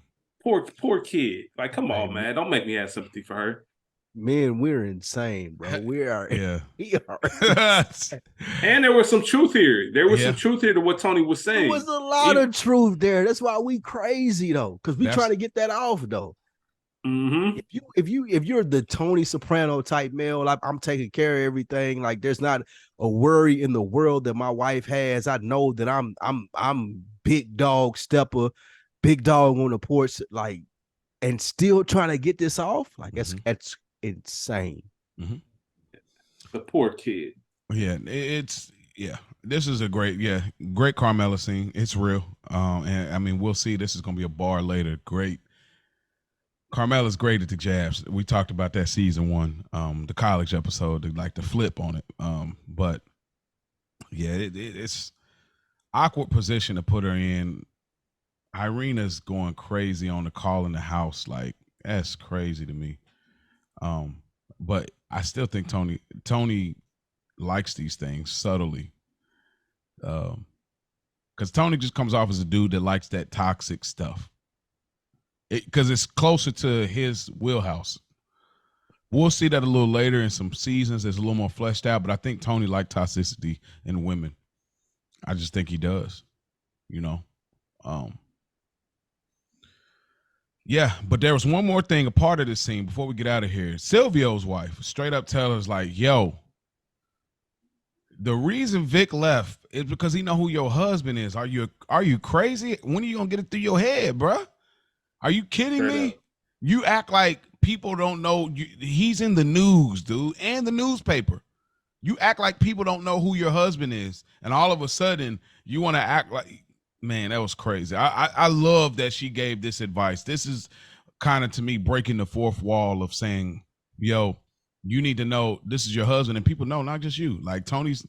Poor kid. Like, come on, man. Don't make me have sympathy for her. Man, we're insane, bro. We are. We are. And there was some truth here. There was some truth here to what Tony was saying. There was a lot of truth there. That's why we crazy though, because we trying to get that off though. If you're the Tony Soprano type male, like I'm taking care of everything. Like there's not a worry in the world that my wife has. I know that I'm big dog stepper, big dog on the porch, like, and still trying to get this off. Like that's insane. The poor kid. Yeah, this is a great Carmella scene. It's real. And I mean, we'll see. This is gonna be a bar later. Great. Carmella's great at the jabs. We talked about that season 1, the college episode, the flip on it. But yeah, it's awkward position to put her in. Irina's going crazy on the call in the house. Like, that's crazy to me. But I still think Tony likes these things subtly. Because Tony just comes off as a dude that likes that toxic stuff. Because it's closer to his wheelhouse. We'll see that a little later in some seasons. It's a little more fleshed out, but I think Tony likes toxicity in women. I just think he does, you know. Yeah, but there was one more thing, a part of this scene before we get out of here. Silvio's wife straight up tells us, like, yo, the reason Vic left is because he know who your husband is. Are you crazy? When are you gonna get it through your head, bruh? Are you kidding me? You act like people don't know. He's in the news, dude, and the newspaper. You act like people don't know who your husband is, and all of a sudden you want to act like, man, that was crazy. I love that she gave this advice. This is kind of, to me, breaking the fourth wall of saying, yo, you need to know this is your husband, and people know, not just you. Like, Tony's,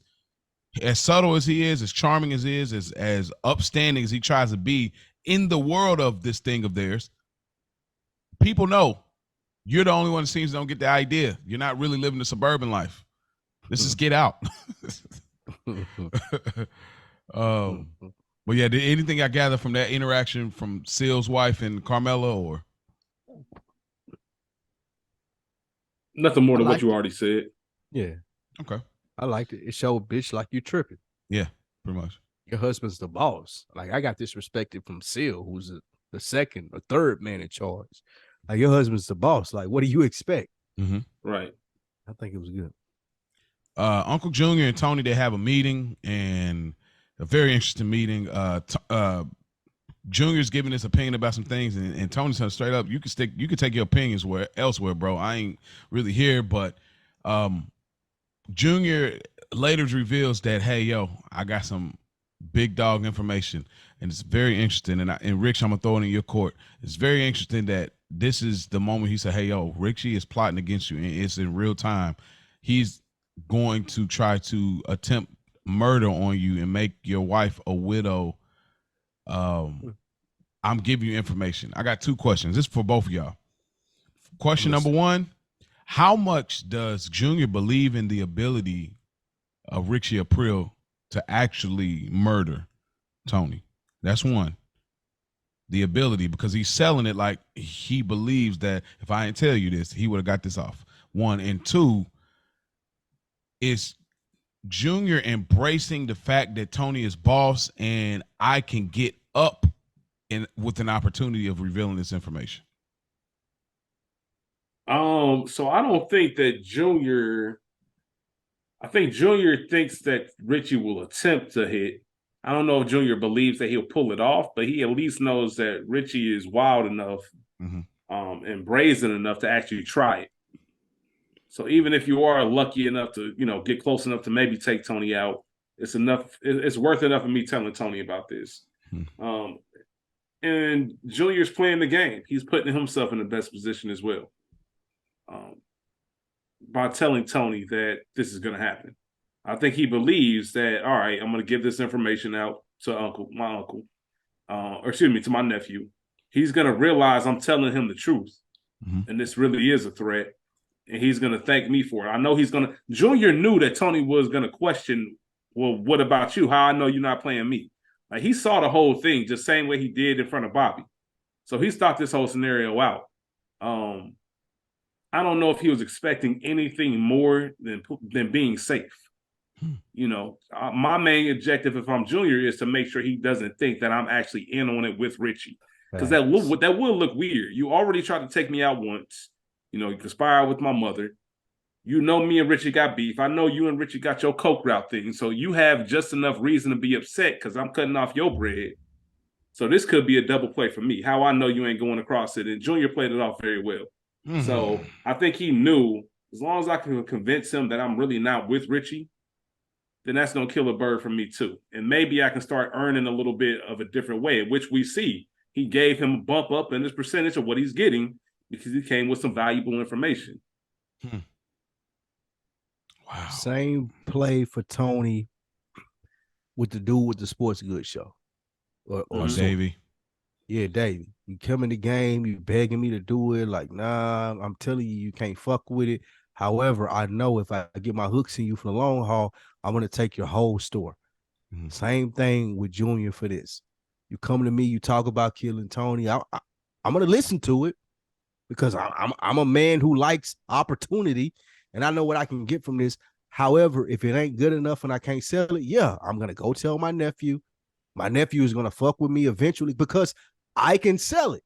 as subtle as he is, as charming as he is, as upstanding as he tries to be in the world of this thing of theirs, people know you're the only one that seems to don't get the idea. You're not really living the suburban life. This is Get Out. But yeah, did anything I gather from that interaction from Seal's wife and Carmella, or nothing more than what you already said? Yeah. Okay. I liked it. It showed bitch like you tripping. Yeah, pretty much. Your husband's the boss. Like, I got this respected from Seal, who's the second or third man in charge. Like, your husband's the boss. Like, what do you expect? Mm-hmm. Right. I think it was good. Uncle Junior and Tony, they have a meeting, and a very interesting meeting. Junior's giving his opinion about some things, and Tony said straight up, you could take your opinions elsewhere, bro. I ain't really here, but Junior later reveals that, hey, yo, I got some big dog information, and it's very interesting. And Rich, I'm gonna throw it in your court. It's very interesting that this is the moment he said, hey, yo, Richie is plotting against you, and it's in real time. He's going to try to attempt murder on you and make your wife a widow. I'm giving you information. I got 2 questions. This is for both of y'all. Question number 1, how much does Junior believe in the ability of Richie April to actually murder Tony? That's 1. The ability, because he's selling it like he believes that if I didn't tell you this, he would have got this off. 1. And 2, is Junior embracing the fact that Tony is boss and I can get up with an opportunity of revealing this information? So I don't think that Junior. I think Junior thinks that Richie will attempt to hit. I don't know if Junior believes that he'll pull it off, but he at least knows that Richie is wild enough, and brazen enough to actually try it. So even if you are lucky enough to, get close enough to maybe take Tony out, it's enough. It's worth enough of me telling Tony about this. And Junior's playing the game. He's putting himself in the best position as well, by telling Tony that this is going to happen. I think he believes that, all right, I'm going to give this information out to my uncle, to my nephew. He's going to realize I'm telling him the truth, and this really is a threat, and he's going to thank me for it. I know he's going to. Junior knew that Tony was going to question, well, what about you? How I know you're not playing me? Like, he saw the whole thing just same way he did in front of Bobby. So he stopped this whole scenario out. I don't know if he was expecting anything more than being safe. My main objective, if I'm Junior, is to make sure he doesn't think that I'm actually in on it with Richie, because that will look weird. You already tried to take me out once. You conspired with my mother. Me and Richie got beef. I know you and Richie got your coke route thing, so you have just enough reason to be upset because I'm cutting off your bread. So this could be a double play for me. How I know you ain't going across it, and Junior played it off very well. So I think he knew as long as I can convince him that I'm really not with Richie, then that's gonna kill a bird for me too. And maybe I can start earning a little bit of a different way, which we see. He gave him a bump up in his percentage of what he's getting because he came with some valuable information. Wow. Same play for Tony with the dude with the Sports Goods show. Or Davey. Yeah, Davey. You come in the game, you begging me to do it. Like, nah, I'm telling you, you can't fuck with it. However, I know if I get my hooks in you for the long haul, I'm going to take your whole store. Same thing with Junior for this. You come to me, you talk about killing Tony. I'm going to listen to it because I'm a man who likes opportunity and I know what I can get from this. However, if it ain't good enough and I can't sell it, yeah, I'm going to go tell my nephew. My nephew is going to fuck with me eventually because I can sell it.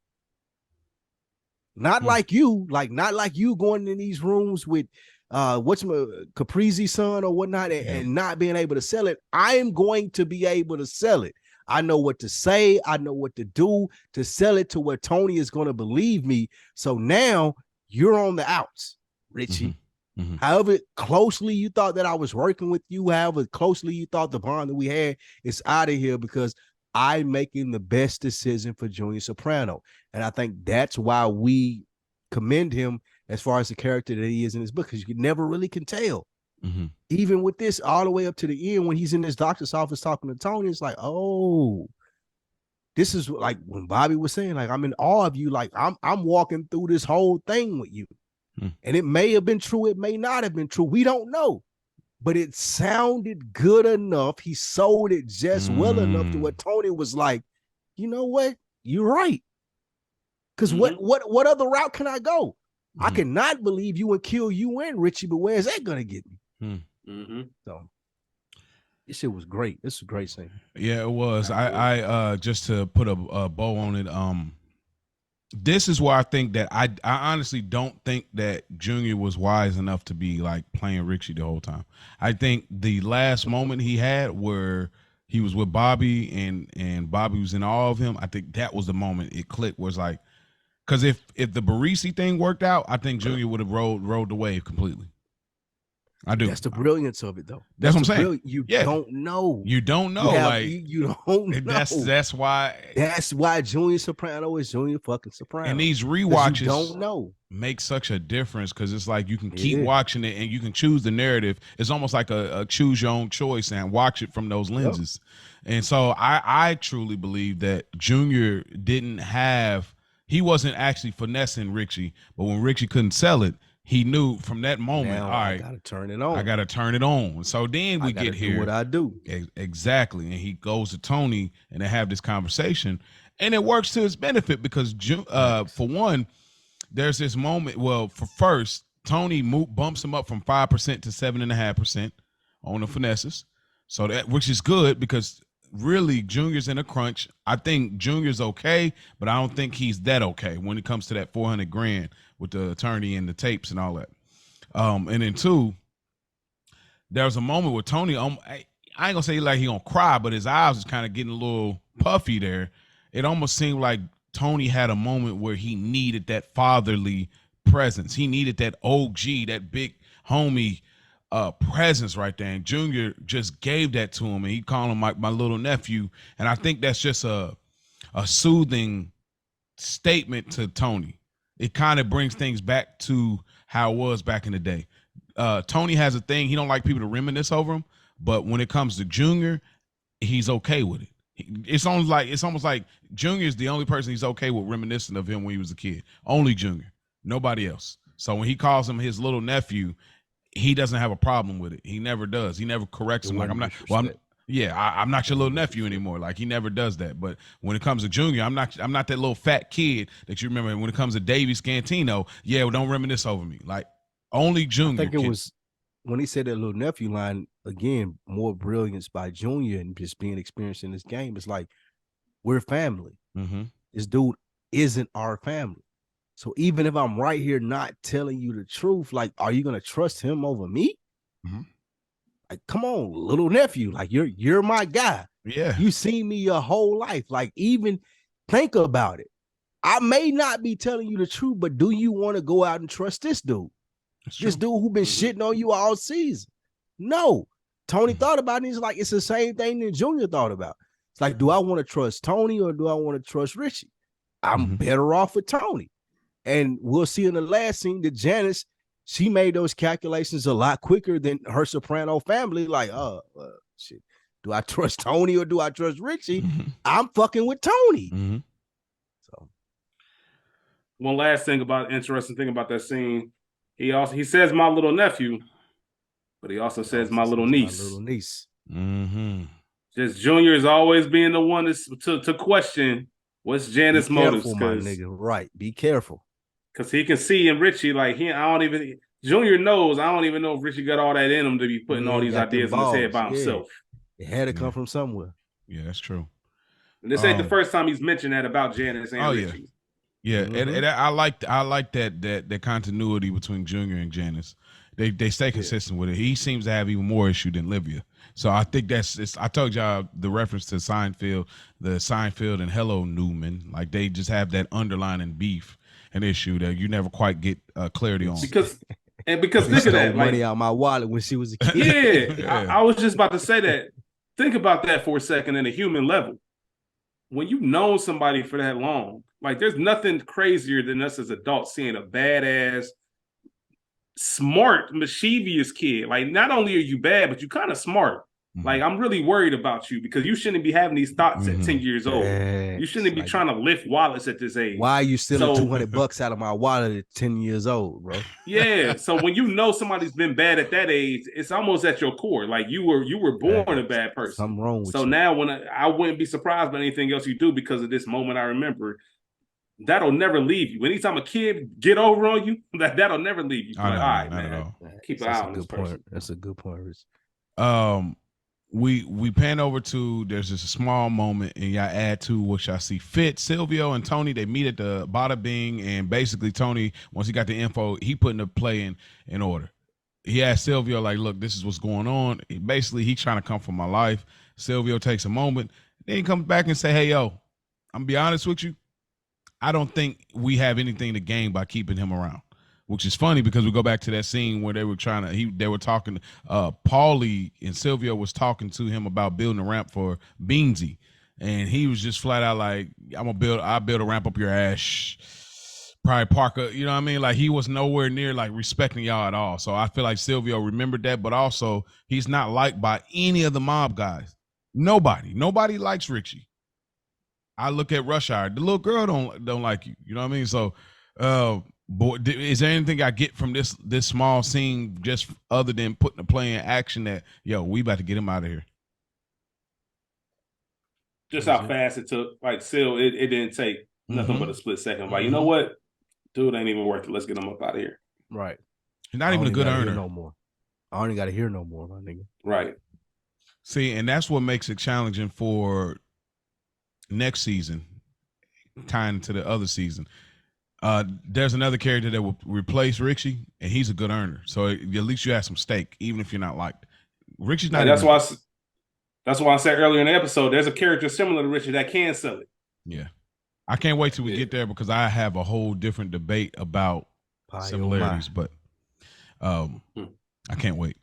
Not like you, not like you going in these rooms with Caprizi's son or whatnot and not being able to sell it. I am going to be able to sell it. I know what to say. I know what to do to sell it to where Tony is going to believe me. So now you're on the outs, Richie. However closely you thought that I was working with you, however closely you thought the bond that we had is out of here because I'm making the best decision for Junior Soprano. And I think that's why we commend him as far as the character that he is in this book, because you never really can tell. Even with this all the way up to the end when he's in his doctor's office talking to Tony, it's like, oh, this is like when Bobby was saying, like, I'm in awe of you. Like, I'm walking through this whole thing with you. And it may have been true. It may not have been true. We don't know. But it sounded good enough. He sold it just well enough to what Tony was like, you know what? You're right. Because what other route can I go? I cannot believe you and kill you and Richie, but where's that going to get me? So this shit was great. This was a great scene. Yeah, it was. I just to put a bow on it, this is why I think that I honestly don't think that Junior was wise enough to be like playing Richie the whole time. I think the last moment he had where he was with Bobby and Bobby was in awe of him, I think that was the moment it clicked, was like, because if the Barisi thing worked out, I think Junior would have rode the wave completely. I do. That's the brilliance of it, though. That's what I'm saying. You don't know. You don't know. You don't know. That's why. That's why Junior Soprano is Junior fucking Soprano. And these rewatches you don't know. Make such a difference because it's like you can keep watching it and you can choose the narrative. It's almost like a choose your own choice and watch it from those lenses. And so I truly believe that Junior he wasn't actually finessing Richie, but when Richie couldn't sell it, he knew from that moment, all right, I gotta turn it on. I gotta turn it on. So then we get here. Do what I do. Exactly. And he goes to Tony and they have this conversation. And it works to his benefit because for one, there's this moment. Well, first, Tony bumps him up from 5% to 7.5% on the finesses. So which is good because really Junior's in a crunch. I think Junior's okay, but I don't think he's that okay when it comes to that $400,000 with the attorney and the tapes and all that. And then two, there was a moment where Tony, I ain't gonna say like he gonna cry, but his eyes was kind of getting a little puffy there. It almost seemed like Tony had a moment where he needed that fatherly presence. He needed that OG, that big homie presence right there. And Junior just gave that to him, and he called him my little nephew. And I think that's just a soothing statement to Tony. It kind of brings things back to how it was back in the day. Tony has a thing. He don't like people to reminisce over him, but when it comes to Junior, he's okay with it. It's almost like Junior is the only person he's okay with reminiscing of him when he was a kid. Only Junior, nobody else. So when he calls him his little nephew, he doesn't have a problem with it. He never does. He never corrects him. Like I'm not your little nephew anymore. Like he never does that. But when it comes to Junior, I'm not that little fat kid that you remember. When it comes to Davey Scantino, don't reminisce over me. Like only Junior. I think it was when he said that little nephew line again, more brilliance by Junior and just being experienced in this game. It's like we're family. This dude isn't our family. So even if I'm right here not telling you the truth, like, are you gonna trust him over me? Like, come on, little nephew. Like, you're my guy. Yeah. You seen me your whole life. Like, even think about it. I may not be telling you the truth, but do you want to go out and trust this dude? This dude who been shitting on you all season. No. Tony thought about it. He's like, it's the same thing that Junior thought about. It's like, do I want to trust Tony or do I want to trust Richie? I'm better off with Tony. And we'll see in the last scene that Janice, she made those calculations a lot quicker than her Soprano family. Like, shit, do I trust Tony or do I trust Richie? I'm fucking with Tony. So, one last interesting thing about that scene, he says my little nephew, but he also says my little niece. My little niece. Just Junior is always being the one to question what's Janice's motives. My nigga, right? Be careful. Because he can see in Richie, like Junior knows, I don't even know if Richie got all that in him to be putting all these ideas in his head by himself. It had to come from somewhere. Yeah, that's true. And this ain't the first time he's mentioned that about Janice and Richie. Yeah, and I like that continuity between Junior and Janice. They stay consistent with it. He seems to have even more issue than Livia. So I think I told y'all the reference to Seinfeld and Hello Newman. Like they just have that underlying beef and issue that you never quite get clarity on. Because think of that, money out my wallet when she was a kid. I was just about to say that. Think about that for a second in a human level. When you've known somebody for that long, like there's nothing crazier than us as adults seeing a badass, smart, mischievous kid. Like not only are you bad, but you kind of smart. Like I'm really worried about you because you shouldn't be having these thoughts at 10 years old. You shouldn't be trying to lift wallets at this age. Why are you stealing $200 out of my wallet at 10 years old, bro? Yeah. So when you know somebody's been bad at that age, it's almost at your core. Like you were born a bad person. Something wrong with you. So now when I wouldn't be surprised by anything else you do because of this moment I remember. That'll never leave you. Anytime a kid get over on you, that'll never leave you. Like, all right, man. Keep an eye on this person. That's a good point, Rich. We pan over to there's just a small moment and y'all add to which I see fit. Silvio and Tony, they meet at the Bada Bing, and basically Tony, once he got the info, he putting the play in order. He asked Silvio, like, look, this is what's going on. Basically, he's trying to come for my life. Silvio takes a moment, then he comes back and say, hey, yo, I'm gonna be honest with you. I don't think we have anything to gain by keeping him around, which is funny because we go back to that scene where they were talking. Paulie and Silvio was talking to him about building a ramp for Beansy, and he was just flat out like, I'll build a ramp up your ass, probably Parker. You know what I mean? Like he was nowhere near like respecting y'all at all. So I feel like Silvio remembered that, but also he's not liked by any of the mob guys. Nobody likes Richie. I look at Rush Hour. The little girl don't like you. You know what I mean? So, boy, is there anything I get from this small scene just other than putting the play in action that we about to get him out of here? Just how fast it took. Like, still, it didn't take nothing but a split second. Like, you know what? Dude ain't even worth it. Let's get him up out of here. Right. He's not even a good earner. No more. I only got to hear no more, my nigga. Right. See, and that's what makes it challenging for next season, tying to the other season. There's another character that will replace Richie, and he's a good earner. So at least you have some stake, even if you're not liked. Richie's not. That's why I said earlier in the episode, there's a character similar to Richie that can sell it. Yeah, I can't wait till we get there because I have a whole different debate about similarities, but I can't wait.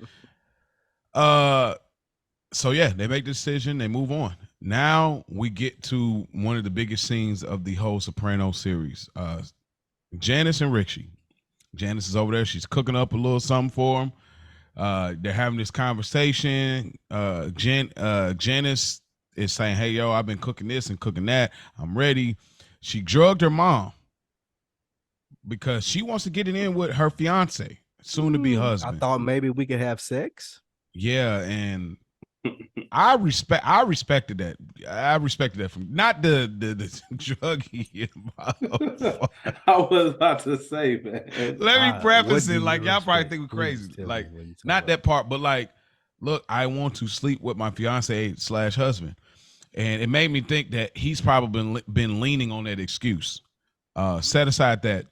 So yeah, they make the decision, they move on. Now we get to one of the biggest scenes of the whole Sopranos series. Janice and Richie. Janice is over there. She's cooking up a little something for him. They're having this conversation. Janice is saying, hey, yo, I've been cooking this and cooking that. I'm ready. She drugged her mom because she wants to get it in with her fiance, soon to be husband. I thought maybe we could have sex. Yeah, and I respected that. I respected that from not the druggy. I was about to say, man. Let me preface it like y'all probably think we're crazy. Like not that part, but like, look, I want to sleep with my fiance / husband, and it made me think that he's probably been leaning on that excuse. Set aside that,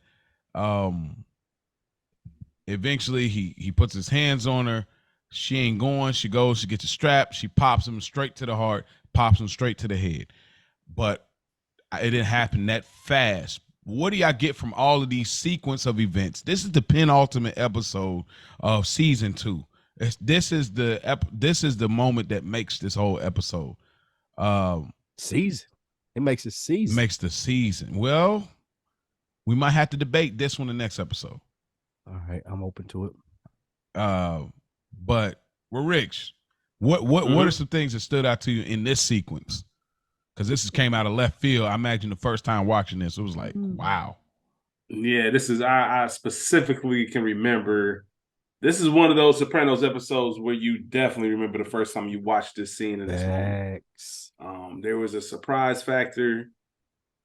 eventually he puts his hands on her. She ain't going. She goes. She gets a strap. She pops him straight to the heart, pops him straight to the head. But it didn't happen that fast. what do y'all get from all of these sequence of events? This is the penultimate episode of season 2. This is the moment that makes this whole episode. Season. It makes a season. Makes the season. Well, we might have to debate this one the next episode. All right, I'm open to it. But we're Rich. What are some things that stood out to you in this sequence? Because this came out of left field. I imagine the first time watching this, it was like, wow. Yeah, this is I specifically can remember. This is one of those Sopranos episodes where you definitely remember the first time you watched this scene in this moment. There was a surprise factor.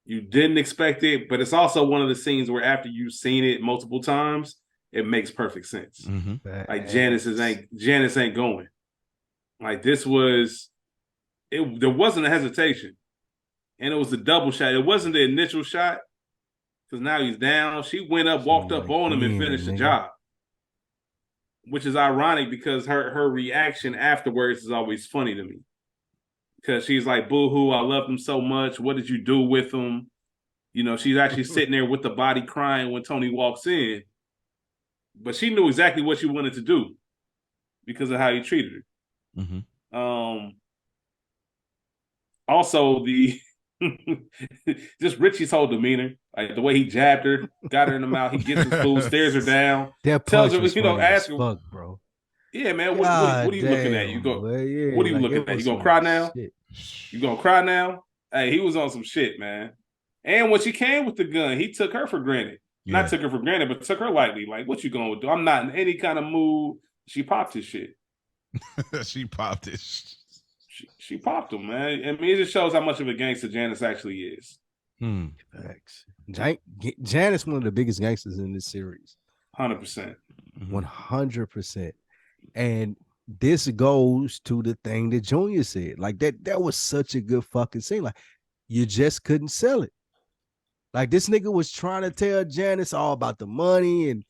You didn't expect it, but it's also one of the scenes where after you've seen it multiple times, it makes perfect sense. Like Janice ain't going. Like this was it. There wasn't a hesitation, and it was a double shot. It wasn't the initial shot because now he's down. She went up, walked up on him, and finished the job. Which is ironic because her reaction afterwards is always funny to me. Because she's like, boo-hoo, I loved him so much. What did you do with him? You know, she's actually sitting there with the body crying when Tony walks in. But she knew exactly what she wanted to do because of how he treated her. Also, the just Richie's whole demeanor, like the way he jabbed her, got her in the mouth, he gets his food, stares her down, tells her, ask her, fuck, bro. Yeah, man, what are you looking at? You go, what are you looking at? You gonna cry now? You gonna cry now? Hey, he was on some shit, man. And when she came with the gun, he took her for granted. Yeah. Not took her for granted, but took her lightly. Like, what you gonna do? I'm not in any kind of mood. She popped his shit. She popped it. She popped him, man. I mean, it just shows how much of a gangster Janice actually is. Facts. Janice, one of the biggest gangsters in this series. 100%. 100%. And this goes to the thing that Junior said. Like that was such a good fucking scene. Like, you just couldn't sell it. Like, this nigga was trying to tell Janice all about the money and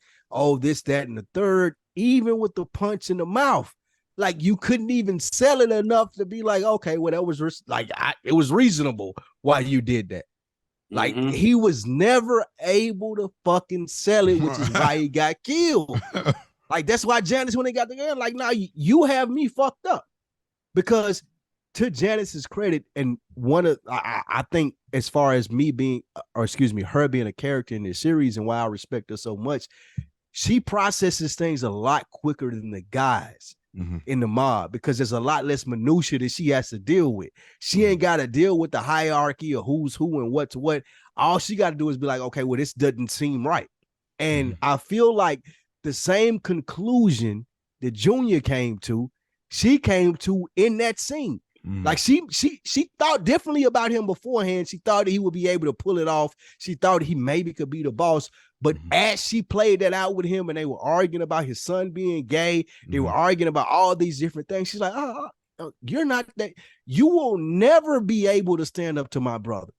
this, that, and the third, even with the punch in the mouth. Like, you couldn't even sell it enough to be like, okay, well, that was it was reasonable why you did that. Like, he was never able to fucking sell it, which is why he got killed. Like, that's why Janice, when they got the gun, like, nah, you have me fucked up. Because to Janice's credit, and I think as far as her being a character in this series and why I respect her so much, she processes things a lot quicker than the guys in the mob, because there's a lot less minutia that she has to deal with. She ain't got to deal with the hierarchy of who's who and what's what. All she got to do is be like, okay, well, this doesn't seem right. And I feel like the same conclusion that Junior came to, she came to in that scene. Like, she thought differently about him beforehand. She thought that he would be able to pull it off. She thought he maybe could be the boss. But as she played that out with him and they were arguing about his son being gay, they were arguing about all these different things. She's like, you're not that. You will never be able to stand up to my brother.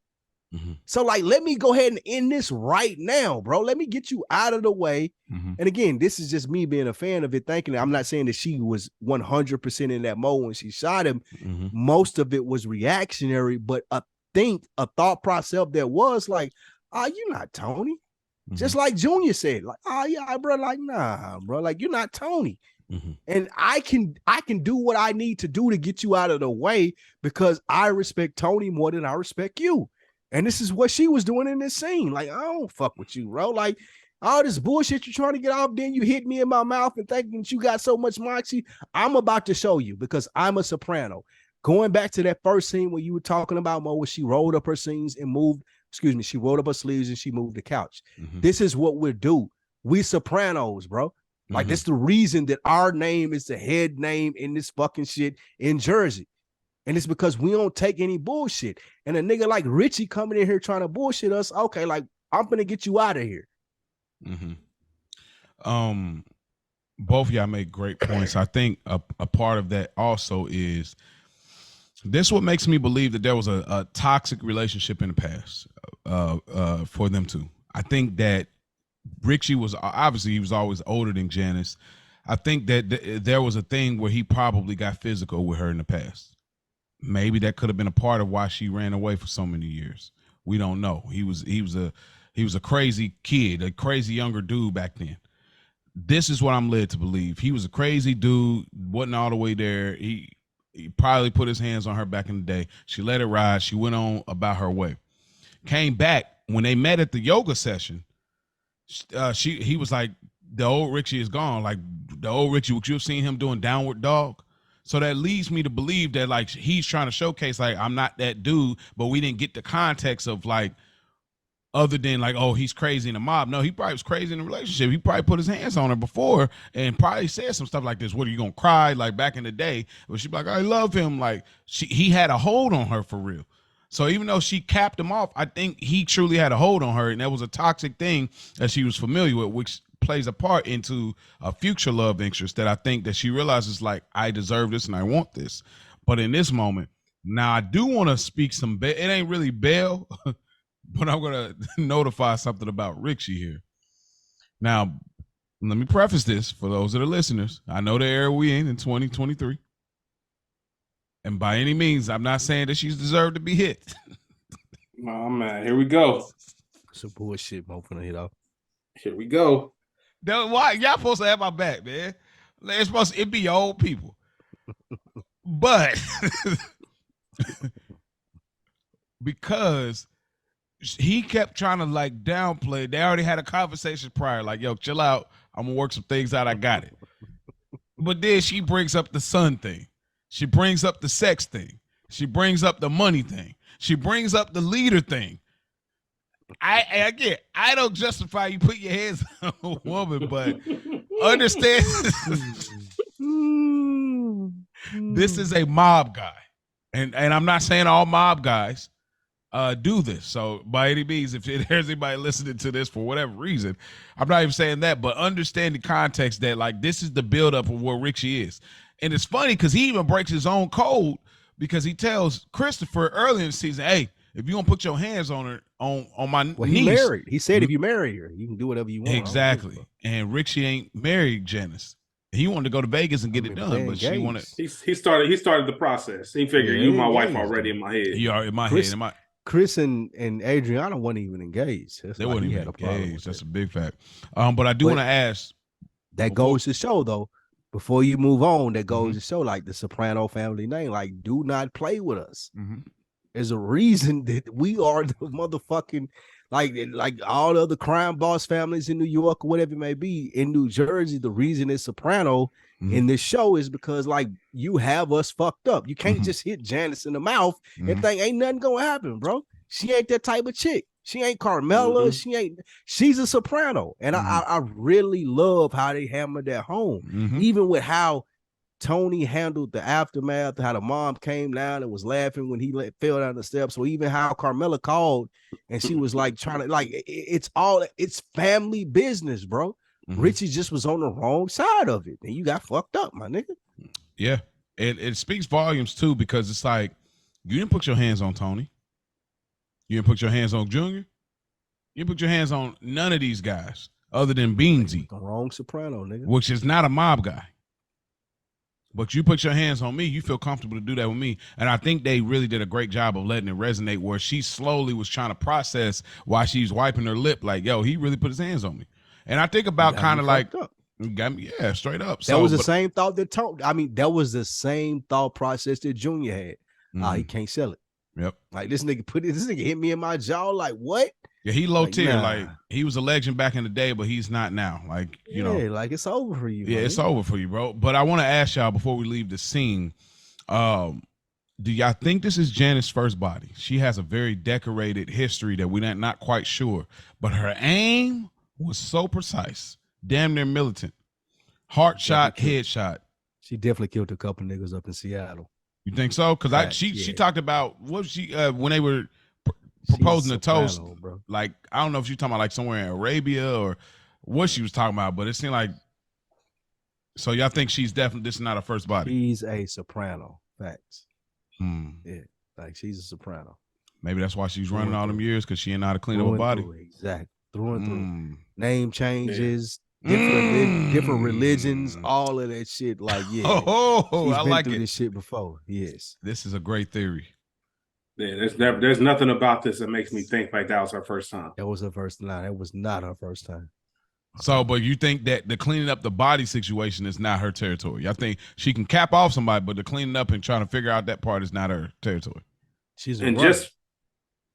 So, like, let me go ahead and end this right now, bro. Let me get you out of the way. And again, this is just me being a fan of it, thinking I'm not saying that she was 100% in that mode when she shot him. Most of it was reactionary, but I think a thought process that was like, you're not Tony. Just like Junior said, like, yeah, bro, like, nah, bro, like, you're not Tony. And I can do what I need to do to get you out of the way because I respect Tony more than I respect you. And this is what she was doing in this scene. Like, I don't fuck with you, bro. Like, all this bullshit you're trying to get off, then you hit me in my mouth and thinking that you got so much moxie. I'm about to show you because I'm a soprano. Going back to that first scene where you were talking about Mo, where she rolled up her sleeves and moved, she rolled up her sleeves and she moved the couch. This is what we do. We sopranos, bro. Like, that's the reason that our name is the head name in this fucking shit in Jersey. And it's because we don't take any bullshit. And a nigga like Richie coming in here trying to bullshit us, okay, like, I'm gonna get you out of here. Both of y'all make great points. I think a part of that also is this what makes me believe that there was a toxic relationship in the past for them two. I think that Richie was obviously he was always older than Janice. I think that there was a thing where he probably got physical with her in the past. Maybe that could have been a part of why she ran away for so many years. We don't know. He was He was a crazy kid, a crazy younger dude back then. This is what I'm led to believe. He was a crazy dude, wasn't all the way there. He probably put his hands on her back in the day. She let it ride. She went on about her way. Came back when they met at the yoga session. He was like, the old Richie is gone. Like the old Richie, what you've seen him doing downward dog. So that leads me to believe that like he's trying to showcase like I'm not that dude, but we didn't get the context of like other than like, oh, he's crazy in the mob. No, he probably was crazy in a relationship. He probably put his hands on her before and probably said some stuff like this. What, are you gonna cry? Like back in the day, but she'd be like, I love him. Like he had a hold on her for real. So even though she capped him off, I think he truly had a hold on her, and that was a toxic thing that she was familiar with, which plays a part into a future love interest that I think that she realizes like, I deserve this and I want this. But in this moment, now I do want to speak some, it ain't really bail, but I'm going to notify something about Richie here. Now, let me preface this for those that are listeners. I know the era we in 2023. And by any means, I'm not saying that she's deserved to be hit. Oh, man, here we go. Some bullshit, mo, finna hit off. Here we go. Why y'all supposed to have my back, man? It be your old people. But because he kept trying to like downplay, they already had a conversation prior, like, yo, chill out. I'm gonna work some things out. I got it. But then she brings up the son thing. She brings up the sex thing. She brings up the money thing. She brings up the leader thing. I don't justify you put your hands on a woman, but understand this is a mob guy. And I'm not saying all mob guys do this. So by any means, if there's anybody listening to this for whatever reason, I'm not even saying that, but understand the context that like this is the buildup of where Richie is. And it's funny because he even breaks his own code because he tells Christopher early in the season, hey, if you don't put your hands on her, on my niece. He married. He said if you marry her, you can do whatever you want. Exactly. And Richie ain't married Janice. He wanted to go to Vegas and get it done, but she wanted. He started the process. He figured you my wife already in my head. You are in my head. Chris and Adriana weren't even engaged. They weren't even engaged. That's a big fact. But I do want to ask. That goes to show though. Before you move on, that goes to show like the Soprano family name. Like, do not play with us. There's a reason that we are the motherfucking like all the other crime boss families in New York or whatever it may be in New Jersey. The reason it's Soprano in this show is because like you have us fucked up. You can't just hit Janice in the mouth and think ain't nothing gonna happen, bro. She ain't that type of chick. She ain't Carmela. She's a Soprano. And I really love how they hammered that home. Even with how Tony handled the aftermath, how the mom came down and was laughing when he fell down the steps. Or even how Carmela called and she was like trying to like it's family business, bro. Richie just was on the wrong side of it. And you got fucked up, my nigga. Yeah. It speaks volumes too, because it's like you didn't put your hands on Tony. You didn't put your hands on Junior. You didn't put your hands on none of these guys other than Beansy. The wrong Soprano, nigga. Which is not a mob guy. But you put your hands on me, you feel comfortable to do that with me. And I think they really did a great job of letting it resonate where she slowly was trying to process why she's wiping her lip like, yo, he really put his hands on me. And I think about kind of like, got me, yeah, straight up. That was the same thought that that was the same thought process that Junior had. He can't sell it. Yep. Like this nigga hit me in my jaw. Like what? Yeah, he low tier. Nah. Like he was a legend back in the day, but he's not now. Like you know, like it's over for you. Yeah, it's over for you, bro. But I want to ask y'all before we leave the scene, do y'all think this is Janice's first body? She has a very decorated history that we're not quite sure, but her aim was so precise, damn near militant. Heart shot, head shot. She definitely killed a couple niggas up in Seattle. You think so? Because she talked about what she when they were proposing a toast, bro. Like I don't know if she's talking about like somewhere in Arabia or what she was talking about, but it seemed like. So y'all think she's definitely this is not her first body? She's a soprano. Facts. Yeah, like she's a soprano. Maybe that's why she's running all them years because she ain't know how to clean up her body. Exactly. Through and through. Name changes. Different religions, all of that shit. Like, yeah. I like this shit before. Yes. This is a great theory. Yeah, there's nothing about this that makes me think like that was her first time. That was her first time. That was not her first time. So, but you think that the cleaning up the body situation is not her territory? I think she can cap off somebody, but the cleaning up and trying to figure out that part is not her territory. She's a runner.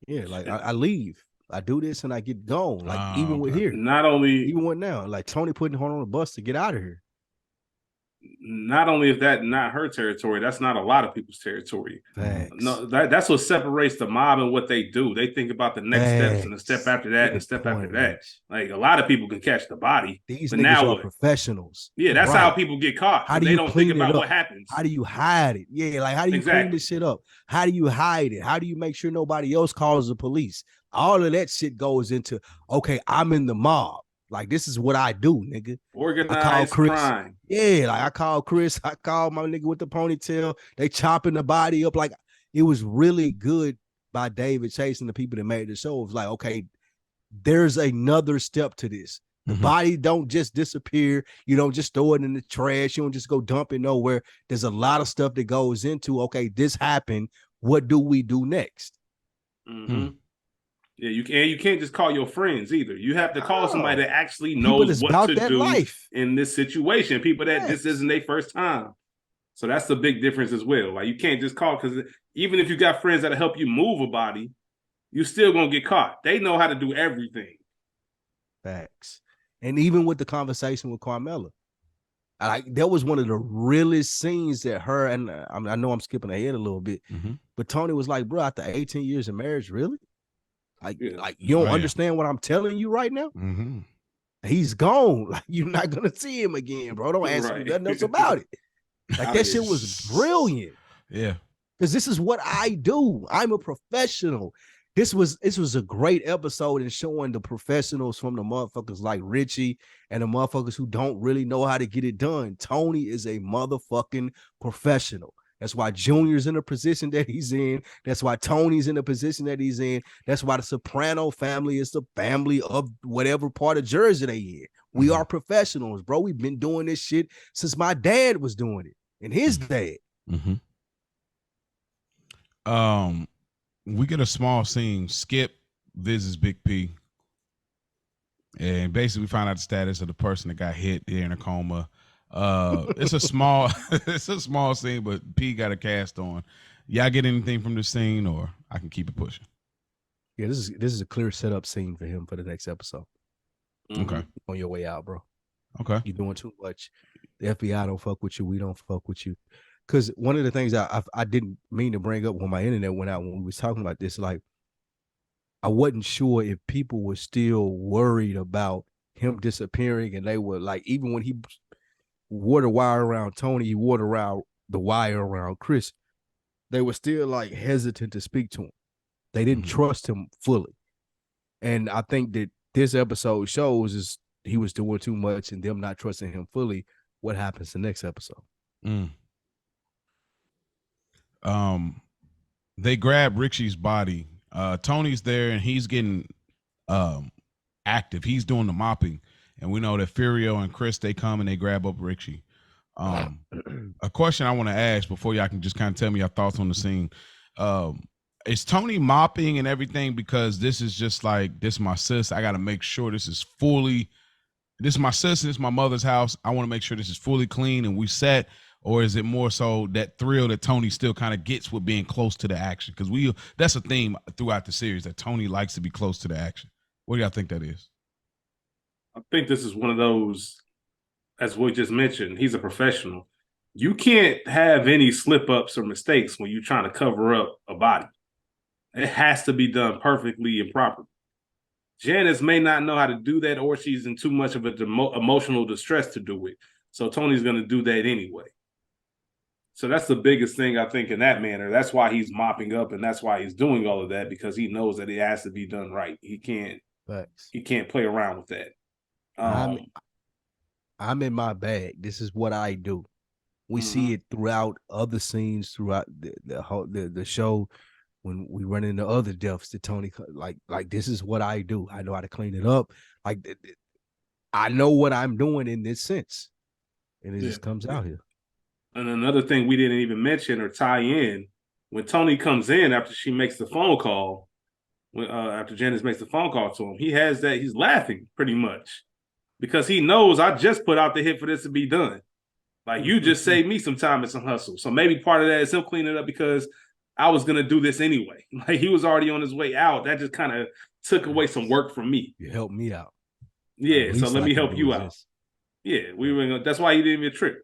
Yeah, like I leave. I do this and I get gone. Like even with here. Not only even with now. Like Tony putting her on the bus to get out of here. Not only is that not her territory, that's not a lot of people's territory. Facts. No, that's what separates the mob and what they do. They think about the next steps and the step after that and the step after that. Like a lot of people can catch the body. These but niggas now are what? professionals. Yeah, that's how people get caught. How do they you don't clean think about it up? what happens. How do you hide it? Yeah, like how do you clean this shit up? How do you hide it? How do you make sure nobody else calls the police? All of that shit goes into, okay, I'm in the mob. Like, this is what I do, nigga. Organized crime. Yeah, like I call Chris. I call my nigga with the ponytail. They chopping the body up. Like, it was really good by David Chase and the people that made the show. It was like, okay, there's another step to this. The body don't just disappear. You don't just throw it in the trash. You don't just go dump it nowhere. There's a lot of stuff that goes into, okay, this happened. What do we do next? Yeah, you can't just call your friends either. You have to call somebody that actually knows what to do in this situation. People that this isn't their first time. So that's the big difference as well. Like you can't just call, because even if you got friends that'll help you move a body, you're still gonna get caught. They know how to do everything. Facts. And even with the conversation with Carmella, like that was one of the realest scenes that her and I know I'm skipping ahead a little bit, but Tony was like, bro, after 18 years of marriage, really? Like you don't understand what I'm telling you right now? He's gone. Like, you're not gonna see him again, bro. Don't ask me nothing else about it. Like that shit was brilliant. Yeah. Because this is what I do. I'm a professional. This was a great episode in showing the professionals from the motherfuckers like Richie and the motherfuckers who don't really know how to get it done. Tony is a motherfucking professional. That's why Junior's in the position that he's in. That's why Tony's in the position that he's in. That's why the Soprano family is the family of whatever part of Jersey they in. We are professionals, bro. We've been doing this shit since my dad was doing it and his dad. We get a small scene. Skip visits Big P. And basically we find out the status of the person that got hit. They're in a coma. It's a small scene, but P got a cast on. Y'all get anything from this scene, or I can keep it pushing? Yeah, this is a clear setup scene for him for the next episode. Okay. On your way out, bro. Okay. You're doing too much. The FBI don't fuck with you. We don't fuck with you. Because one of the things I didn't mean to bring up when my internet went out when we was talking about this, like, I wasn't sure if people were still worried about him disappearing, and they were like, even when he wore the wire around Tony, he wore the wire around Chris, they were still like hesitant to speak to him. They didn't trust him fully. And I think that this episode shows is he was doing too much and them not trusting him fully. What happens the next episode? They grab Richie's body. Tony's there and he's getting active. He's doing the mopping. And we know that Furio and Chris, they come and they grab up Richie. A question I want to ask before y'all can just kind of tell me your thoughts on the scene. Is Tony mopping and everything because this is just like, this is my sis. I got to make sure this is my sis, this is my mother's house. I want to make sure this is fully clean and we set. Or is it more so that thrill that Tony still kind of gets with being close to the action? Because that's a theme throughout the series, that Tony likes to be close to the action. What do y'all think that is? I think this is one of those, as we just mentioned, he's a professional. You can't have any slip-ups or mistakes when you're trying to cover up a body. It has to be done perfectly and properly. Janice may not know how to do that, or she's in too much of an emotional distress to do it. So Tony's going to do that anyway. So that's the biggest thing, I think, in that manner. That's why he's mopping up, and that's why he's doing all of that, because he knows that it has to be done right. He can't play around with that. I'm in my bag. This is what I do. We see it throughout other scenes throughout the show. When we run into other deaths, that Tony like this is what I do. I know how to clean it up. Like I know what I'm doing in this sense, and it just comes out here. And another thing we didn't even mention or tie in when Tony comes in after she makes the phone call, after Janice makes the phone call to him, he's laughing pretty much because he knows I just put out the hit for this to be done. Like, you just saved me some time and some hustle. So maybe part of that is him cleaning it up because I was going to do this anyway. Like, he was already on his way out. That just kind of took away some work from me. You helped me out. Yeah, so let me help you out. Yeah, we were. That's why he didn't even trip.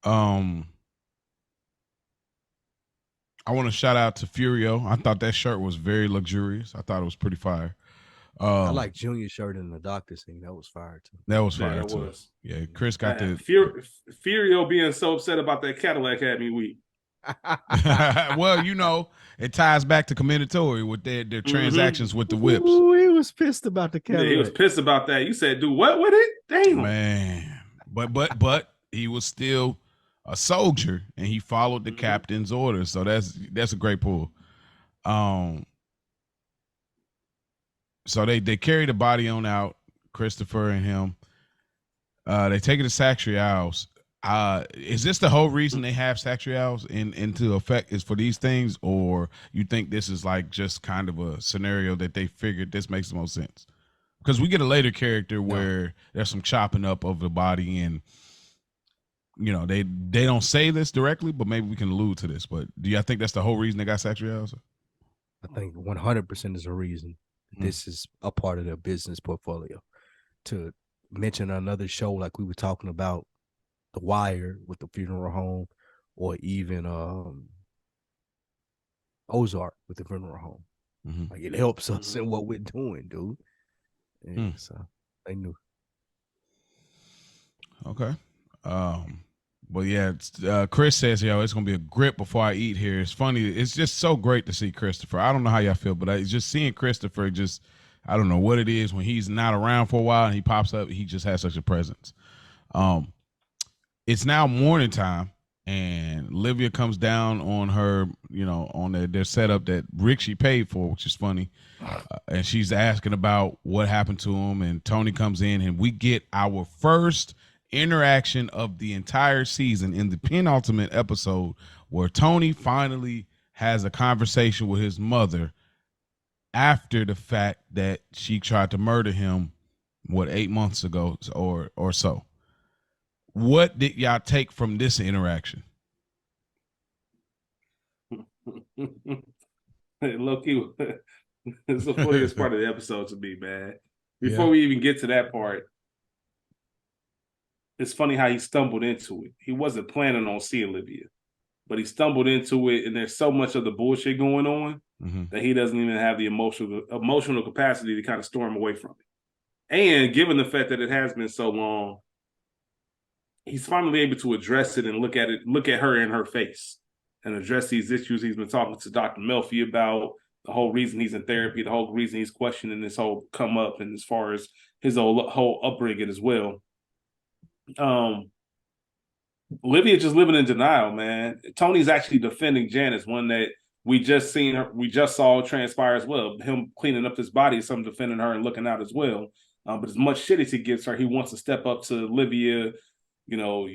I want to shout out to Furio. I thought that shirt was very luxurious. I thought it was pretty fire. I like Junior's shirt in the doctor scene. That was fire too. That was fire too. Yeah, Chris got the Furio being so upset about that Cadillac had me weak. Well, you know, it ties back to Commendatory with their transactions with the whips. Ooh, he was pissed about the Cadillac. Yeah, he was pissed about that. You said, "Do what with it?" Damn, man. But he was still a soldier, and he followed the captain's orders. So that's a great pull. So they carry the body on out, Christopher and him. They take it to Satrial's. Is this the whole reason they have Satrial's into effect is for these things, or you think this is like just kind of a scenario that they figured this makes the most sense? Because we get a later character where there's some chopping up of the body, and you know they don't say this directly, but maybe we can allude to this. But do y'all think that's the whole reason they got Satrial's? I think 100% is a reason. This is a part of their business portfolio. To mention another show like we were talking about, The Wire with the funeral home, or even Ozark with the funeral home. Like, it helps us in what we're doing, dude. And so they knew. Okay. But yeah, Chris says, yo, it's going to be a grip before I eat here. It's funny. It's just so great to see Christopher. I don't know how y'all feel, but just seeing Christopher, I don't know what it is when he's not around for a while and he pops up, he just has such a presence. It's now morning time, and Livia comes down on her, you know, on their setup that Rick paid for, which is funny. And she's asking about what happened to him, and Tony comes in, and we get our first interaction of the entire season in the penultimate episode, where Tony finally has a conversation with his mother after the fact that she tried to murder him 8 months ago or so. What did y'all take from this interaction? Low-key, it's the funniest part of the episode to me, man. Before we even get to that part, it's funny how he stumbled into it. He wasn't planning on seeing Livia, but he stumbled into it, and there's so much of the bullshit going on that he doesn't even have the emotional capacity to kind of storm away from it. And given the fact that it has been so long, he's finally able to address it and look at her in her face and address these issues he's been talking to Dr. Melfi about, the whole reason he's in therapy, the whole reason he's questioning this whole come up, and as far as his whole upbringing as well. Livia just living in denial, man. Tony's actually defending Janice, one that we just saw transpire as well. Him cleaning up his body, some defending her and looking out as well. But as much shit as he gives her, he wants to step up to Livia. You know,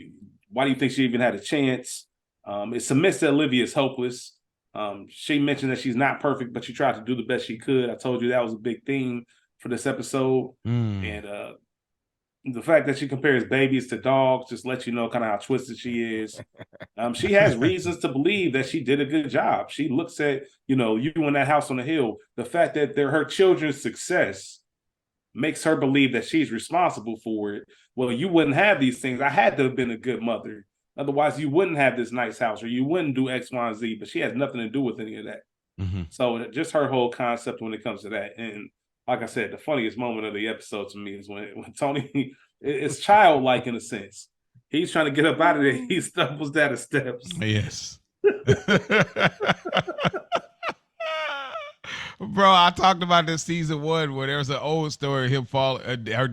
why do you think she even had a chance? It submits that Livia is hopeless. She mentioned that she's not perfect, but she tried to do the best she could. I told you that was a big theme for this episode. And the fact that she compares babies to dogs just lets you know kind of how twisted she is. She has reasons to believe that she did a good job. She looks at, you in that house on the hill. The fact that they're her children's success makes her believe that she's responsible for it. Well, you wouldn't have these things. I had to have been a good mother. Otherwise, you wouldn't have this nice house, or you wouldn't do X, Y, and Z. But she has nothing to do with any of that. So just her whole concept when it comes to that. And like I said, the funniest moment of the episode to me is when Tony is childlike in a sense. He's trying to get up out of there. He stumbles down the steps. Yes. Bro, I talked about this season 1 where there was an old story of him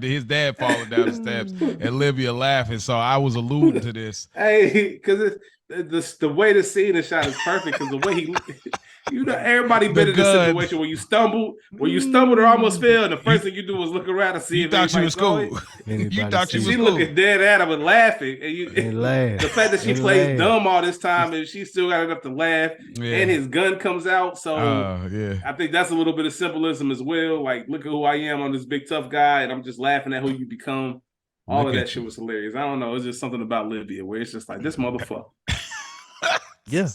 his dad falling down the steps and Livia laughing. So I was alluding to this. Hey, because the way the scene is shot is perfect, because the way everybody been in a situation where you stumbled or almost fell, and the first thing you do was look around and see if thought she was cool. You thought she was cool. She looking dead at him and laughing, and laugh. The fact that she plays dumb all this time and she still got enough to laugh, and his gun comes out. So I think that's a little bit of symbolism as well. Like, look at who I am. I'm this big tough guy, and I'm just laughing at who you become. All of that shit was hilarious. I don't know. It's just something about Livia where it's just like, this motherfucker. Yeah.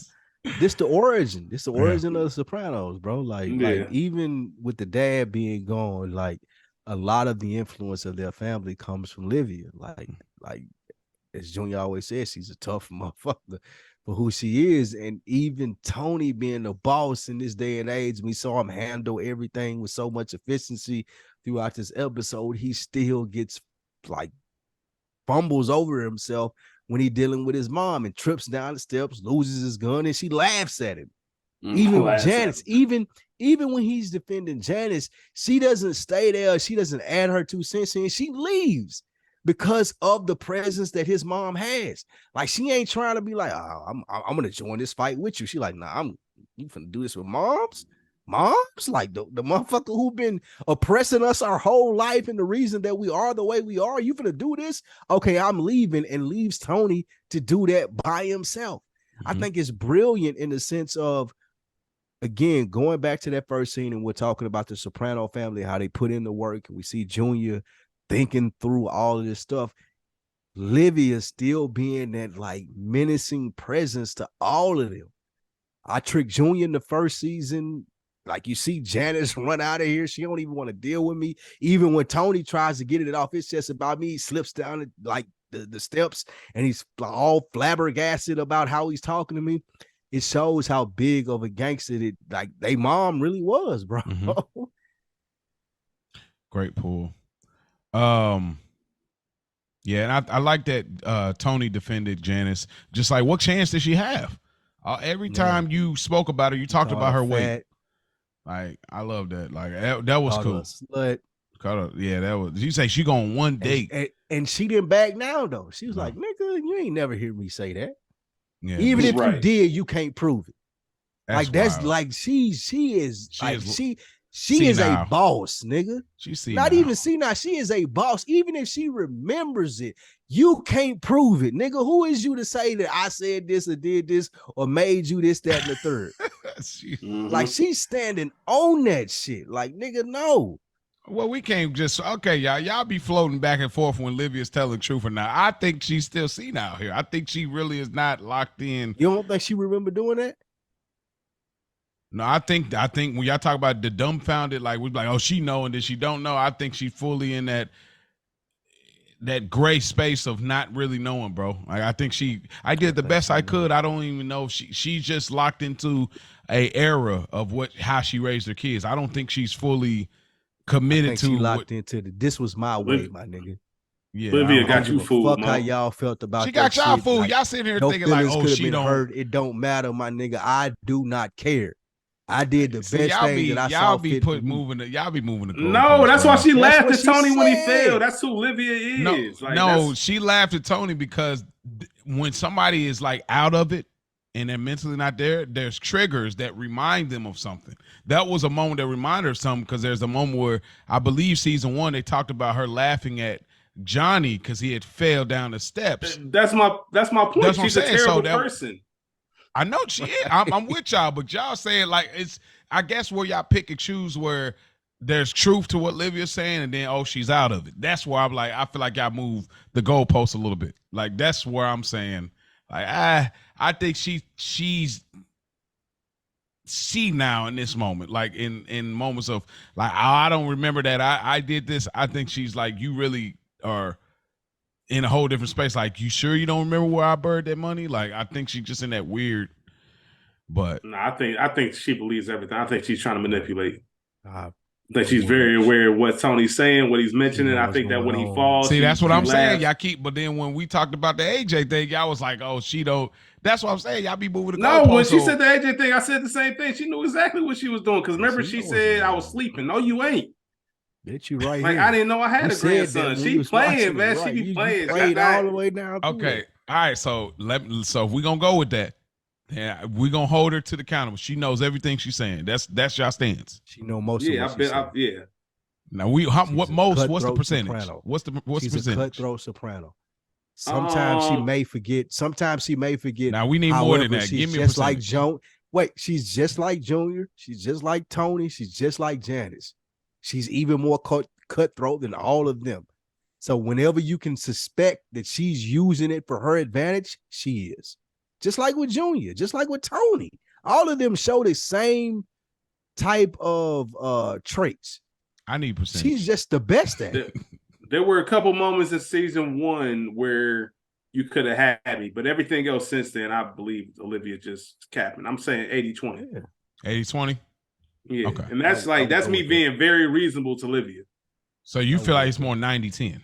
This the origin. This the origin of the Sopranos, bro. Like even with the dad being gone, like a lot of the influence of their family comes from Livia. Like as Junior always says, she's a tough motherfucker for who she is. And even Tony being the boss in this day and age, we saw him handle everything with so much efficiency throughout this episode. He still gets like fumbles over himself when he's dealing with his mom and trips down the steps, loses his gun, and she laughs at him. Even Janice, even when he's defending Janice, she doesn't stay there. She doesn't add her 2 cents in. She leaves because of the presence that his mom has. Like, she ain't trying to be like, oh, I'm gonna join this fight with you. She like, nah, you finna do this with moms? Moms, like the motherfucker who been oppressing us our whole life and the reason that we are the way we are, you finna do this? Okay, I'm leaving, and leaves Tony to do that by himself. I think it's brilliant in the sense of, again, going back to that first scene, and we're talking about the Soprano family, how they put in the work, and we see Junior thinking through all of this stuff. Livia still being that like menacing presence to all of them. I tricked Junior in the first season. Like, you see Janice run out of here. She don't even want to deal with me. Even when Tony tries to get it off his chest about me, he slips down like the steps, and he's all flabbergasted about how he's talking to me. It shows how big of a gangster that like they mom really was, bro. Great pull. Yeah, and I like that Tony defended Janice. Just like, what chance did she have? Every time you spoke about her, you talked about her weight. Like, I love that. Like, that was cool. Yeah, that was. You say she going one date, and she didn't back now though. She was like, "Nigga, you ain't never hear me say that. Yeah, even if you did, you can't prove it." That's wild. like she is a boss, nigga. She's not even senile. She is a boss. Even if she remembers it, you can't prove it, nigga. Who is you to say that I said this or did this or made you this, that, and the third? Like, she's standing on that shit. Like, nigga, no. Well, we can't just y'all be floating back and forth when Livia's telling the truth or not. I think she's still senile here. I think she really is not locked in. You don't think she remember doing that? No, I think when y'all talk about the dumbfounded, like, we're like, oh, she know and then she don't know. I think she's fully in that gray space of not really knowing, bro. Like, I think I did the best I could. I don't even know if she's just locked into a era of how she raised her kids. I don't think she's fully committed to. She locked into this was my way, my nigga. Yeah, Livia got you fooled. Fuck how y'all felt about she got y'all fooled. Like, y'all sitting here thinking like, oh, she don't hurt. It don't matter, my nigga. I do not care. I did the best thing that I saw. Y'all be moving the goal. No, that's why she laughed at Tony when he failed. That's who Livia is. No, she laughed at Tony because when somebody is like out of it and they're mentally not there, there's triggers that remind them of something. That was a moment that reminded her of something, because there's a moment where I believe season 1 they talked about her laughing at Johnny because he had fell down the steps. That's my point. She's a terrible person. I know she is. I'm with y'all, but y'all saying like it's. I guess where y'all pick and choose where there's truth to what Livia's saying, and then she's out of it. That's where I'm like, I feel like y'all move the goalpost a little bit. Like, that's where I'm saying, like, I think she's now in this moment, like in moments of like, I don't remember that I did this. I think she's like, you really are in a whole different space. Like, you sure you don't remember where I buried that money? Like, I think she's just in that weird. But no, I think she believes everything. I think she's trying to manipulate. I think she's very aware of what Tony's saying, what he's mentioning. I think that when he falls, that's what I'm saying. Y'all keep, but then when we talked about the AJ thing, y'all was like, "Oh, she don't." That's what I'm saying. Y'all be moving the goalposts. No, when she said the AJ thing, I said the same thing. She knew exactly what she was doing, because remember she said I was sleeping. No, you ain't. Bitch, you right like here. I didn't know I had a grandson. She playing, man. She be playing. Played all the way down. Okay, all right. So if we gonna go with that, Yeah, we're gonna hold her to the accountable. She knows everything she's saying. That's y'all stance. She know most of what she's saying. Yeah. Now what's the percentage? Soprano. What's the She's percentage? a cutthroat soprano. Sometimes she may forget. Now we need more than that. She's Give me just a like percentage. she's just like Junior. She's just like Tony. She's just like Janice. She's even more cutthroat than all of them. So whenever you can suspect that she's using it for her advantage, she is. Just like with Junior, just like with Tony. All of them show the same type of traits. I need percentage. She's just the best at it. There were a couple moments in season 1 where you could have had me, but everything else since then, I believe Olivia just capping. I'm saying 80-20. 80-20? Yeah. Okay. And that's that's me being very reasonable to Olivia. So you feel like it's more 90-10?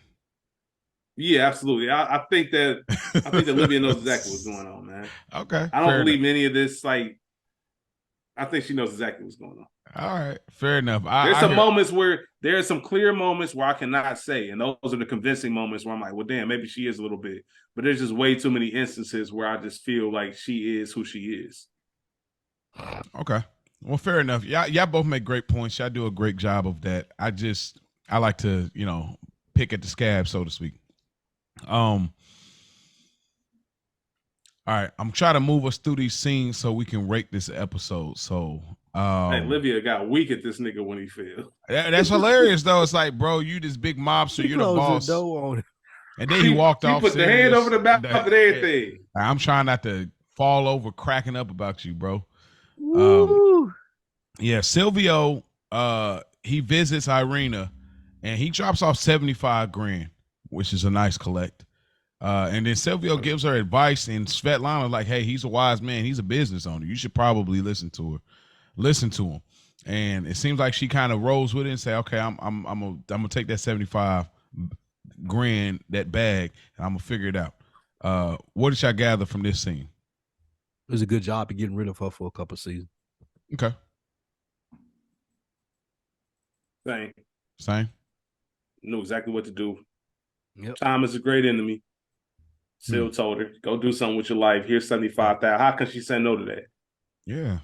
Yeah, absolutely. I think that Olivia knows exactly what's going on, man. Okay. I don't believe any of this. Like, I think she knows exactly what's going on. All right, fair enough. There's some moments where there are some clear moments where I cannot say, and those are the convincing moments where I'm like, well, damn, maybe she is a little bit. But there's just way too many instances where I just feel like she is who she is. Okay. Well, fair enough. Y'all both make great points. Y'all do a great job of that. I like to, pick at the scab, so to speak. All right, I'm trying to move us through these scenes so we can rate this episode. So, hey, Olivia got weak at this nigga when he failed. That's hilarious, though. It's like, bro, you this big mobster, you're the boss. The door on it. And then he walked off. He put the hand over the mouth and everything. I'm trying not to fall over cracking up about you, bro. Yeah, Silvio, he visits Irina, and he drops off 75 grand, which is a nice collect. And then Silvio gives her advice, and Svetlana like, hey, he's a wise man. He's a business owner. You should probably listen to him. And it seems like she kind of rolls with it and say, okay, I'm gonna take that 75 grand, that bag, and I'm gonna figure it out. What did y'all gather from this scene? It was a good job of getting rid of her for a couple of seasons. Okay. Same. Knew exactly what to do. Yep. Time is a great enemy. Sil told her, go do something with your life. Here's 75,000. How can she say no to that? Yeah.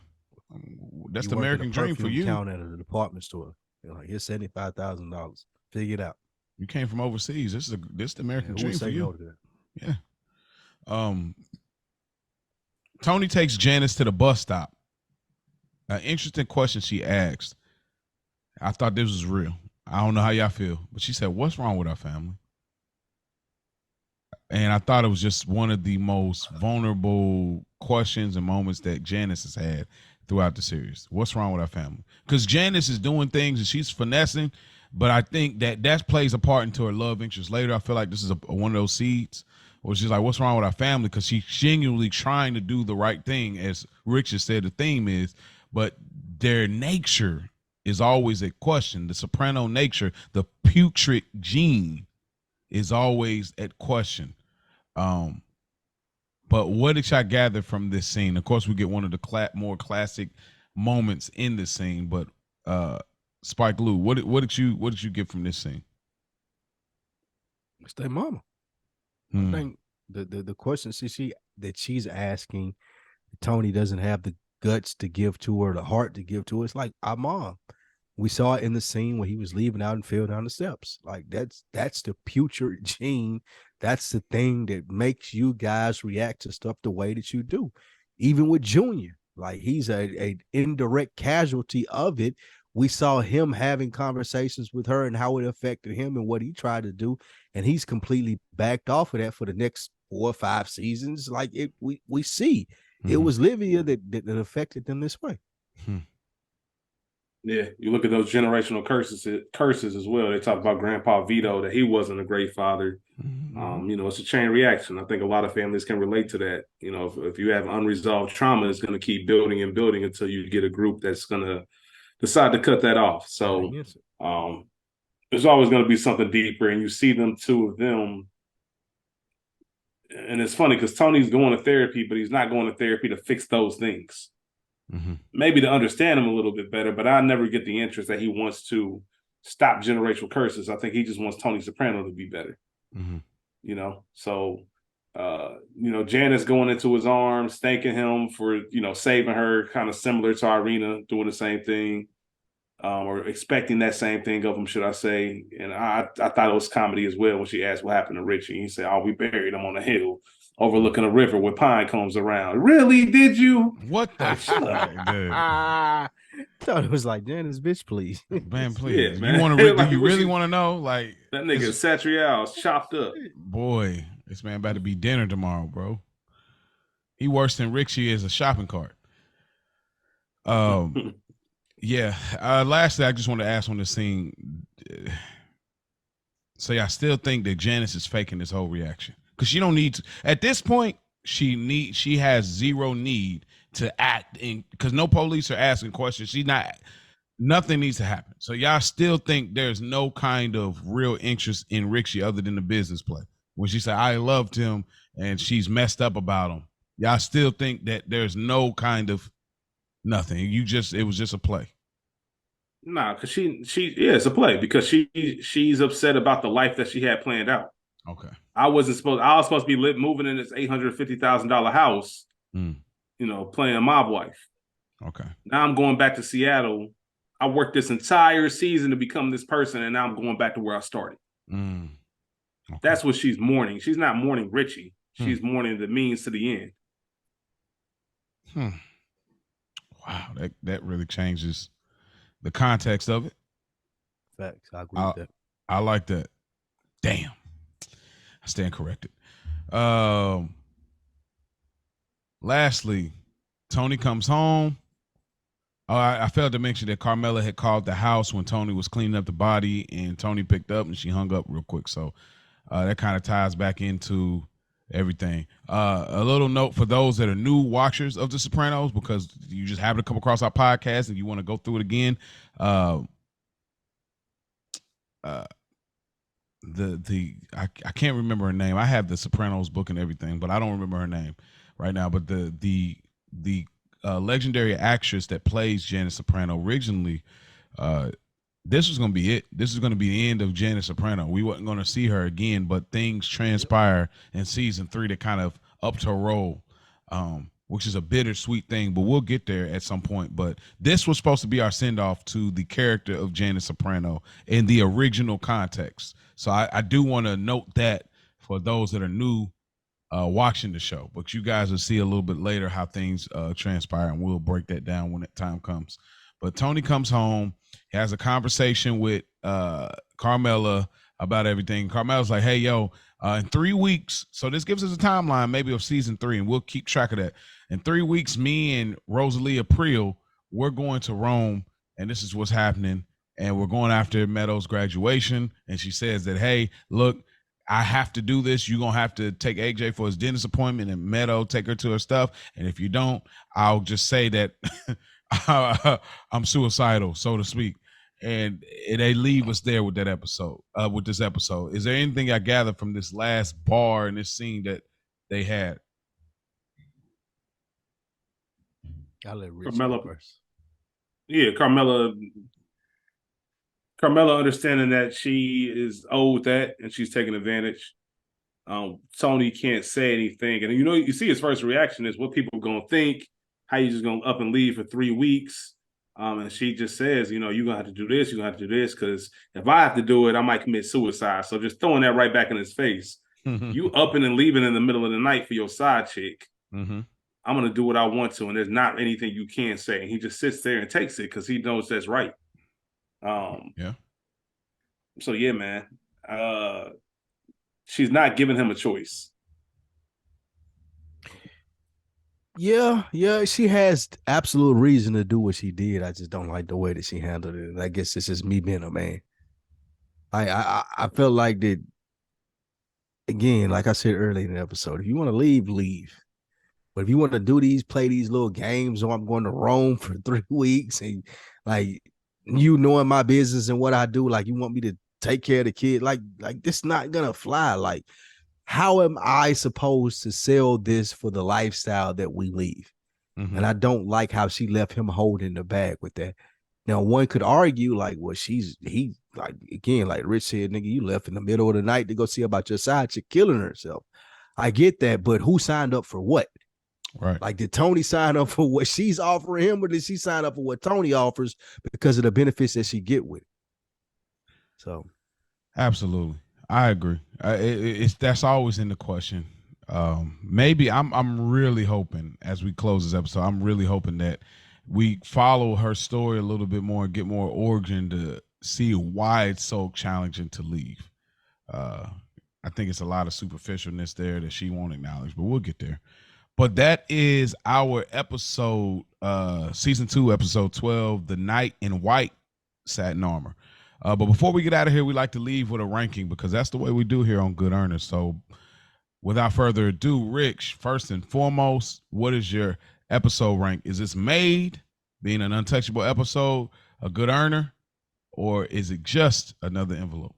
That's the American dream for you. Count at a department store. You're like, here's $75,000. Figure it out. You came from overseas. This is the American dream for you. No to that? Yeah. Tony takes Janice to the bus stop. An interesting question she asked. I thought this was real. I don't know how y'all feel, but she said, what's wrong with our family? And I thought it was just one of the most vulnerable questions and moments that Janice has had throughout the series. What's wrong with our family? Because Janice is doing things and she's finessing, but I think that plays a part into her love interest later. I feel like this is one of those seeds where she's like, what's wrong with our family? Because she's genuinely trying to do the right thing, as Rich has said the theme is, but their nature is always a question. The soprano nature, the putrid gene is always at question. But what did y'all gather from this scene? Of course, we get one of the more classic moments in the scene, but Spike Lee, what did you get from this scene? It's their mama. I think the question that she's asking, Tony doesn't have the guts to give to her, the heart to give to her. It's like our mom. We saw it in the scene when he was leaving out and fell down the steps. Like that's the putrid gene. That's the thing that makes you guys react to stuff the way that you do. Even with Junior, like he's a indirect casualty of it. We saw him having conversations with her and how it affected him and what he tried to do. And he's completely backed off of that for the next 4 or 5 seasons. Like we see it was Livia that affected them this way. Yeah, you look at those generational curses as well. They talk about Grandpa Vito, that he wasn't a great father. It's a chain reaction. I think a lot of families can relate to that. If you have unresolved trauma, it's going to keep building and building until you get a group that's going to decide to cut that off. So there's always going to be something deeper, and you see them, 2 of them. And it's funny because Tony's going to therapy, but he's not going to therapy to fix those things. Maybe to understand him a little bit better, but I never get the interest that he wants to stop generational curses. I think he just wants Tony Soprano to be better. So Janice going into his arms, thanking him for, saving her, kind of similar to Irina doing the same thing, or expecting that same thing of him, should I say. And I thought it was comedy as well when she asked what happened to Richie. He said, "Oh, we buried him on a hill overlooking a river with pine cones around." Really? Did you? What the Shut up. I thought it was like, Janice, bitch, please. Man, please. Yeah, man. You want to? Like, do you really want to know? Like that nigga Satrial's chopped up. Boy, this man about to be dinner tomorrow, bro. He worse than Richie is a shopping cart. Yeah. Lastly, I just want to ask on this scene. So I still think that Janice is faking this whole reaction because she don't need to. At this point, she has zero need to act in because no police are asking questions. She's not. Nothing needs to happen. So y'all still think there's no kind of real interest in Richie other than the business play. When she said I loved him and she's messed up about him, y'all still think that there's no kind of nothing. It was just a play. Nah, because it's a play because she's upset about the life that she had planned out. Okay. I was supposed to be moving in this $850,000 house, playing a mob wife. Okay. Now I'm going back to Seattle. I worked this entire season to become this person, and now I'm going back to where I started. Okay. That's what she's mourning. She's not mourning Richie. She's mourning the means to the end. Wow, that really changes the context of it. Facts. I agree with that. I like that. Damn. I stand corrected. Lastly, Tony comes home. Oh, I failed to mention that Carmela had called the house when Tony was cleaning up the body, and Tony picked up and she hung up real quick. So that kind of ties back into everything. A little note for those that are new watchers of The Sopranos, because you just happen to come across our podcast and you want to go through it again. I can't remember her name. I have the Sopranos book and everything, but I don't remember her name right now. But the legendary actress that plays Janice Soprano originally, this was going to be it. This is going to be the end of Janice Soprano. We wasn't going to see her again, but things transpire in season 3 that kind of upped her role, which is a bittersweet thing, but we'll get there at some point. But this was supposed to be our send-off to the character of Janice Soprano in the original context. So I do want to note that for those that are new watching the show, but you guys will see a little bit later how things transpire, and we'll break that down when that time comes. But Tony comes home, he has a conversation with Carmela about everything. Carmela's like, hey, yo, in 3 weeks, so this gives us a timeline maybe of season 3, and we'll keep track of that. In 3 weeks, me and Rosalie April, we're going to Rome, and this is what's happening, and we're going after Meadows' graduation. And she says that, hey, look, I have to do this. You're going to have to take AJ for his dentist appointment and Meadow take her to her stuff. And if you don't, I'll just say that I'm suicidal, so to speak. And they leave us there with that episode, with this episode. Is there anything I gather from this last bar in this scene that they had? I'll let Rich Carmela first. Yeah, Carmela understanding that she is owed that and she's taking advantage. Tony can't say anything. And you see his first reaction is what people are gonna think, how you just gonna up and leave for 3 weeks. And she just says, you're gonna have to do this, you're gonna have to do this, because if I have to do it, I might commit suicide. So just throwing that right back in his face. You upping and leaving in the middle of the night for your side chick. Mm-hmm. I'm gonna do what I want to, and there's not anything you can say. And he just sits there and takes it because he knows that's right. Yeah. So yeah, man. She's not giving him a choice. Yeah, she has absolute reason to do what she did. I just don't like the way that she handled it. And I guess it's just me being a man. I felt like that, again, like I said earlier in the episode, if you want to leave, leave. But if you want to play these little games, or I'm going to Rome for 3 weeks, and like you knowing my business and what I do, like you want me to take care of the kid, like this not gonna fly. Like, how am I supposed to sell this for the lifestyle that we leave? Mm-hmm. And I don't like how she left him holding the bag with that. Now, one could argue, like, well, like Rich said, nigga, you left in the middle of the night to go see about your side chick killing herself. I get that, but who signed up for what? Right. Like, did Tony sign up for what she's offering him, or did she sign up for what Tony offers because of the benefits that she get with it? So, absolutely, I agree. That's always in the question. Maybe I'm really hoping as we close this episode, I'm really hoping that we follow her story a little bit more and get more origin to see why it's so challenging to leave. I think it's a lot of superficialness there that she won't acknowledge, but we'll get there. But that is our episode, season 2, episode 12, The Knight in White, Satin Armor. But before we get out of here, we like to leave with a ranking because that's the way we do here on Good Earners. So without further ado, Rich, first and foremost, what is your episode rank? Is this made, being an untouchable episode, a good earner, or is it just another envelope?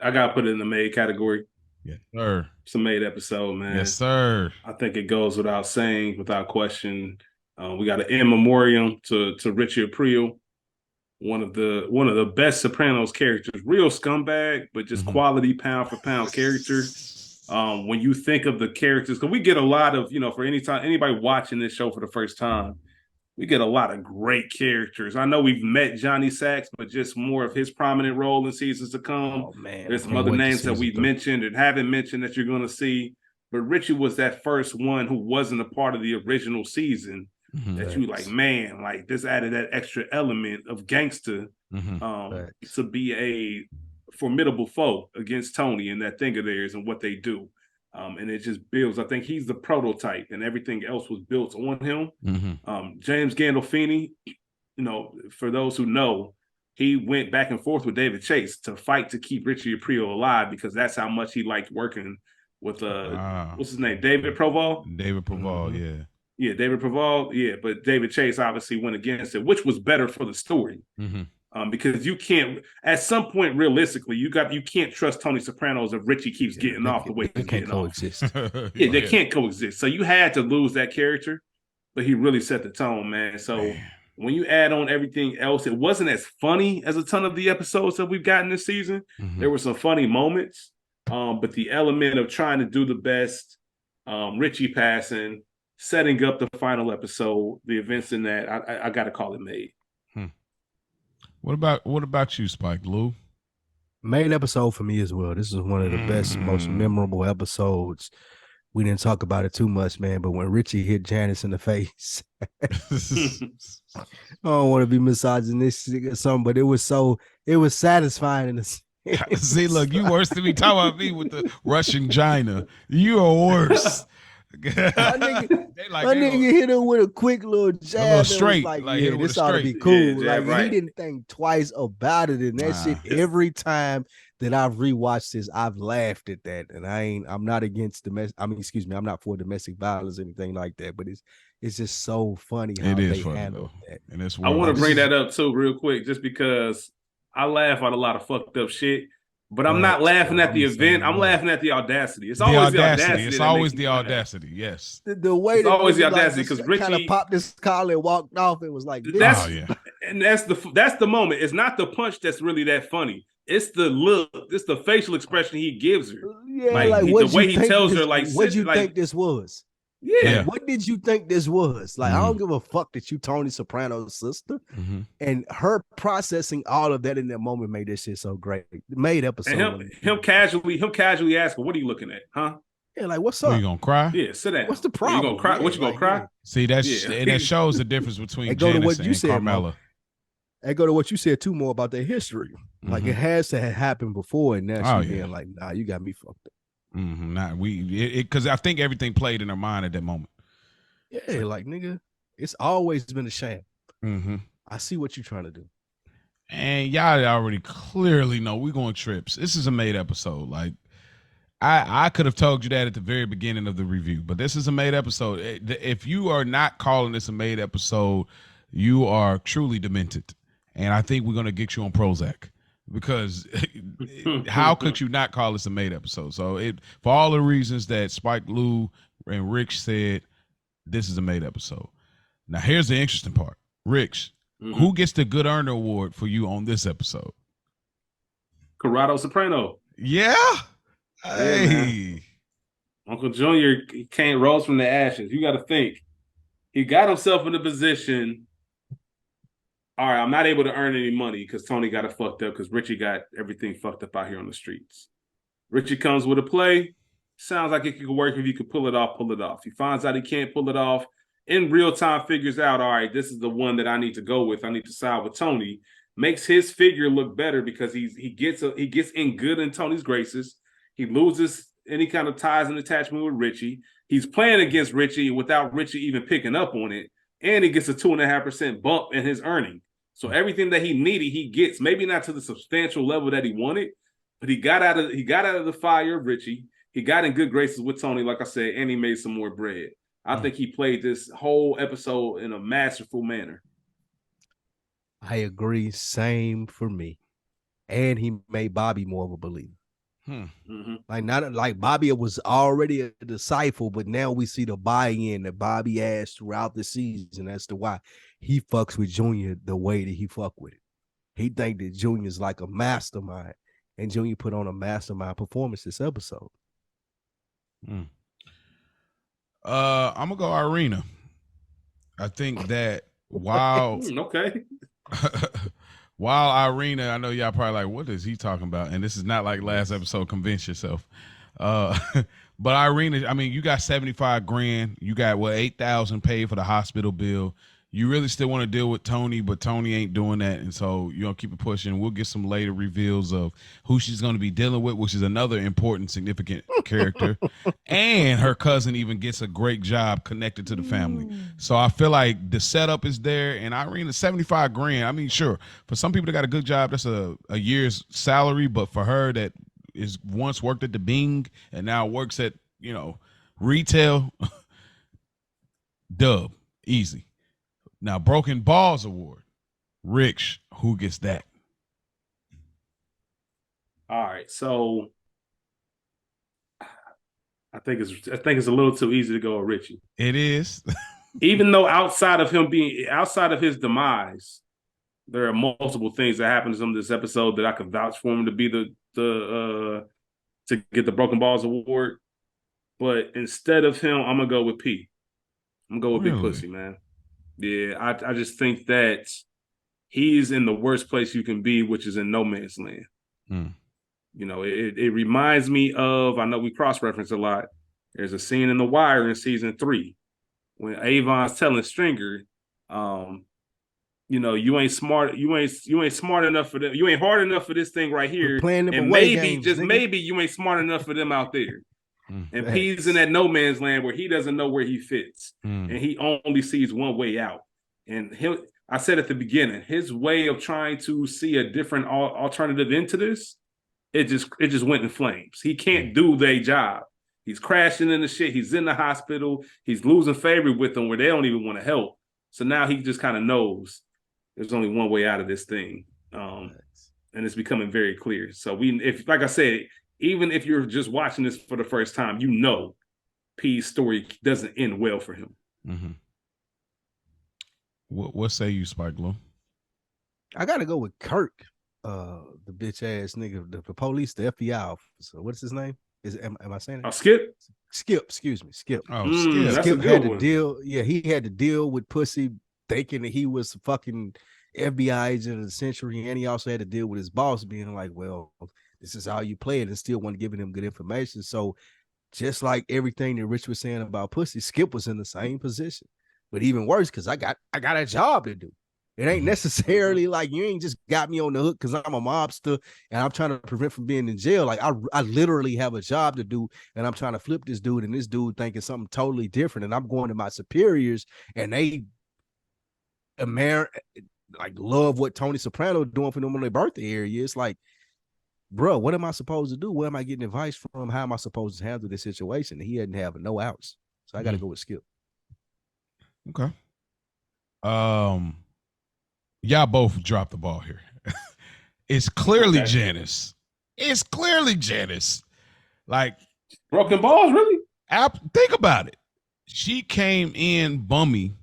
I got to put it in the made category. Yes, sir. It's a made episode, man. Yes, sir. I think it goes without saying, without question. We got an in memoriam to Richie Aprile, one of the best Sopranos characters, real scumbag, but just quality pound for pound character. When you think of the characters, because we get a lot of, for anybody watching this show for the first time, we get a lot of great characters. I know we've met Johnny Sachs, but just more of his prominent role in seasons to come. Oh, man. There's some other names that we've mentioned and haven't mentioned that you're going to see. But Richie was that first one who wasn't a part of the original season that you like, man, like this added that extra element of gangster to be a formidable foe against Tony and that thing of theirs and what they do. And it just builds. I think he's the prototype, and everything else was built on him. James Gandolfini, for those who know, he went back and forth with David Chase to fight to keep Richie Aprile alive because that's how much he liked working with what's his name, David Proval. David Proval, yeah. Yeah, David Proval, yeah. But David Chase obviously went against it, which was better for the story. Because you can't, at some point, realistically, you can't trust Tony Sopranos if Richie keeps getting off the way he's getting off. They can't coexist. So you had to lose that character, but he really set the tone, man. So when you add on everything else, it wasn't as funny as a ton of the episodes that we've gotten this season. There were some funny moments, but the element of trying to do the best, Richie passing, setting up the final episode, the events in that, I got to call it made. What about you, Spike Lou? Main episode for me as well. This is one of the best, most memorable episodes. We didn't talk about it too much, man, but when Richie hit Janice in the face, I don't want to be misogynistic or something, but it was satisfying in the See, look, you worse than me. Talk about me with the Russian Gina. You are worse. My nigga hit him with a quick little jab. A little straight. Like yeah, this ought to be cool. Yeah, he didn't think twice about it. And that shit, every time that I've rewatched this, I've laughed at that. And I'm not against I'm not for domestic violence or anything like that. But it's just so funny how they handle that. And it's I want to bring that up too, real quick, just because I laugh at a lot of fucked up shit. But I'm not laughing at the event. I'm laughing at the audacity. It's always the audacity. It's always the audacity. Yes. The way it's always the audacity because Richie kind of popped his collar and walked off. It was like this. And that's the moment. It's not the punch that's really that funny. It's the look. It's the facial expression he gives her. Yeah, the way he tells her, like, what you think this was? Yeah. What did you think this was? Like, I don't give a fuck that you Tony Soprano's sister. And her processing all of that in that moment made this shit so great. Made episode. And him casually asking, "What are you looking at? Huh?" Yeah, like, what's up? You gonna cry? Yeah, sit down. What's the problem? You gonna cry? What you gonna cry? See, and that shows the difference between Janice and Carmela. I go to what you said too more about their history. Like, it has to have happened before, and now she's being like, "Nah, you got me fucked up." Because I think everything played in her mind at that moment. Yeah, like, nigga, it's always been a sham. I see what you're trying to do. And y'all already clearly know we're going trips. This is a made episode. Like, I could have told you that at the very beginning of the review, but this is a made episode. If you are not calling this a made episode, you are truly demented. And I think we're going to get you on Prozac. Because how could you not call this a made episode? So for all the reasons that Spike Lou and Rich said, this is a made episode. Now here's the interesting part. Rich, who gets the Good Earner Award for you on this episode? Corrado Soprano. Yeah. Hey. Uncle Junior can't rose from the ashes. You got to think. He got himself in a position. All right, I'm not able to earn any money because Tony got it fucked up because Richie got everything fucked up out here on the streets. Richie comes with a play. Sounds like it could work if you could pull it off, pull it off. He finds out he can't pull it off. In real time, figures out, all right, this is the one that I need to go with. I need to side with Tony. Makes his figure look better because he gets in good in Tony's graces. He loses any kind of ties and attachment with Richie. He's playing against Richie without Richie even picking up on it. And he gets a 2.5% bump in his earning. So everything that he needed, he gets. Maybe not to the substantial level that he wanted, but he got out of the fire of Richie. He got in good graces with Tony, like I said, and he made some more bread. I think he played this whole episode in a masterful manner. I agree. Same for me. And he made Bobby more of a believer. Like not like Bobby was already a disciple, but now we see the buy-in that Bobby has throughout the season as to why he fucks with Junior the way that he fuck with it. He think that Junior's like a mastermind, and Junior put on a mastermind performance this episode. I'm gonna go Irina. I think that while okay. While Irina, I know y'all probably like, what is he talking about? And this is not like last episode, convince yourself. But Irina, I mean, you got 75 grand. You got, 8,000 paid for the hospital bill. You really still want to deal with Tony, but Tony ain't doing that. And so you're going to keep it pushing. We'll get some later reveals of who she's going to be dealing with, which is another important, significant character. And her cousin even gets a great job connected to the family. So I feel like the setup is there. And Irina, 75 grand. I mean, sure, for some people that got a good job, that's a year's salary. But for her that is once worked at the Bing and now works at, retail, dub, easy. Now, Broken Balls Award. Rich, who gets that? All right, so I think it's a little too easy to go with Richie. It is. Even though outside of his demise, there are multiple things that happened to him this episode that I could vouch for him to be to get the Broken Balls Award. But instead of him, I'm gonna go with P. I'm gonna go with Big Pussy, man. Yeah, I just think that he's in the worst place you can be, which is in no man's land. It reminds me of, I know we cross-reference a lot. There's a scene in The Wire in season 3 when Avon's telling Stringer, you ain't smart enough for them. You ain't hard enough for this thing right here. And maybe you ain't smart enough for them out there. And P's in that no man's land where he doesn't know where he fits. And he only sees one way out. And I said at the beginning, his way of trying to see a different alternative into this, it just went in flames. He can't do their job. He's crashing into shit. He's in the hospital. He's losing favor with them where they don't even want to help. So now he just kind of knows there's only one way out of this thing. And it's becoming very clear. So like I said, even if you're just watching this for the first time, P's story doesn't end well for him. What say you, Spike Lou? I got to go with Kirk, the bitch ass nigga, the police, the FBI officer. What's his name? Am I saying it? Oh, Skip? Skip, excuse me, Skip. Oh, Skip. Skip had to deal. Yeah, he had to deal with Pussy thinking that he was a fucking FBI agent of the century, and he also had to deal with his boss being like, well, this is how you play it, and still wasn't giving him good information. So just like everything that Rich was saying about Pussy, Skip was in the same position. But even worse, because I got a job to do. It ain't necessarily like you ain't just got me on the hook because I'm a mobster and I'm trying to prevent from being in jail. Like I literally have a job to do, and I'm trying to flip this dude, and this dude thinking something totally different. And I'm going to my superiors, and they love what Tony Soprano doing for them on their birthday area. It's like, bro, what am I supposed to do? Where am I getting advice from? How am I supposed to handle this situation? And he hadn't have no outs. So I got to go with Skip. Okay. Y'all both dropped the ball here. It's clearly Janice. It's clearly Janice. Like, Broken Balls, really? Think about it. She came in bummy.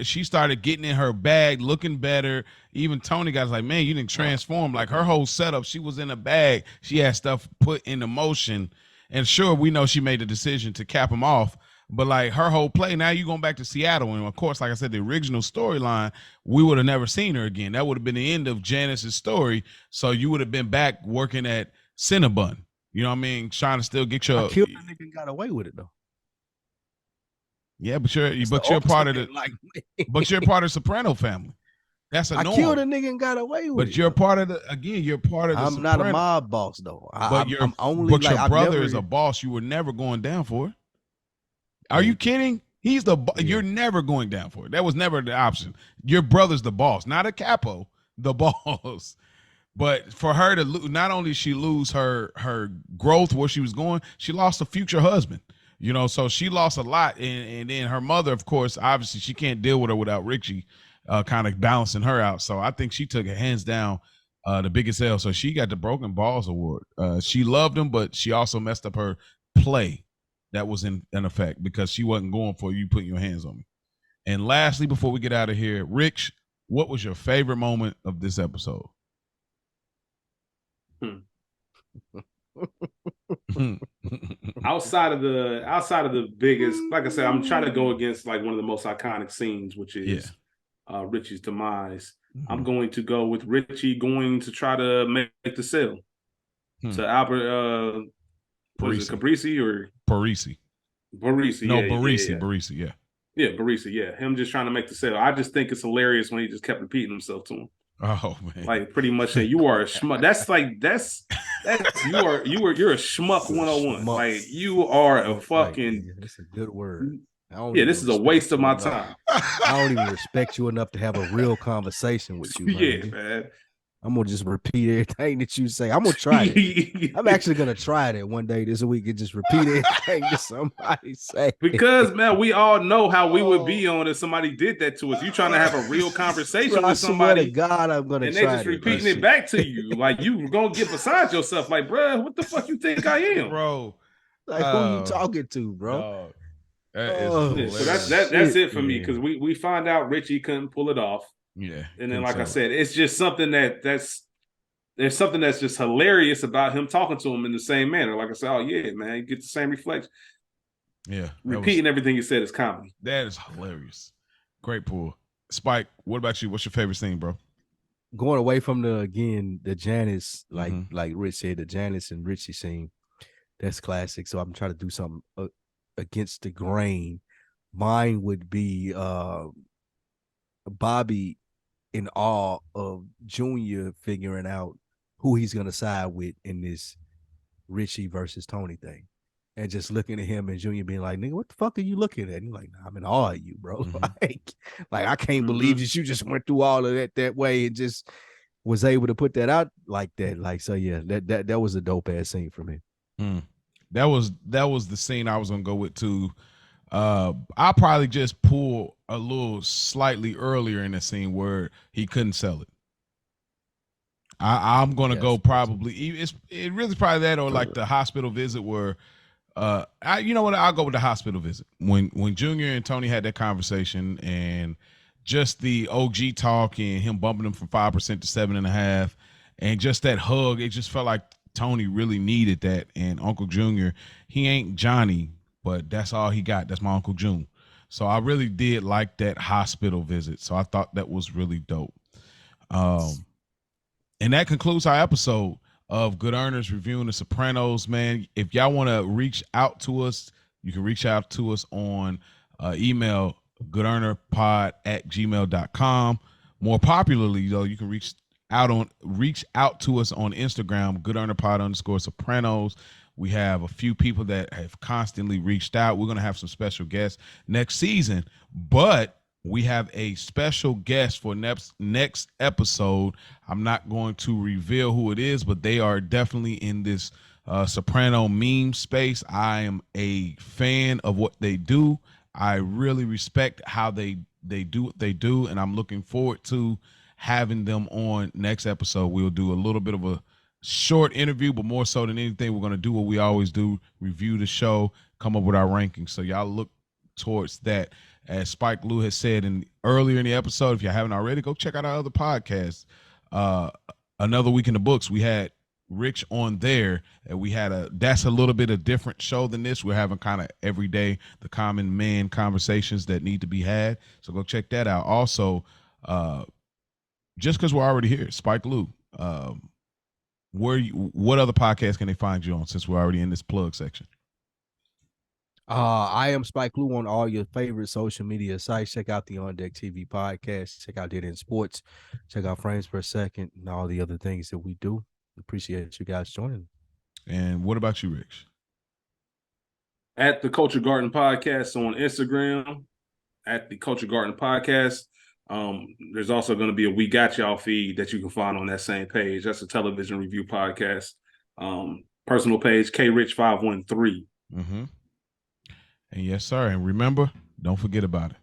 She started getting in her bag, looking better. Even Tony got like, man, you didn't transform. Like her whole setup, she was in a bag. She had stuff put into motion. And sure, we know she made the decision to cap him off, but like her whole play, now you going back to Seattle. And of course, like I said, the original storyline, we would have never seen her again. That would have been the end of Janice's story. So you would have been back working at Cinnabon. You know what I mean? Trying to still get your. I killed the nigga and got away with it though. Yeah, but you're part of the but you're part of the Soprano family. That's a norm. I killed a nigga and got away with it. But you're part of you're part of the I'm Soprano. not a mob boss though. I'm only but like, your brother is a boss you were never going down for. Are you kidding? He's the you're never going down for it. That was never the option. Your brother's the boss, not a capo, the boss. But for her to not only she lose her growth where she was going, she lost a future husband. You know, so she lost a lot, and then her mother, of course, obviously she can't deal with her without Richie kind of balancing her out. So I think she took it hands down the biggest L. So she got the Broken Balls Award. She loved him, but she also messed up her play that was in effect because she wasn't going for you putting your hands on me. And lastly, before we get out of here, Rich, what was your favorite moment of this episode? outside of the biggest, like I said, I'm trying to go against like one of the most iconic scenes, which is Richie's demise. I'm going to go with Richie going to try to make the sale to Albert was it Caprisi or Parisi? Barisi. No, Barisi, yeah. Yeah, Barisi, yeah. Him just trying to make the sale. I just think it's hilarious when he just kept repeating himself to him. Oh man! Like pretty much saying you are a schmuck. That's you're a schmuck 101. Like you are a fucking. That's a good word. Yeah, this is a waste of my time. I don't even respect you enough to have a real conversation with you. Yeah, man. I'm gonna just repeat everything that you say. I'm gonna try it. I'm actually gonna try it one day this week and just repeat everything that somebody say. Because man, we all know how we would be on if somebody did that to us. You trying to have a real conversation with somebody. I swear to God, I'm gonna and try they just repeating it back to you. Like you gonna get beside yourself. Like, bro, what the fuck you think I am, bro? Like who you talking to, bro? So that's it for me because we find out Richie couldn't pull it off. Yeah, and then like I said, it's just something there's something that's just hilarious about him talking to him in the same manner. Like I said, oh yeah, man, you get the same reflection. Yeah, repeating everything you said is comedy. That is hilarious. Great pull, Spike. What about you? What's your favorite scene, bro? Going away from the Janice, like Rich said, the Janice and Richie scene. That's classic. So I'm trying to do something against the grain. Mine would be Bobby in awe of Junior figuring out who he's gonna side with in this Richie versus Tony thing, and just looking at him and Junior being like, "Nigga, what the fuck are you looking at?" And you're like, nah, "I'm in awe of you, bro. Like I can't believe that you just went through all of that way and just was able to put that out like that." Like so, yeah, that was a dope ass scene for me. That was the scene I was gonna go with too. I'll probably just pull a little slightly earlier in the scene where he couldn't sell it. I'm gonna go probably it really probably that or like the hospital visit where you know what, I'll go with the hospital visit when Junior and Tony had that conversation and just the OG talk and him bumping him from 5% to 7.5 and just that hug. It just felt like Tony really needed that, and Uncle Junior, he ain't Johnny, but that's all he got. That's my Uncle June. So I really did like that hospital visit. So I thought that was really dope. And that concludes our episode of Good Earners reviewing The Sopranos, man. If y'all want to reach out to us, you can reach out to us on email, goodearnerpod@gmail.com. More popularly, though, you can reach out to us on Instagram, goodearnerpod_Sopranos. We have a few people that have constantly reached out. We're going to have some special guests next season, but we have a special guest for next episode. I'm not going to reveal who it is, but they are definitely in this Soprano meme space. I am a fan of what they do. I really respect how they do what they do, and I'm looking forward to having them on next episode. We'll do a little bit of a short interview, but more so than anything, we're going to do what we always do, review the show, come up with our rankings. So y'all look towards that. As Spike Lee has said earlier in the episode, if you haven't already, go check out our other podcasts. Another Week in the Books. We had Rich on there, and that's a little bit of different show than this. We're having kind of everyday, the common man conversations that need to be had. So go check that out. Also, just because we're already here, Spike Lou. What other podcast can they find you on since we're already in this plug section? I am Spike Lou on all your favorite social media sites. Check out the On Deck TV podcast. Check out Dead End Sports. Check out Frames Per Second and all the other things that we do. Appreciate you guys joining. And what about you, Rich? At the Culture Garden Podcast on Instagram, at the Culture Garden Podcast. There's also going to be a We Got Y'all feed that you can find on that same page. That's a television review podcast. Personal page, KRich513. Mm-hmm. And yes, sir. And remember, don't forget about it.